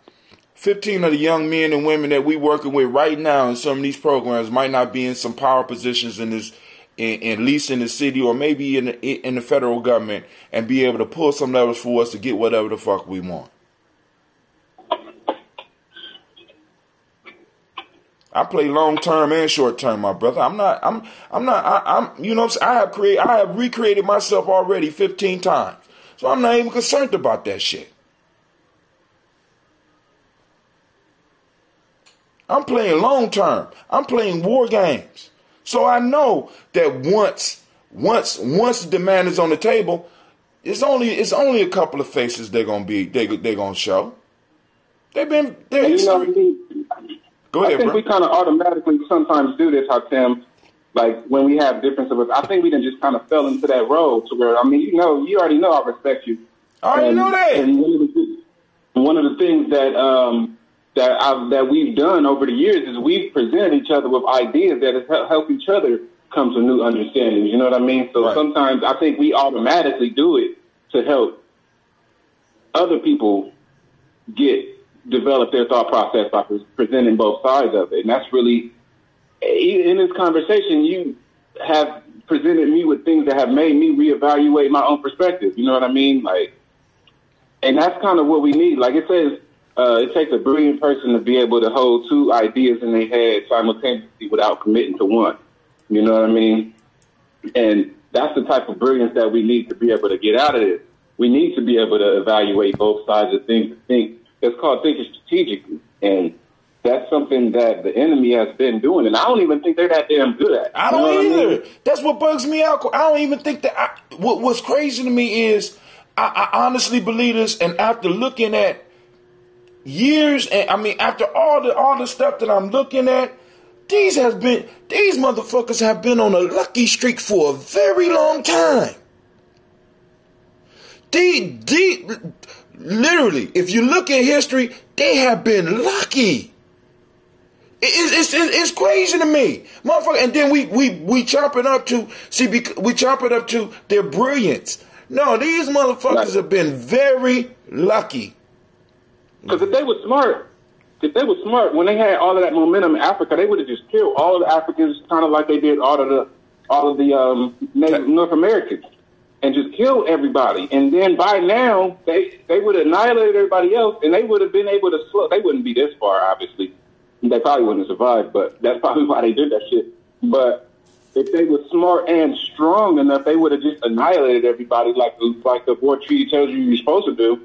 15 of the young men and women that we working with right now in some of these programs might not be in some power positions in this, at least in the city or maybe in the federal government, and be able to pull some levers for us to get whatever the fuck we want? I play long term and short term, my brother. I'm you know what I'm saying? I have recreated myself already 15 times. So I'm not even concerned about that shit. I'm playing long term. I'm playing war games. So I know that once the demand is on the table, it's only a couple of faces they're gonna show. They're history. Go ahead, I think bro. we kind of automatically sometimes do this, Tim. Like when we have differences with, I think we done just kind of fell into that role to where, I mean, you already know I respect you. I already know that. And one of the things that we've done over the years is we've presented each other with ideas that help each other come to new understandings. You know what I mean? So right. Sometimes I think we automatically do it to help other people develop their thought process by presenting both sides of it. And that's really, in this conversation, you have presented me with things that have made me reevaluate my own perspective. You know what I mean? Like, and that's kind of what we need. Like it says, it takes a brilliant person to be able to hold two ideas in their head simultaneously without committing to one. You know what I mean? And that's the type of brilliance that we need to be able to get out of this. We need to be able to evaluate both sides of things and think. It's called thinking strategically, and that's something that the enemy has been doing, and I don't even think they're that damn good at it. I don't either. I mean? That's what bugs me out. I don't even think that. What's crazy to me is I honestly believe this, and after looking at years, and I mean after all the stuff that I'm looking at, these motherfuckers have been on a lucky streak for a very long time. Literally, if you look at history, they have been lucky. It's crazy to me, motherfucker. And then we chop it up to their brilliance. No, these motherfuckers have been very lucky. Because if they were smart, if they were smart, when they had all of that momentum in Africa, they would have just killed all of the Africans, kind of like they did all of the Native North Americans, and just kill everybody. And then by now, they would have annihilated everybody else, and they would have been able to slow. They wouldn't be this far, obviously. They probably wouldn't have survived, but that's probably why they did that shit. But if they were smart and strong enough, they would have just annihilated everybody like the war treaty tells you you're supposed to do,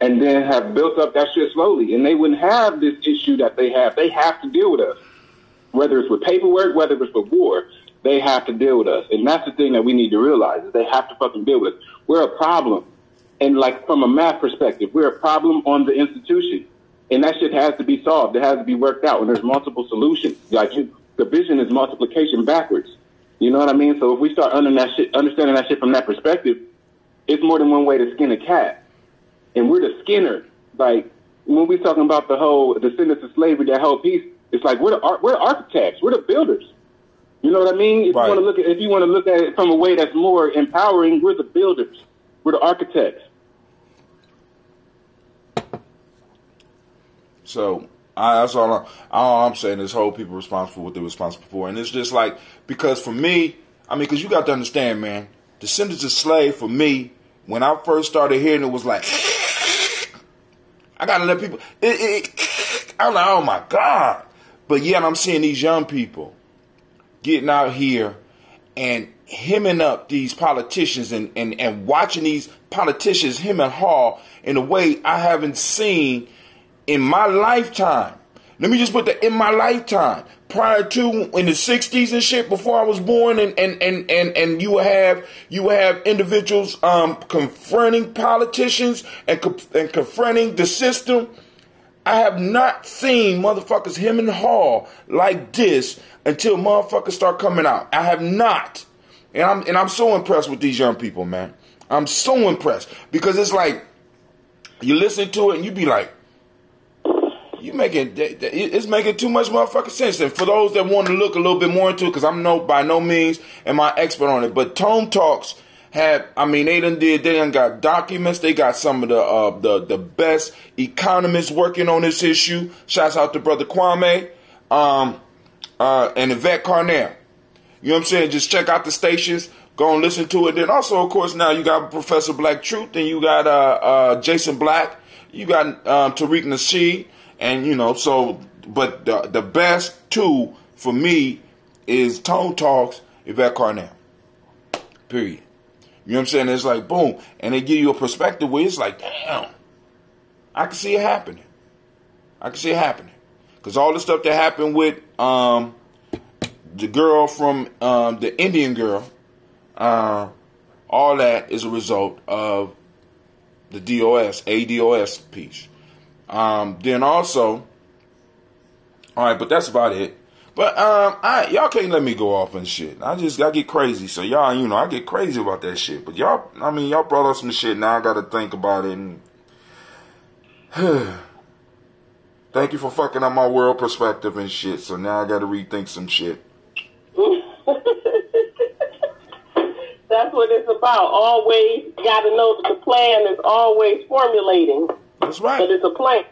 and then have built up that shit slowly. And they wouldn't have this issue that they have. They have to deal with us. Whether it's with paperwork, whether it's with war, they have to deal with us. And that's the thing that we need to realize, is they have to fucking deal with us. We're a problem. And like from a math perspective, we're a problem on the institution. And that shit has to be solved. It has to be worked out. And there's multiple solutions. Like division is multiplication backwards. You know what I mean? So if we start understanding that shit from that perspective, it's more than one way to skin a cat. And we're the skinner. Like when we're talking about the whole descendants of slavery, that whole piece, it's like we're architects, we're the builders. You know what I mean? If you want to look at it from a way that's more empowering, we're the builders, we're the architects. So that's all I'm saying is hold people responsible for what they're responsible for. And it's just like, because for me, I mean, because you got to understand, man, descendants of slave, for me, when I first started hearing it, was like, I got to let people, I'm like, oh my God. But yet I'm seeing these young people getting out here and hemming up these politicians and watching these politicians hem and haw in a way I haven't seen in my lifetime. Let me just put that, in my lifetime. Prior to in the 60s and shit, before I was born, and you would have individuals confronting politicians and confronting the system. I have not seen motherfuckers hem and haw like this until motherfuckers start coming out. I have not. And I'm so impressed with these young people, man. I'm so impressed. Because it's like, you listen to it and you be like, it's making too much motherfucking sense. And for those that want to look a little bit more into it, because I'm by no means am I expert on it, but Tone Talks they done got documents. They got some of the best economists working on this issue. Shouts out to Brother Kwame and Yvette Carnell. You know what I'm saying? Just check out the stations. Go and listen to it. Then also, of course, now you got Professor Black Truth, and you got Jason Black. You got Tariq Nasheed. And, you know, so, but the best two for me is Tone Talks, Yvette Carnell. Period. You know what I'm saying? It's like, boom. And they give you a perspective where it's like, damn, I can see it happening. Because all the stuff that happened with the girl from the Indian girl, all that is a result of the ADOS piece. Then also, all right, but that's about it. But y'all can't let me go off and shit. I get crazy. So y'all, you know, I get crazy about that shit. But y'all brought up some shit. Now I got to think about it. And thank you for fucking up my world perspective and shit. So now I got to rethink some shit. That's what it's about. Always got to know that the plan is always formulating. That's right. But it's a plan.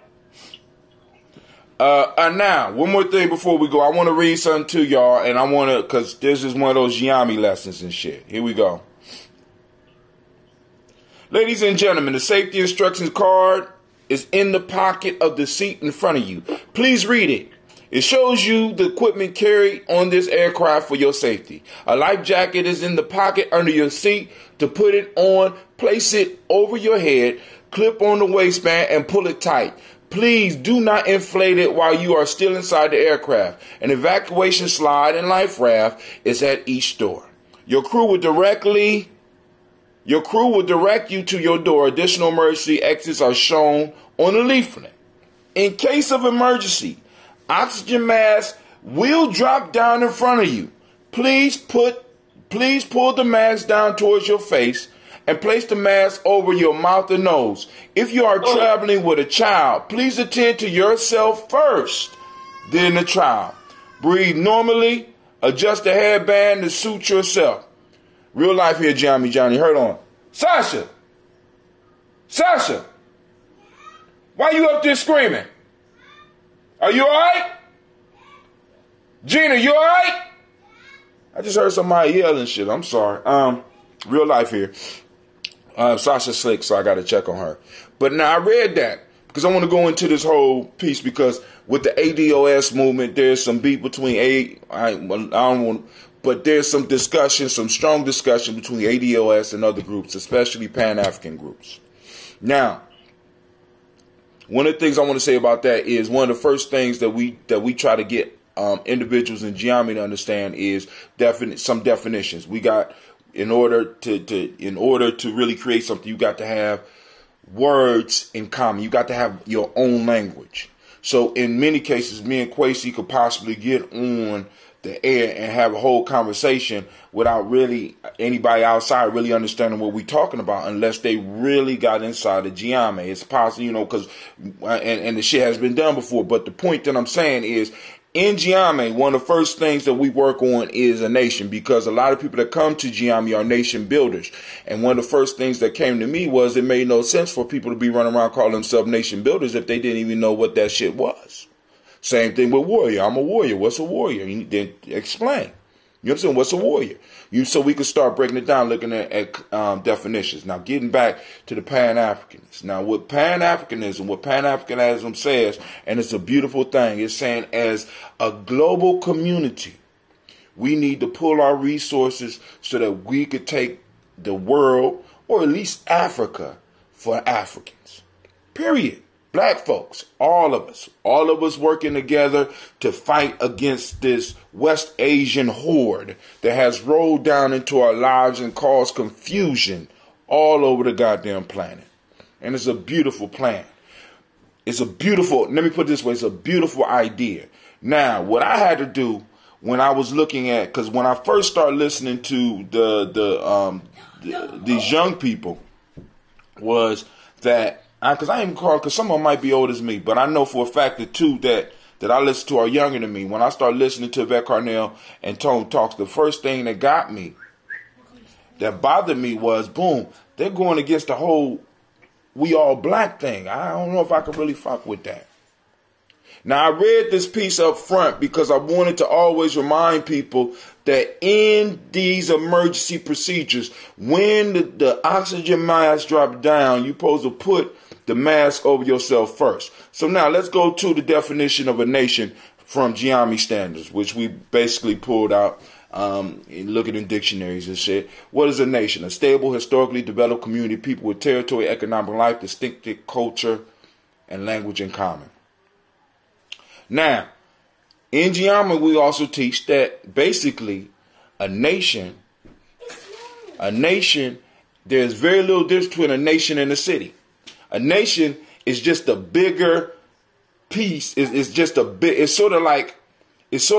Now, one more thing before we go. I want to read something to y'all, and I want to, because this is one of those Yami lessons and shit. Here we go. Ladies and gentlemen, the safety instructions card is in the pocket of the seat in front of you. Please read it. It shows you the equipment carried on this aircraft for your safety. A life jacket is in the pocket under your seat. To put it on, place it over your head, clip on the waistband, and pull it tight. Please do not inflate it while you are still inside the aircraft. An evacuation slide and life raft is at each door. Your crew will direct you to your door. Additional emergency exits are shown on the leaflet. In case of emergency, oxygen masks will drop down in front of you. Please pull the mask down towards your face and place the mask over your mouth and nose. If you are traveling with a child, please attend to yourself first, then the child. Breathe normally. Adjust the headband to suit yourself. Real life here, Johnny. Hold on. Sasha! Why you up there screaming? Are you all right? Gina, you all right? I just heard somebody yelling shit. I'm sorry. Real life here. Sasha's sick, so I got to check on her. But now I read that because I want to go into this whole piece because with the ADOS movement, there's some beef between but there's some discussion, some strong discussion between ADOS and other groups, especially Pan-African groups. Now, one of the things I want to say about that is one of the first things that we try to get individuals in geometry to understand is some definitions. We got in order to really create something, you got to have words in common. You got to have your own language. So in many cases, me and Kwesi could possibly get on the air and have a whole conversation without really anybody outside really understanding what we're talking about, unless they really got inside the geometry. It's possible, because and the shit has been done before. But the point that I'm saying is, in geometry, one of the first things that we work on is a nation, because a lot of people that come to geometry are nation builders. And one of the first things that came to me was it made no sense for people to be running around calling themselves nation builders if they didn't even know what that shit was. Same thing with warrior. I'm a warrior. What's a warrior? You then explain. You know what I'm saying? What's a warrior? So we could start breaking it down, looking at definitions. Now, getting back to the Pan-Africanists. Now, what Pan-Africanism says, and it's a beautiful thing, it's saying as a global community, we need to pull our resources so that we could take the world, or at least Africa, for Africans. Period. Black folks, all of us working together to fight against this West Asian horde that has rolled down into our lives and caused confusion all over the goddamn planet. And it's a beautiful plan. Let me put it this way, it's a beautiful idea. Now, what I had to do when I was looking at, because when I first started listening to these young people, was that, because I ain't call, because some of them might be old as me, but I know for a fact that two that I listen to are younger than me. When I started listening to Yvette Carnell and Tone Talks, the first thing that bothered me was, boom, they're going against the whole we all black thing. I don't know if I could really fuck with that. Now, I read this piece up front because I wanted to always remind people that in these emergency procedures, when the oxygen mask drops down, you're supposed to put the mask over yourself first. So now let's go to the definition of a nation from geometry standards, which we basically pulled out looking in dictionaries and shit. What is a nation? A stable, historically developed community of people with territory, economic life, distinctive culture, and language in common. Now, in geometry, we also teach that basically a nation, there's very little difference between a nation and a city. A nation is just a bigger piece. It's sort of like it's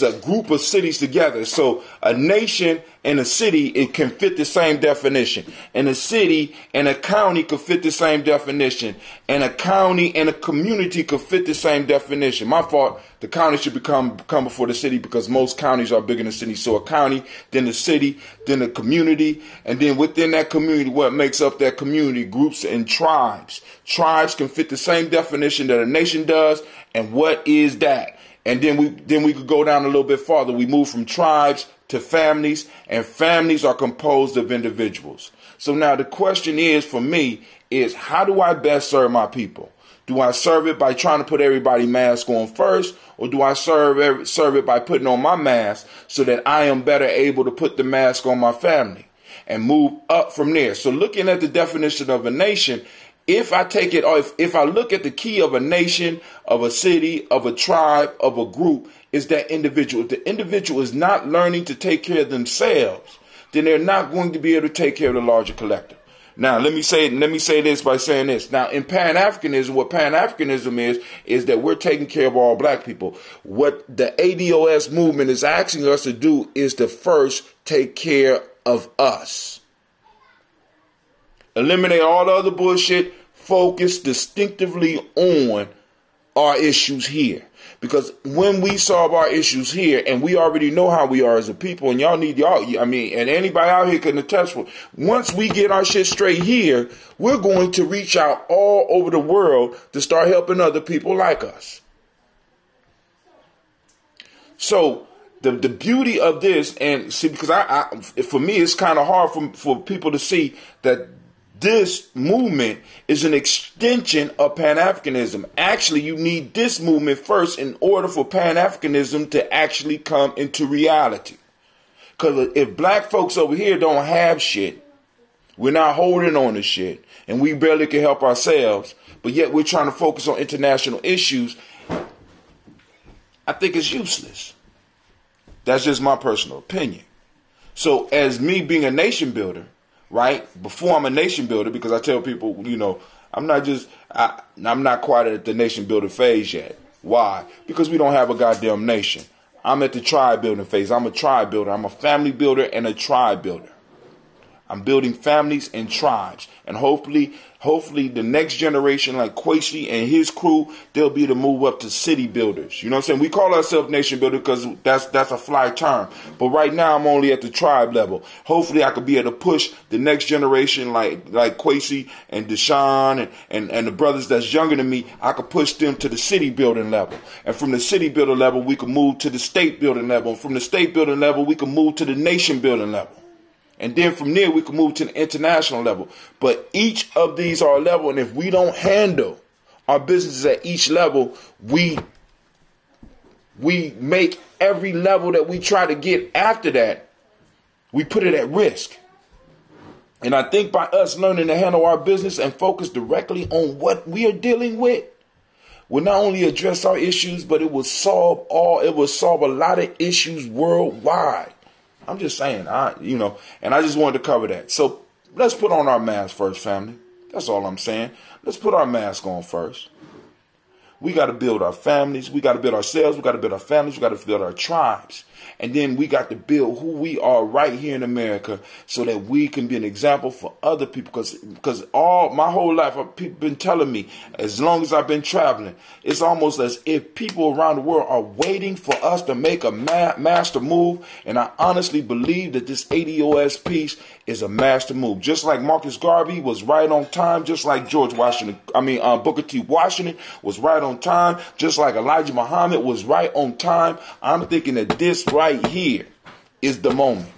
a group of cities together. So a nation and a city, it can fit the same definition. And a city and a county could fit the same definition. And a county and a community could fit the same definition. My fault. The county should come before the city because most counties are bigger than cities. So a county, then the city, then the community, and then within that community, what makes up that community? Groups and tribes. Tribes can fit the same definition that a nation does. And what is that? And then we could go down a little bit farther. We move from tribes to families, and families are composed of individuals. So now the question is, for me, is how do I best serve my people? Do I serve it by trying to put everybody mask on first, or do I serve it by putting on my mask so that I am better able to put the mask on my family and move up from there? So looking at the definition of a nation, if I take it, or if I look at the key of a nation, of a city, of a tribe, of a group, is that individual. If the individual is not learning to take care of themselves, then they're not going to be able to take care of the larger collective. Now, let me say this by saying this. Now, in Pan-Africanism, what Pan-Africanism is that we're taking care of all black people. What the ADOS movement is asking us to do is to first take care of us. Eliminate all the other bullshit. Focus distinctively on our issues here. Because when we solve our issues here, and we already know how we are as a people, and and anybody out here can attest for, once we get our shit straight here, we're going to reach out all over the world to start helping other people like us. So the beauty of this, and see, because for me, it's kind of hard for people to see that this movement is an extension of Pan-Africanism. Actually, you need this movement first in order for Pan-Africanism to actually come into reality. Because if black folks over here don't have shit, we're not holding on to shit, and we barely can help ourselves, but yet we're trying to focus on international issues, I think it's useless. That's just my personal opinion. So as me being a nation builder, right? Before I'm a nation builder, because I tell people, I'm not quite at the nation builder phase yet. Why? Because we don't have a goddamn nation. I'm at the tribe building phase. I'm a tribe builder. I'm a family builder and a tribe builder. I'm building families and tribes. And hopefully the next generation, like Kwesi and his crew, they'll be to move up to city builders. You know what I'm saying? We call ourselves nation builder because that's a fly term. But right now I'm only at the tribe level. Hopefully I could be able to push the next generation like Kwesi and Deshaun and the brothers that's younger than me. I could push them to the city building level. And from the city building level, we could move to the state building level. And from the state building level, we could move to the nation building level. And then from there, we can move to the international level. But each of these are a level. And if we don't handle our businesses at each level, we make every level that we try to get after that, we put it at risk. And I think by us learning to handle our business and focus directly on what we are dealing with, will not only address our issues, but it will solve a lot of issues worldwide. I'm just saying, and I just wanted to cover that. So let's put on our mask first, family. That's all I'm saying. Let's put our mask on first. We got to build our families. We got to build ourselves. We got to build our families. We got to build our tribes. And then we got to build who we are right here in America so that we can be an example for other people. Because my whole life, people been telling me, as long as I've been traveling, it's almost as if people around the world are waiting for us to make a master move. And I honestly believe that this ADOS piece is a master move. Just like Marcus Garvey was right on time, just like Booker T. Washington was right on time, just like Elijah Muhammad was right on time. I'm thinking that this right here is the moment.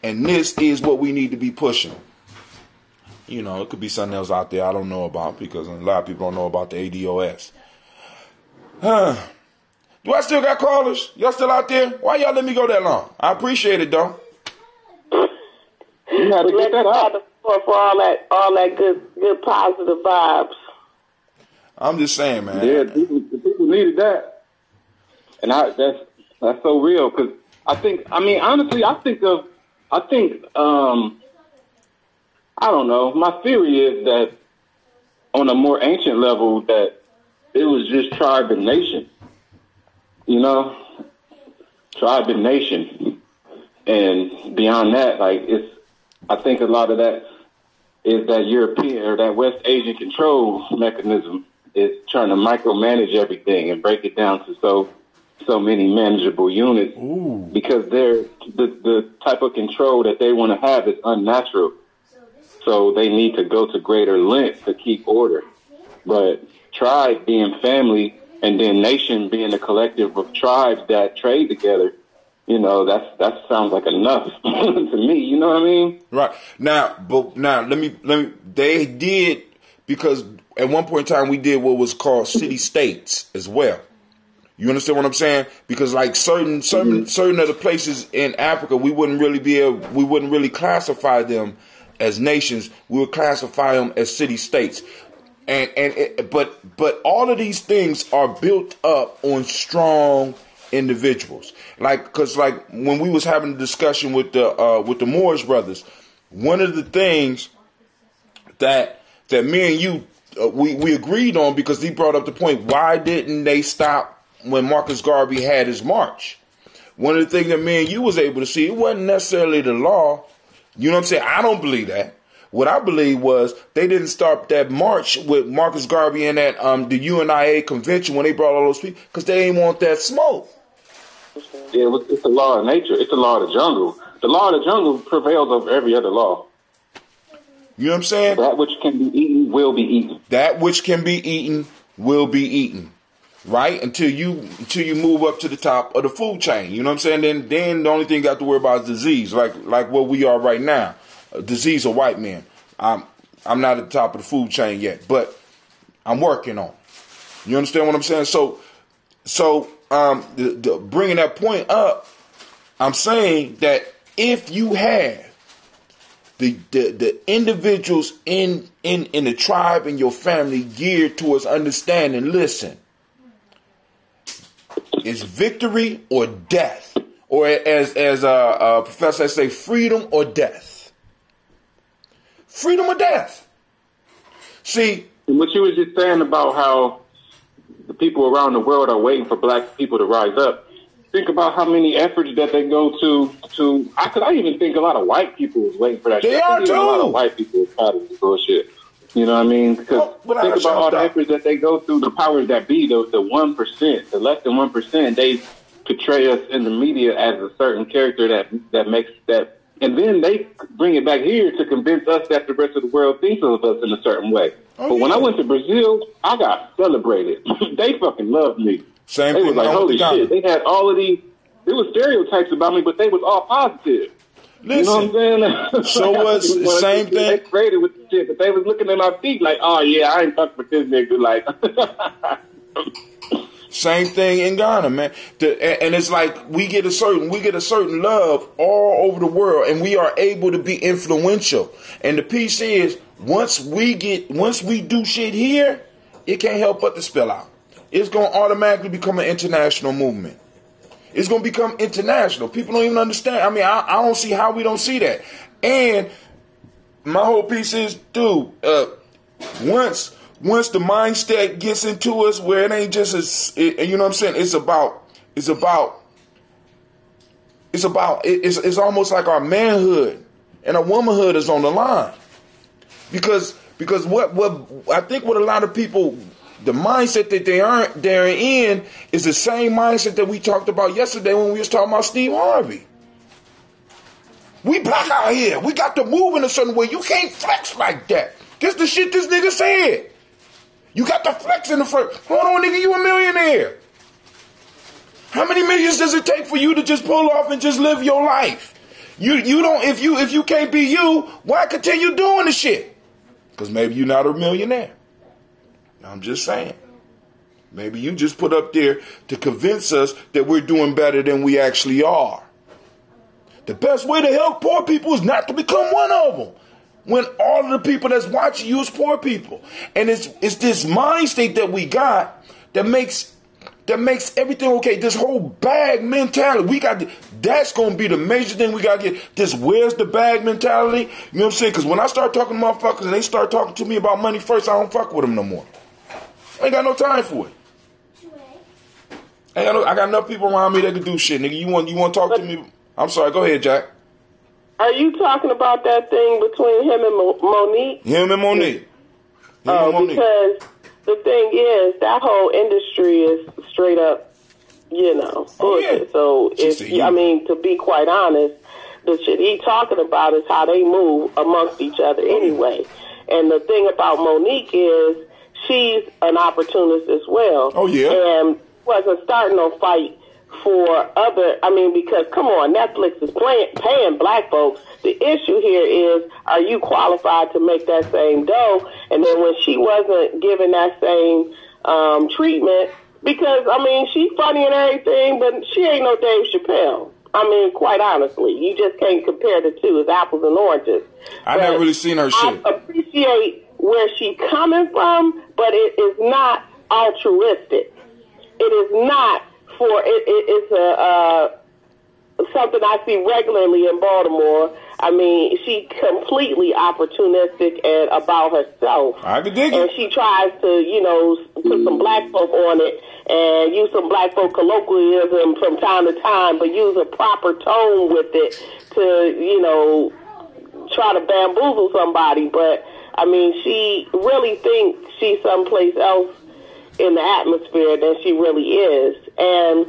And this is what we need to be pushing. It could be something else out there I don't know about, because a lot of people don't know about the ADOS. Do I still got callers? Y'all still out there? Why y'all let me go that long? I appreciate it, though. You had to get that out for all that good positive vibes. I'm just saying, man. Yeah, people needed that, and that's so real. Because honestly, I don't know. My theory is that on a more ancient level, that it was just tribe and nation. Tribe and nation, and beyond that, I think a lot of that is that European or that West Asian control mechanism is trying to micromanage everything and break it down to so many manageable units. Ooh. Because the type of control that they want to have is unnatural. So they need to go to greater lengths to keep order. But tribe being family and then nation being a collective of tribes that trade together, that sounds like enough to me. You know what I mean? Right. Now, let me. They did, because at one point in time we did what was called city states as well. You understand what I'm saying? Because like certain of the places in Africa, we wouldn't really classify them as nations. We would classify them as city states. But all of these things are built up on strong individuals. Because when we was having a discussion with the Moorish brothers, one of the things that me and you we agreed on, because he brought up the point, why didn't they stop when Marcus Garvey had his march? One of the things that me and you was able to see, it wasn't necessarily the law. You know what I'm saying? I don't believe that. what I believe was they didn't start that march with Marcus Garvey and that the UNIA convention when they brought all those people because they didn't want that smoke. Yeah, it's the law of nature. It's the law of the jungle. The law of the jungle prevails over every other law. You know what I'm saying? That which can be eaten will be eaten. That which can be eaten will be eaten. Right? Until you move up to the top of the food chain. You know what I'm saying? Then the only thing you got to worry about is disease, like what we are right now. Disease of white men. I'm not at the top of the food chain yet, but I'm working on it. You understand what I'm saying? So bringing that point up, I'm saying that if you have the individuals in the tribe and your family geared towards understanding, listen, it's victory or death, or as Professor say, freedom or death. Freedom or death. See, what you was just saying about how the people around the world are waiting for black people to rise up. Think about how many efforts that they go to. I even think a lot of white people is waiting for that. They are too. A lot of white people is part of this bullshit. You know what I mean? Because think about all the efforts that they go through. The powers that be, the 1%, the less than 1%, they portray us in the media as a certain character that makes that, and then they bring it back here to convince us that the rest of the world thinks of us in a certain way. But when I went to Brazil, I got celebrated. They fucking loved me. Same they thing. was like, holy shit. They had all of these. There was stereotypes about me, but they was all positive. Listen, you know what I'm saying? So was the same thing. They created with the shit, but they was looking at my feet like, oh yeah, I ain't fucking with this nigga. Like, same thing in Ghana, man. And it's like we get a certain love all over the world, and we are able to be influential. And the piece is, once we do shit here, it can't help but to spill out. It's gonna automatically become an international movement. It's going to become international. People don't even understand. I mean, I don't see how we don't see that. And my whole piece is, dude, once the mindset gets into us where it ain't just, you know what I'm saying? It's almost like our manhood and our womanhood is on the line. Because what I think what a lot of people, the mindset that they're in is the same mindset that we talked about yesterday when we was talking about Steve Harvey. We black out here. We got to move in a certain way. You can't flex like that. This the shit this nigga said. You got to flex in the first. Hold on, nigga, you a millionaire. How many millions does it take for you to just pull off and just live your life? You don't. If you can't be you, why continue doing the shit? Because maybe you're not a millionaire. I'm just saying. Maybe you just put up there to convince us that we're doing better than we actually are. The best way to help poor people is not to become one of them. When all of the people that's watching you is poor people. And it's this mind state that we got that makes everything okay. This whole bag mentality. That's going to be the major thing we got to get. This where's the bag mentality. You know what I'm saying? Because when I start talking to motherfuckers and they start talking to me about money first, I don't fuck with them no more. I ain't got no time for it. I got enough people around me that can do shit, nigga. You want to talk to me? I'm sorry. Go ahead, Jack. Are you talking about that thing between him and Monique? Him and Monique. Because the thing is, that whole industry is straight up, bullshit. Yeah. So, to be quite honest, the shit he talking about is how they move amongst each other anyway. And the thing about Monique is she's an opportunist as well. Oh, yeah. And wasn't starting no fight for because come on, Netflix is paying black folks. The issue here is, are you qualified to make that same dough? And then when she wasn't given that same treatment, because she's funny and everything, but she ain't no Dave Chappelle. Quite honestly, you just can't compare the two. It's apples and oranges. I never really seen her shit. I appreciate where she's coming from, but it is not altruistic. It is not it's something I see regularly in Baltimore. She completely opportunistic and about herself. I can dig it. And she tries to, put some black folk on it and use some black folk colloquialism from time to time, but use a proper tone with it to, try to bamboozle somebody, but I mean, she really thinks she's someplace else in the atmosphere than she really is. And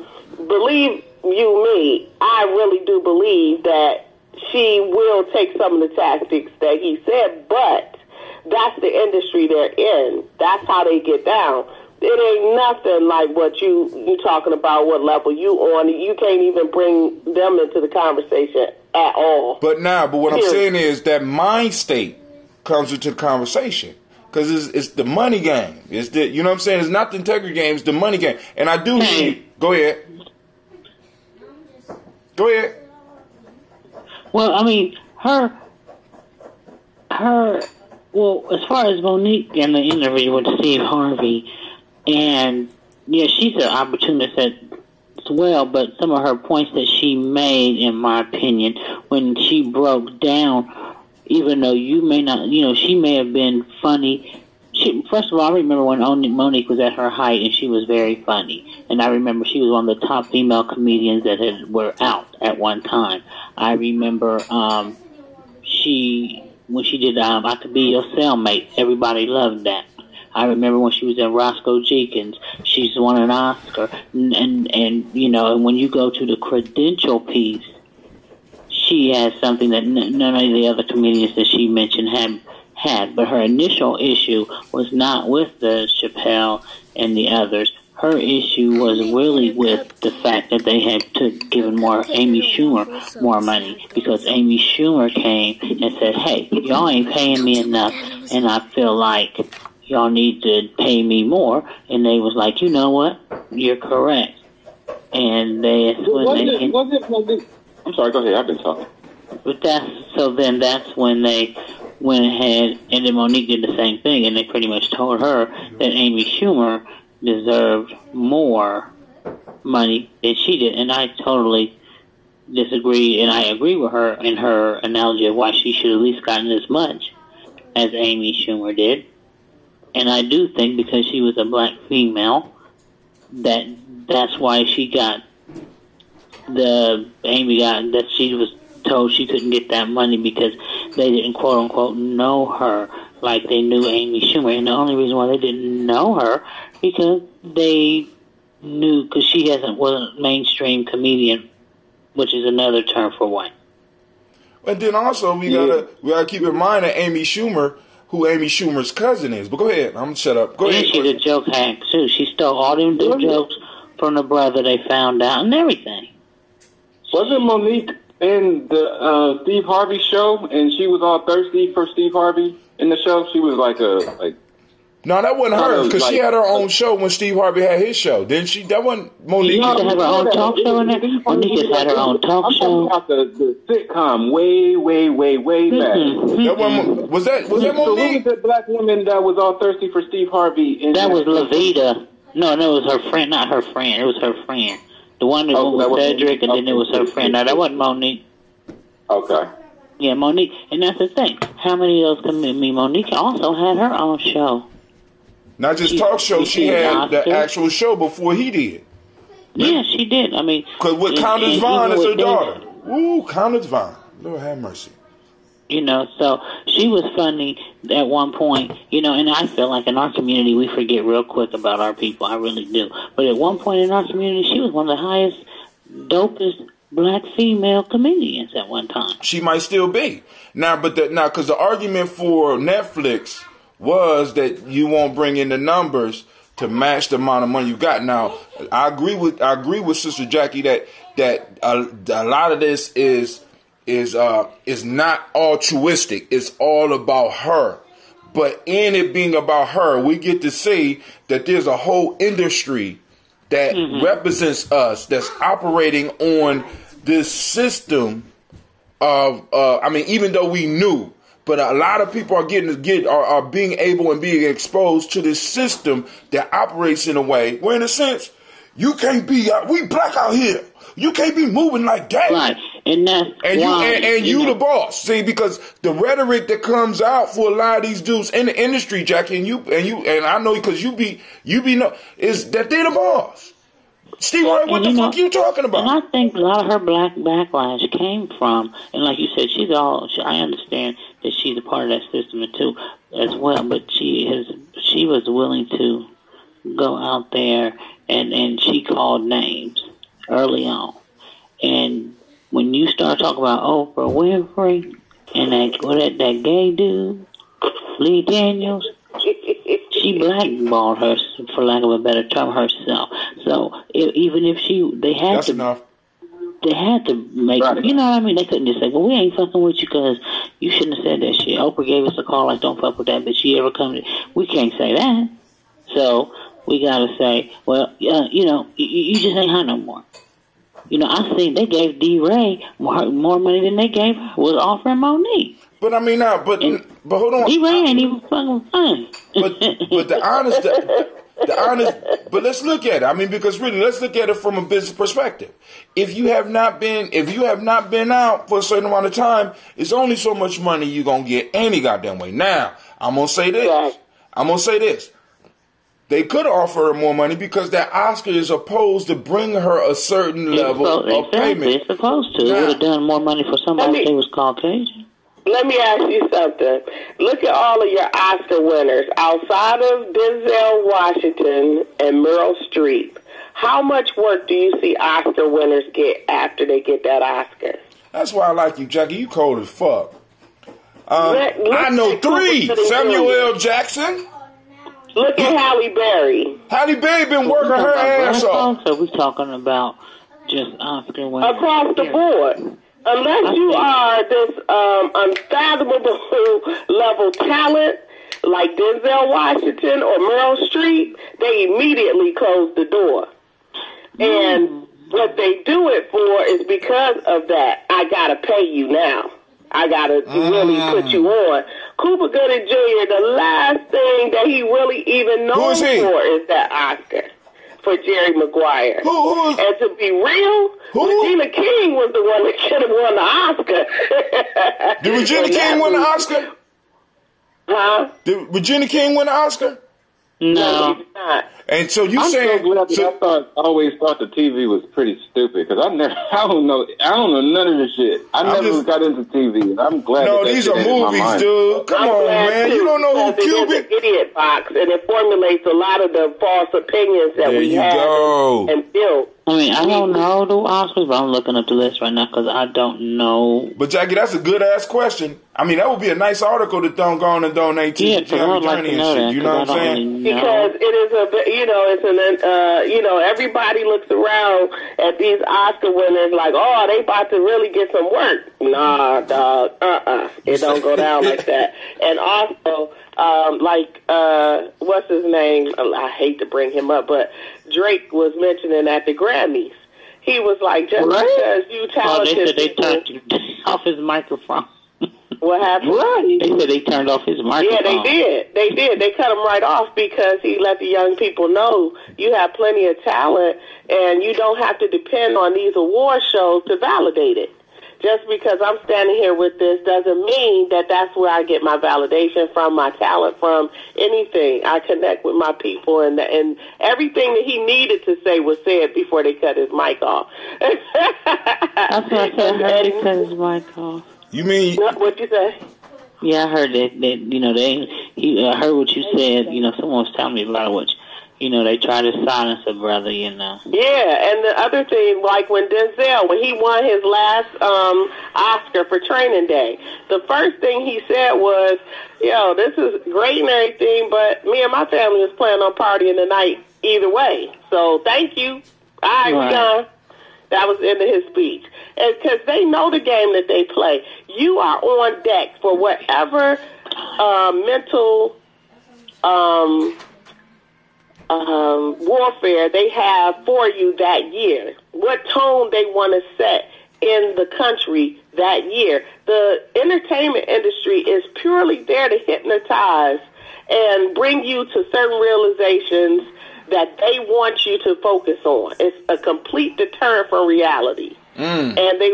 believe you me, I really do believe that she will take some of the tactics that he said, but that's the industry they're in. That's how they get down. It ain't nothing like what you talking about, what level you on. You can't even bring them into the conversation at all. But what I'm saying is that mind state comes into the conversation. Because it's the money game. It's the, you know what I'm saying? It's not the integrity game, it's the money game. And I do see, go ahead. Go ahead. Well, I mean, well, as far as Monique and the interview with Steve Harvey, and yeah, she's an opportunist as well, but some of her points that she made, in my opinion, when she broke down, even though you may not, she may have been funny. First of all, I remember when Monique was at her height, and she was very funny. And I remember she was one of the top female comedians that were out at one time. I remember when she did I Could Be Your Cellmate. Everybody loved that. I remember when she was in Roscoe Jenkins, she's won an Oscar. And when you go to the credential piece, she has something that none of the other comedians that she mentioned had. But her initial issue was not with the Chappelle and the others. Her issue was really with the fact that they had given Amy Schumer more money, because Amy Schumer came and said, hey, y'all ain't paying me enough, and I feel like y'all need to pay me more. And they was like, you know what? You're correct. And I'm sorry, go ahead. I've been talking. But that's when they went ahead, and then Monique did the same thing, and they pretty much told her that Amy Schumer deserved more money than she did. And I totally disagree, and I agree with her in her analogy of why she should at least gotten as much as Amy Schumer did. And I do think because she was a black female, that's why she got that she was told she couldn't get that money, because they didn't quote unquote know her like they knew Amy Schumer. And the only reason why they didn't know her because they knew, because she wasn't a mainstream comedian, which is another term for white. And then also we gotta keep in mind that Amy Schumer, who Amy Schumer's cousin is. But go ahead, I'm gonna shut up. Go ahead. She's a joke hack too. She stole all them jokes from the brother they found out and everything. Wasn't Monique in the Steve Harvey show, and she was all thirsty for Steve Harvey in the show? She was No, that wasn't her, because she had her own show when Steve Harvey had his show. Didn't she? That wasn't Monique. She used to have her own talk show in there? Monique just had her own talk show. I'm talking about the sitcom way back. That was that Monique? So who was that black woman that was all thirsty for Steve Harvey? That was Levita. No, that was her friend, not her friend. It was her friend. The one that was Cedric, and then it was her friend. No, that wasn't Monique. Okay. Yeah, Monique. And that's the thing. How many of those come in? Monique also had her own show. Not just talk show. She had the actual show before he did. Yeah, she did. I mean, because with Countess Vaughn as her daughter. Ooh, Countess Vaughn. Lord have mercy. So she was funny at one point, and I feel like in our community we forget real quick about our people. I really do. But at one point in our community, she was one of the highest, dopest black female comedians at one time. She might still be. Because the argument for Netflix was that you won't bring in the numbers to match the amount of money you got. Now, I agree with Sister Jackie that a lot of this is not altruistic. It's all about her. But in it being about her, we get to see that there's a whole industry that represents us, that's operating on this system of, even though we knew, but a lot of people are being able and being exposed to this system that operates in a way where, in a sense, you can't be, we black out here. You can't be moving like that. Right. And you the boss. See, because the rhetoric that comes out for a lot of these dudes in the industry, Jackie, and I know because you be is that they're the boss. Steve Ray, what the fuck you talking about? And I think a lot of her black backlash came from, and like you said, I understand that she's a part of that system too, as well. But she was willing to go out there and she called names early on. And when you start talking about Oprah Winfrey and that gay dude, Lee Daniels, she blackballed her, for lack of a better term, herself. So even if they had to make, you know what I mean? They couldn't just say, well, we ain't fucking with you because you shouldn't have said that shit. Oprah gave us a call like, don't fuck with that bitch. She ever come to, we can't say that. So we got to say, well, you just ain't her no more. I think they gave D-Ray more money than they was offering Monique. But I mean, but hold on. D-Ray ain't even fucking fun. But the honest, but let's look at it. I mean, because really, let's look at it from a business perspective. If you have not been out for a certain amount of time, it's only so much money you're gonna get any goddamn way. Now, I'm gonna say this. They could offer her more money because that Oscar is supposed to bring her a certain level of payment. It's supposed to. It would have done more money for somebody that was Caucasian. Let me ask you something. Look at all of your Oscar winners. Outside of Denzel Washington and Meryl Streep, how much work do you see Oscar winners get after they get that Oscar? That's why I like you, Jackie. You cold as fuck. I know 3. Samuel L. Jackson. Look at Halle Berry. Halle Berry been working her ass off. So we're talking about just Oscar winners. Across the board. Unless you are this unfathomable level talent like Denzel Washington or Meryl Streep, they immediately close the door. And what they do it for is because of that. I got to pay you now. I got to really put you on. Cuba Gooding Jr., the last thing that he really even known for is that Oscar for Jerry Maguire. And to be real, Regina King was the one that should have won the Oscar. Did Regina King win the Oscar? Huh? Did Regina King win the Oscar? No. She's not. And so you I'm saying? so glad that I always thought the TV was pretty stupid because I don't know none of this shit. I never got into TV, and I'm glad. No, these are movies, dude. Come on, man. You don't know who Cuban? Idiot box, and it formulates a lot of the false opinions that we have and built. I mean, I don't know the Oscars, but I'm looking up the list right now because I don't know. But Jackie, that's a good ass question. I mean, that would be a nice article to go on and donate to Jeremy Journey and shit. You know what I'm saying? Because it is everybody looks around at these Oscar winners like, oh, they about to really get some work. Nah, dog. It don't go down like that. And also, what's his name? I hate to bring him up, but Drake was mentioning at the Grammys. He was like, just because you talented they turned off his microphone. What happened? They said they turned off his microphone. Yeah, they did. They cut him right off because he let the young people know you have plenty of talent and you don't have to depend on these award shows to validate it. Just because I'm standing here with this doesn't mean that that's where I get my validation from, my talent from, anything. I connect with my people, and everything that he needed to say was said before they cut his mic off. That's what I said. I heard they cut his mic off. You mean? What'd you say? Yeah, I heard that. I heard what you said. Someone was telling me about what. They try to silence a brother, Yeah, and the other thing, like when he won his last Oscar for Training Day, the first thing he said was, this is great and everything, but me and my family was planning on partying tonight either way. So thank you. All right, we're done. That was the end of his speech. And because they know the game that they play. You are on deck for whatever mental warfare they have for you that year, what tone they want to set in the country that year. The entertainment industry is purely there to hypnotize and bring you to certain realizations that they want you to focus on. It's a complete deterrent from reality. And they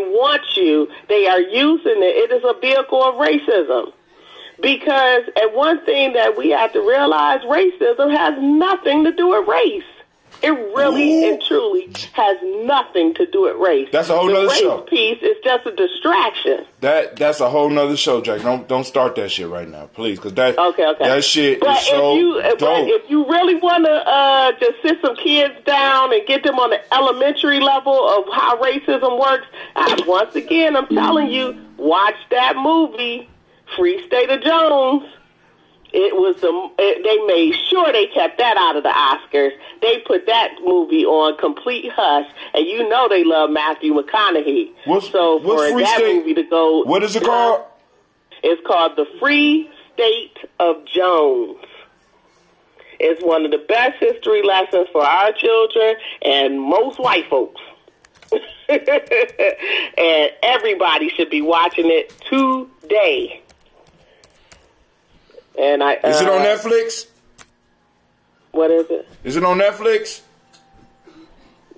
are using it. It is a vehicle of racism. Because, and one thing that we have to realize, racism has nothing to do with race. It really and truly has nothing to do with race. That's a whole nother show. The race piece is just a distraction. That's a whole nother show, Jack. Don't start that shit right now, please, because that shit is so dope. But if you really want to just sit some kids down and get them on the elementary level of how racism works, once again, I'm telling you, watch that movie, Free State of Jones. It was they made sure they kept that out of the Oscars. They put that movie on complete hush, and you know they love Matthew McConaughey. What's that movie to go? What is it called? It's called The Free State of Jones. It's one of the best history lessons for our children and most white folks. And everybody should be watching it today. And is it on Netflix? What is it? Is it on Netflix?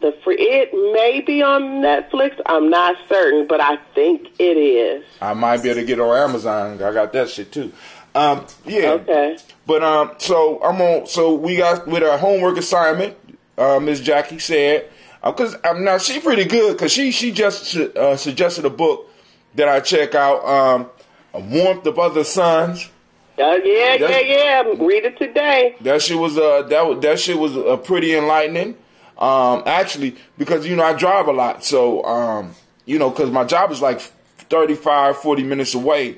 It may be on Netflix. I'm not certain, but I think it is. I might be able to get it on Amazon. I got that shit too. Yeah. Okay. But so I'm on. So we got with our homework assignment. Miss Jackie said, because now she's pretty good because she just suggested a book that I check out. A Warmth of Other Suns. Yeah. Read it today. That shit was that shit was pretty enlightening. Actually, because I drive a lot, so because my job is like 35-40 minutes away,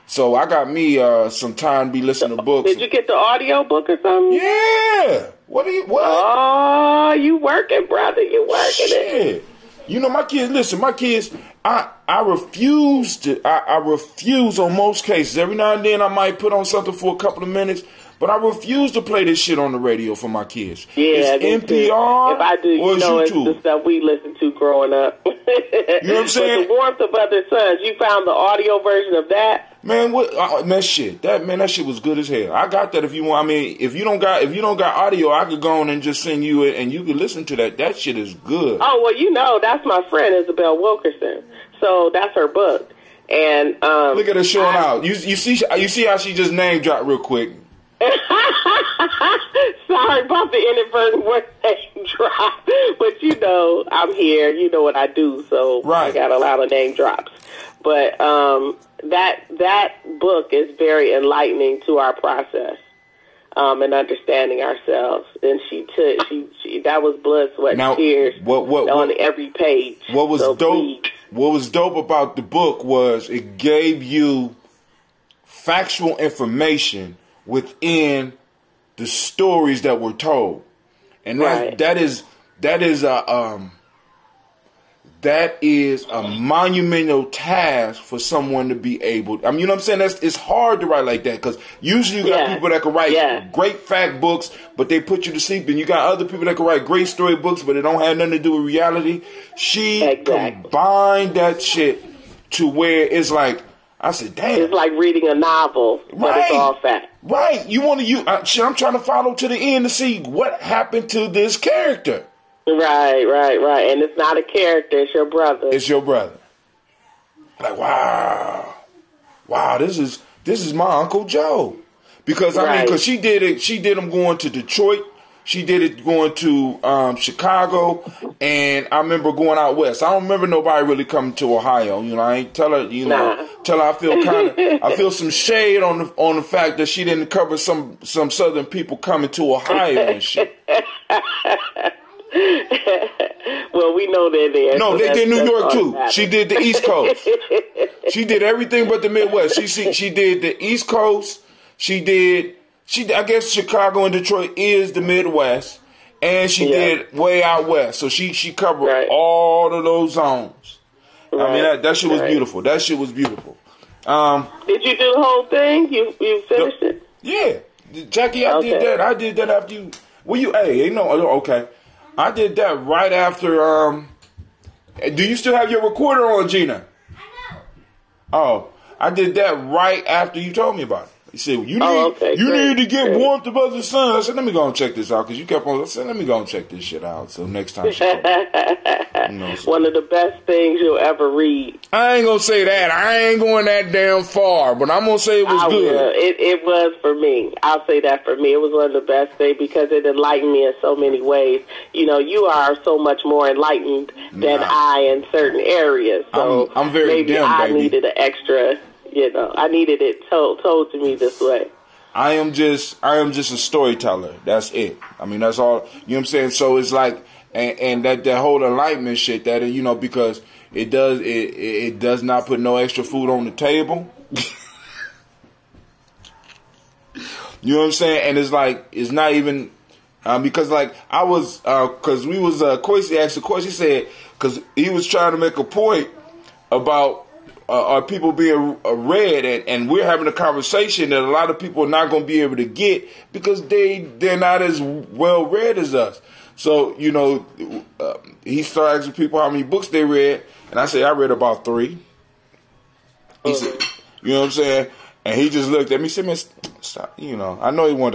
so I got me some time to be listening to books. Did you get the audio book or something? Yeah. What? Oh, you working, brother? You working it? My kids. Listen, my kids. I refuse to. I refuse on most cases. Every now and then I might put on something for a couple of minutes, but I refuse to play this shit on the radio for my kids. Yeah, it's NPR if I do, or YouTube. It's the stuff we listened to growing up. You know what I'm saying? But The Warmth of Other Suns, you found the audio version of that? Man, that shit was good as hell. I got that. If you want, if you don't got audio, I could go on and just send you it, and you can listen to that. That shit is good. Oh well, that's my friend Isabel Wilkerson. So that's her book. And look at her showing out. You see how she just name dropped real quick. Sorry about the inadvertent word name drop, but I'm here. You know what I do, so right. I got a lot of name drops. But that book is very enlightening to our process and understanding ourselves. And she that was blood, sweat, and tears on every page. What was dope? Please. What was dope about the book was it gave you factual information within the stories that were told, and that is a monumental task for someone to be able. You know what I'm saying? It's hard to write like that because usually you got people that can write great fact books, but they put you to sleep, and you got other people that can write great story books, but it don't have nothing to do with reality. She combined that shit to where it's like, I said, damn. It's like reading a novel, but it's all fact. Right. I'm trying to follow to the end to see what happened to this character. Right. And it's not a character, it's your brother. It's your brother. Like, wow, this is my Uncle Joe. Because because she did them going to Detroit. She did it going to Chicago, and I remember going out west. I don't remember nobody really coming to Ohio. I ain't tell her. Tell her I feel some shade on the fact that she didn't cover some Southern people coming to Ohio and shit. Well, we know they're there. No, they did New York too. She did the East Coast. She did everything but the Midwest. She did the East Coast. I guess Chicago and Detroit is the Midwest, and she did way out west. So she covered all of those zones. Right. That shit was beautiful. That shit was beautiful. Did you do the whole thing? You finished it? Yeah, Jackie, I did that. I did that after you. Well, okay. I did that right after. Do you still have your recorder on, Gina? I know. Oh, I did that right after you told me about it. He said, you need to get warmth above the sun. I said, let me go and check this out, because you kept on. I said, let me go and check this shit out. So next time she comes, so. One of the best things you'll ever read. I ain't going to say that. I ain't going that damn far, but I'm going to say it was good. Will. It was for me. I'll say that for me. It was one of the best things because it enlightened me in so many ways. You know, you are so much more enlightened than I in certain areas. So I'm very maybe dim, I baby. needed an extra. You know, I needed it told to me this way. I am just a storyteller. That's it. I mean, that's all. You know what I'm saying? So it's like, and that whole enlightenment shit, that, you know, because it does not put no extra food on the table. You know what I'm saying? And it's like, it's not even, because like I was, because we was, Quincy asked a question. He said, because he was trying to make a point about, are people being read, and we're having a conversation that a lot of people are not going to be able to get because they're not as well read as us. So, you know, he started asking people how many books they read, and I said, I read about 3. He said, you know what I'm saying? And he just looked at me and said, man, stop. You know, I know he wanted to